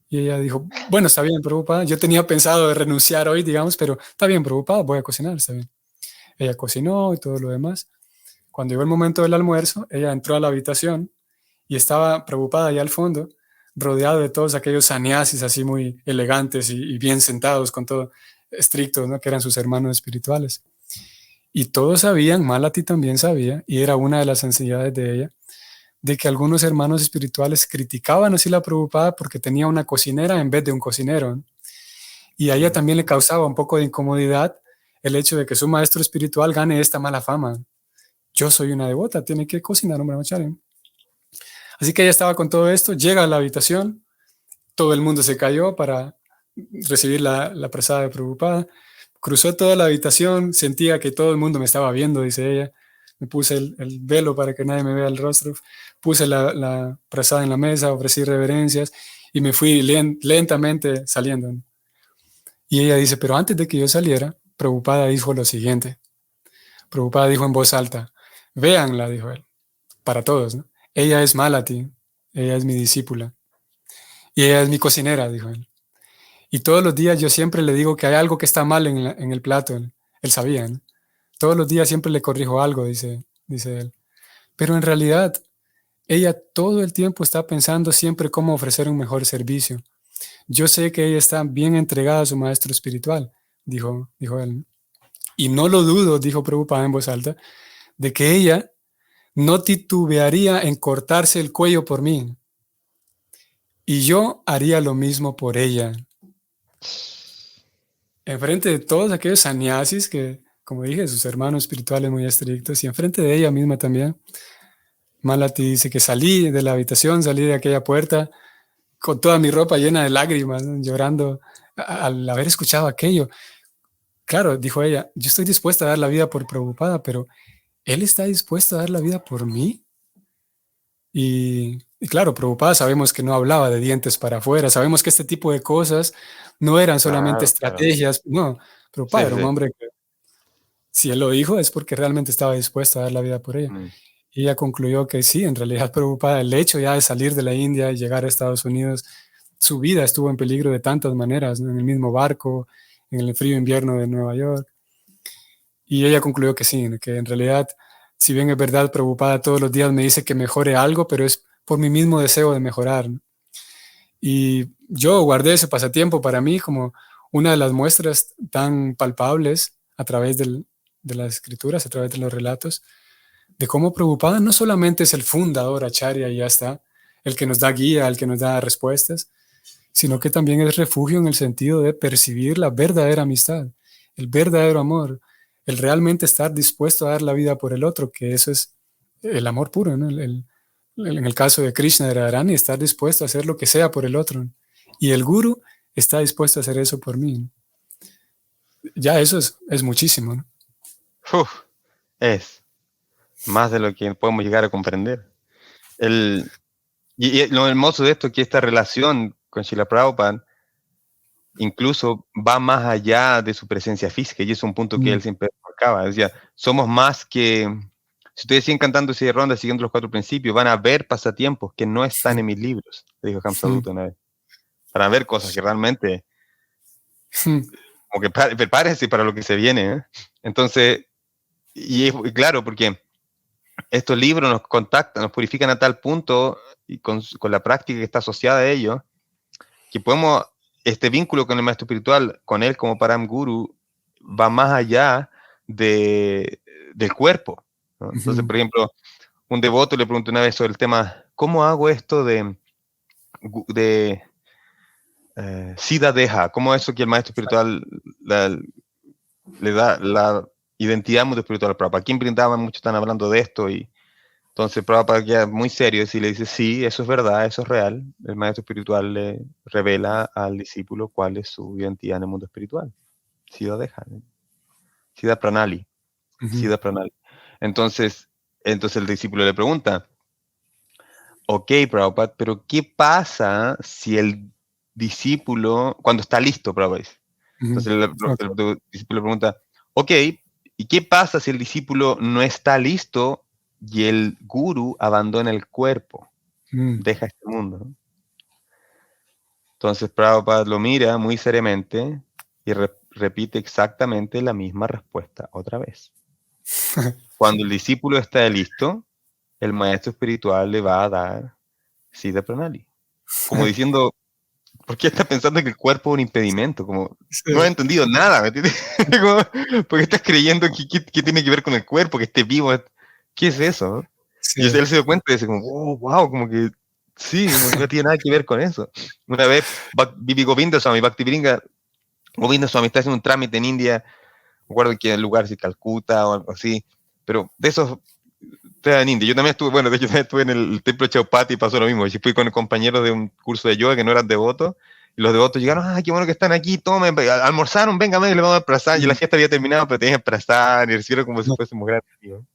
Y ella dijo, bueno, está bien, Prabhupada. Yo tenía pensado de renunciar hoy, digamos, pero está bien, Prabhupada, voy a cocinar, está bien. Ella cocinó y todo lo demás. Cuando llegó el momento del almuerzo, ella entró a la habitación y estaba Prabhupada allá al fondo, rodeado de todos aquellos sannyasis así muy elegantes y bien sentados, con todo estrictos, ¿no? Que eran sus hermanos espirituales. Y todos sabían, Malati también sabía, y era una de las ansiedades de ella, de que algunos hermanos espirituales criticaban así la Prabhupada porque tenía una cocinera en vez de un cocinero, ¿no? Y a ella también le causaba un poco de incomodidad el hecho de que su maestro espiritual gane esta mala fama. Yo soy una devota, tiene que cocinar un brahmachari. Así que ella estaba con todo esto, llega a la habitación, todo el mundo se cayó para recibir la prasada de Prabhupada, cruzó toda la habitación, sentía que todo el mundo me estaba viendo, dice ella, me puse el velo para que nadie me vea el rostro, puse la prasada en la mesa, ofrecí reverencias y me fui lentamente saliendo. Y ella dice, pero antes de que yo saliera, Prabhupada dijo lo siguiente. Prabhupada dijo en voz alta, véanla, dijo él, para todos, ¿no? Ella es Malati, ella es mi discípula. Y ella es mi cocinera, dijo él. Y todos los días yo siempre le digo que hay algo que está mal en el plato. Él sabía, ¿no? Todos los días siempre le corrijo algo, dice él. Pero en realidad, ella todo el tiempo está pensando siempre cómo ofrecer un mejor servicio. Yo sé que ella está bien entregada a su maestro espiritual, dijo él. Y no lo dudo, dijo Prabhupada en voz alta, de que ella no titubearía en cortarse el cuello por mí. Y yo haría lo mismo por ella. Enfrente de todos aquellos sannyasis que, como dije, sus hermanos espirituales muy estrictos, y enfrente de ella misma también, Malati dice que salí de la habitación, salí de aquella puerta con toda mi ropa llena de lágrimas, ¿no? Llorando al haber escuchado aquello. Claro, dijo ella, yo estoy dispuesta a dar la vida por Prabhupada, pero ¿él está dispuesto a dar la vida por mí? Y claro, Prabhupada sabemos que no hablaba de dientes para afuera, sabemos que este tipo de cosas no eran solamente Claro, claro. estrategias, no, Sí, Prabhupada era un sí. hombre que si él lo dijo es porque realmente estaba dispuesto a dar la vida por ella. Mm. Y ella concluyó que sí, en realidad Prabhupada, el hecho ya de salir de la India y llegar a Estados Unidos, su vida estuvo en peligro de tantas maneras, ¿no? En el mismo barco, en el frío invierno de Nueva York. Y ella concluyó que sí, que en realidad, si bien es verdad, Prabhupada todos los días me dice que mejore algo, pero es por mi mismo deseo de mejorar, ¿no? Y yo guardé ese pasatiempo para mí como una de las muestras tan palpables a través de las escrituras, a través de los relatos, de cómo Prabhupada no solamente es el fundador Acharya y ya está, el que nos da guía, el que nos da respuestas, sino que también es refugio en el sentido de percibir la verdadera amistad, el verdadero amor, el realmente estar dispuesto a dar la vida por el otro, que eso es el amor puro, ¿no? En el caso de Krishna, de Radharani, estar dispuesto a hacer lo que sea por el otro. Y el guru está dispuesto a hacer eso por mí. Ya eso es muchísimo, ¿no? Uf, es más de lo que podemos llegar a comprender. Y lo hermoso de esto es que esta relación con Srila Prabhupada incluso va más allá de su presencia física, y es un punto que él siempre marcaba. Decía, somos más que... Si ustedes siguen cantando esa ronda siguiendo los 4 principios, van a ver pasatiempos que no están en mis libros, dijo Kamsadutta una vez. Van a ver cosas que realmente... Como que prepárense para lo que se viene, ¿eh? Entonces, y claro, porque estos libros nos contactan, nos purifican a tal punto, y con la práctica que está asociada a ello, que podemos, este vínculo con el maestro espiritual, con él como Param Guru, va más allá del cuerpo, ¿no? Entonces, por ejemplo, un devoto le preguntó una vez sobre el tema, ¿cómo hago esto de Siddha Deha? ¿Cómo eso que el maestro espiritual le da la identidad mundo espiritual a Prabhupada? Aquí en Vrindavan muchos están hablando de esto, y entonces Prabhupada queda muy serio y le dice, sí, eso es verdad, eso es real. El maestro espiritual le revela al discípulo cuál es su identidad en el mundo espiritual. Siddha Deha, Siddha Pranali, Siddha Pranali. Entonces el discípulo le pregunta, ok, Prabhupada, pero ¿qué pasa si el discípulo, cuando está listo, Prabhupada? Entonces el discípulo pregunta, ok, ¿y qué pasa si el discípulo no está listo y el gurú abandona el cuerpo, deja este mundo, ¿no? Entonces Prabhupada lo mira muy seriamente y repite exactamente la misma respuesta otra vez. Cuando el discípulo está listo, el maestro espiritual le va a dar Siddha Pranali. Como diciendo, ¿por qué estás pensando que el cuerpo es un impedimento? Como, no he entendido nada, ¿me entiendes? ¿Por qué estás creyendo que tiene que ver con el cuerpo, que esté vivo? ¿Qué es eso? Sí. Y él se dio cuenta y dice como, oh, wow, como que sí, como que no tiene nada que ver con eso. Una vez, Bibi Govinda Swami, Bhaktivinoda Govinda Swami está haciendo un trámite en India, me acuerdo que en el lugar, si Calcuta o algo así, pero de esos en India. Yo también estuve, bueno, de hecho también estuve en el templo de Chaupati y pasó lo mismo. Yo fui con compañeros de un curso de yoga que no eran devotos, y los devotos llegaron, ah, qué bueno que están aquí, tomen, almorzaron, venga, le vamos a prasad. Y la fiesta había terminado, pero tenían prasad, y recibieron como si fuésemos gratis, ¿no?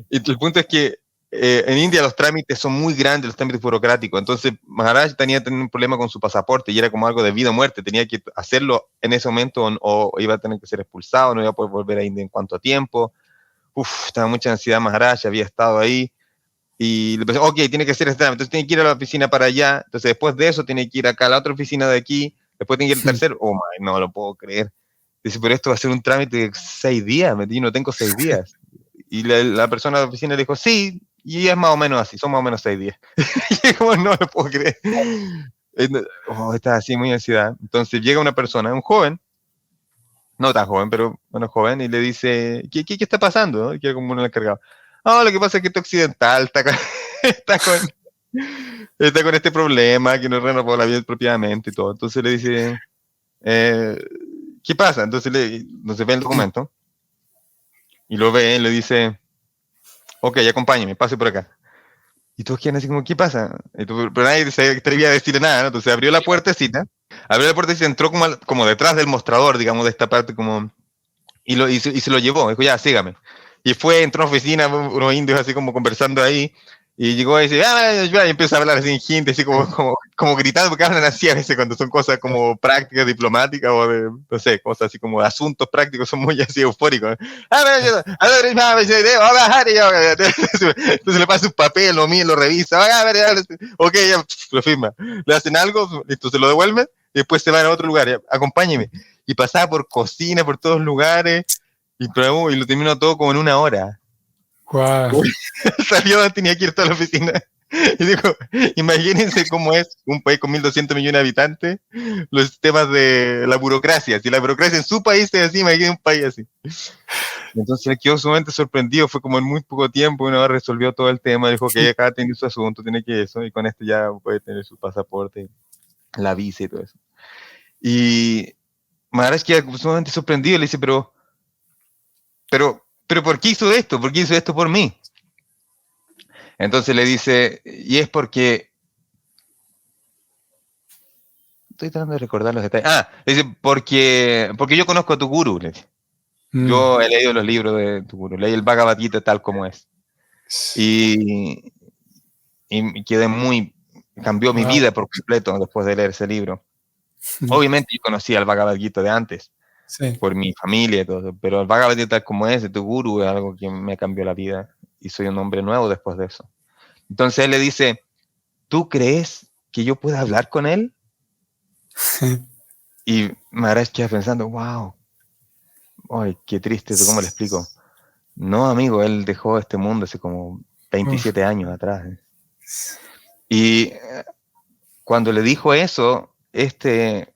Y el punto es que en India los trámites son muy grandes, los trámites burocráticos. Entonces Maharaj tenía un problema con su pasaporte y era como algo de vida o muerte. Tenía que hacerlo en ese momento o iba a tener que ser expulsado, no iba a poder volver a India en cuánto tiempo. Estaba mucha ansiedad Maharaj, había estado ahí. Y le pensé, ok, tiene que hacer este trámite. Entonces tiene que ir a la oficina para allá. Entonces después de eso tiene que ir acá a la otra oficina de aquí. Después tiene que ir al tercero. Oh, my, no lo puedo creer. Dice, pero esto va a ser un trámite de 6 días. Yo no tengo 6 días. Y la persona de la oficina le dijo, sí, y es más o menos así, son más o menos 6 días. Y como no lo puedo creer. Está así, muy ansiedad. Entonces llega una persona, un joven, no tan joven, pero bueno, joven, y le dice, ¿qué está pasando? Y queda como un encargado. Lo que pasa es que este occidental está con este problema, que no renovó la vida propiamente y todo. Entonces le dice, ¿qué pasa? Entonces ve el documento y lo ve y le dice, ok, acompáñeme, pase por acá. Y todos quedan así como, ¿qué pasa? Pero nadie se atrevía a decirle nada, ¿no? Entonces abrió la puertecita, entró como detrás del mostrador, digamos, de esta parte, como, y se lo llevó, dijo, ya, sígame. Y entró a la oficina, unos indios así como conversando ahí, y llegó y dice, y empieza a hablar así en gente, así como gritando, porque hablan así a veces cuando son cosas como prácticas diplomáticas o de, no sé, cosas así como asuntos prácticos, son muy así eufóricos. Entonces le pasa un papel, lo mira, lo revisa, ok, ya, lo firma. Le hacen algo, listo, se lo devuelven, y después se van a otro lugar, ya, acompáñeme. Y pasaba por cocina, por todos lugares, y lo terminó todo como en 1 hora. Wow. Salió, tenía que ir toda la oficina. Y dijo, imagínense cómo es un país con 1.200 millones de habitantes, los temas de la burocracia. Si la burocracia en su país es así, imagínense un país así. Entonces él quedó sumamente sorprendido, fue como en muy poco tiempo, una vez resolvió todo el tema, dijo que acá tiene su asunto, tiene que eso, y con esto ya puede tener su pasaporte, la visa y todo eso. Y Maharaj queda sumamente sorprendido y le dice, pero ¿por qué hizo esto? ¿Por qué hizo esto por mí? Entonces le dice, y es porque... Estoy tratando de recordar los detalles. Le dice, porque yo conozco a tu guru. Le dice. Yo he leído los libros de tu guru, leí el Bhagavad Gita tal como es. Y cambió mi vida por completo después de leer ese libro. Obviamente yo conocía el Bhagavad Gita de antes, sí. por mi familia y todo, pero el Bhagavad Gita tal como es, de tu guru, es algo que me cambió la vida y soy un hombre nuevo después de eso. Entonces él le dice, ¿tú crees que yo pueda hablar con él? Y Maharaj queda pensando, wow, ay, qué triste, ¿cómo le explico? No, amigo, él dejó este mundo hace como 27 años atrás. Y cuando le dijo eso, este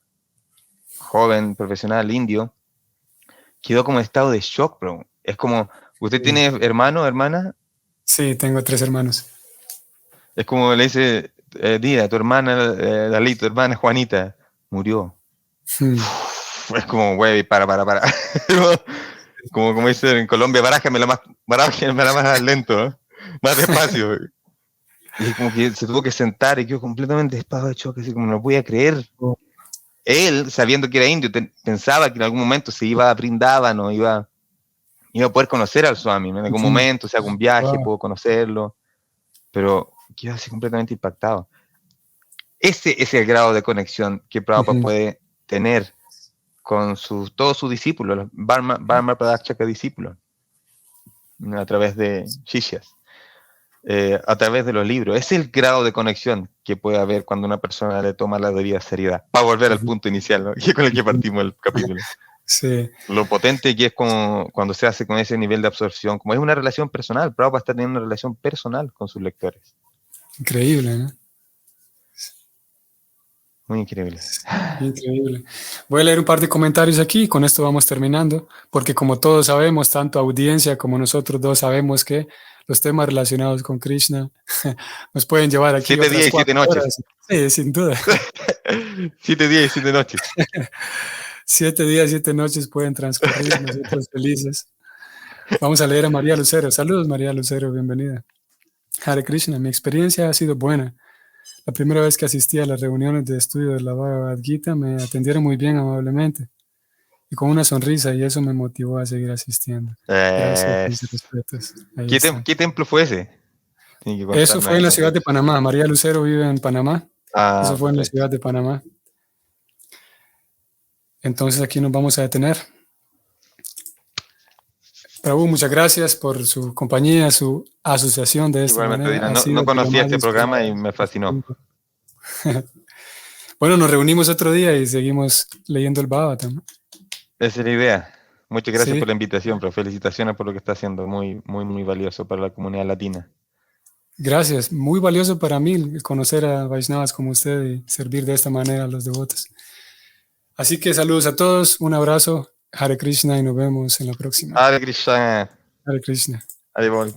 joven profesional indio quedó como en estado de shock, bro. Es como, ¿usted tiene hermano, hermana? Sí, tengo 3 hermanos. Es como le dice, Dida, tu hermana, Dalí, tu hermana Juanita, murió. Es como, güey, para. como dicen en Colombia, barájamela más lento, ¿eh? Más despacio. Y como que se tuvo que sentar y quedó completamente estado de choque, así como no lo podía creer. Él, sabiendo que era indio, pensaba que en algún momento se iba a Brindavan o iba a poder conocer al Swami, ¿no? En algún momento, si hago un viaje, puedo conocerlo, pero quedó así completamente impactado. Ese es el grado de conexión que Prabhupada puede tener con todos sus discípulos, los Bharma Pradakshaka discípulos, a través de Shishyas, a través de los libros. Es el grado de conexión que puede haber cuando una persona le toma la debida seriedad. Para volver al punto inicial, ¿no? Que con el que partimos el capítulo. Sí. Lo potente que es como cuando se hace con ese nivel de absorción, como es una relación personal. Prabhupada está teniendo una relación personal con sus lectores. Increíble, ¿no? Muy increíble. Increíble. Voy a leer un par de comentarios aquí y con esto vamos terminando, porque como todos sabemos, tanto audiencia como nosotros dos sabemos que los temas relacionados con Krishna nos pueden llevar aquí 7 días y 7 noches. horas. Sí, sin duda. 7 días y 7 noches. 7 días y 7 noches pueden transcurrir, nosotros felices. Vamos a leer a María Lucero. Saludos, María Lucero, bienvenida. Hare Krishna, mi experiencia ha sido buena. La primera vez que asistí a las reuniones de estudio de la Bhagavad Gita me atendieron muy bien, amablemente y con una sonrisa, y eso me motivó a seguir asistiendo. Gracias, mis respetos. ¿Qué templo fue ese? Tiene que Eso contarnos fue ahí en la los ciudad de detalles. Panamá. María Lucero vive en Panamá. Ah, Eso fue en la perfecto. ciudad de Panamá. Entonces aquí nos vamos a detener. Prabhu, muchas gracias por su compañía, su asociación de esta Igualmente, manera. Dina, Ha no sido de lo conocía más este programa y inspirador. me fascinó. Bueno, nos reunimos otro día y seguimos leyendo el Bhagavatam, ¿no? Esa es la idea. Muchas gracias Sí, por la invitación, pero felicitaciones por lo que está haciendo. Muy, muy, muy valioso para la comunidad latina. gracias. Muy valioso para mí conocer a Vaishnavas como usted y servir de esta manera a los devotos. Así que saludos a todos, un abrazo, Hare Krishna y nos vemos en la próxima. Hare Krishna. Hare Krishna. Hare Bol.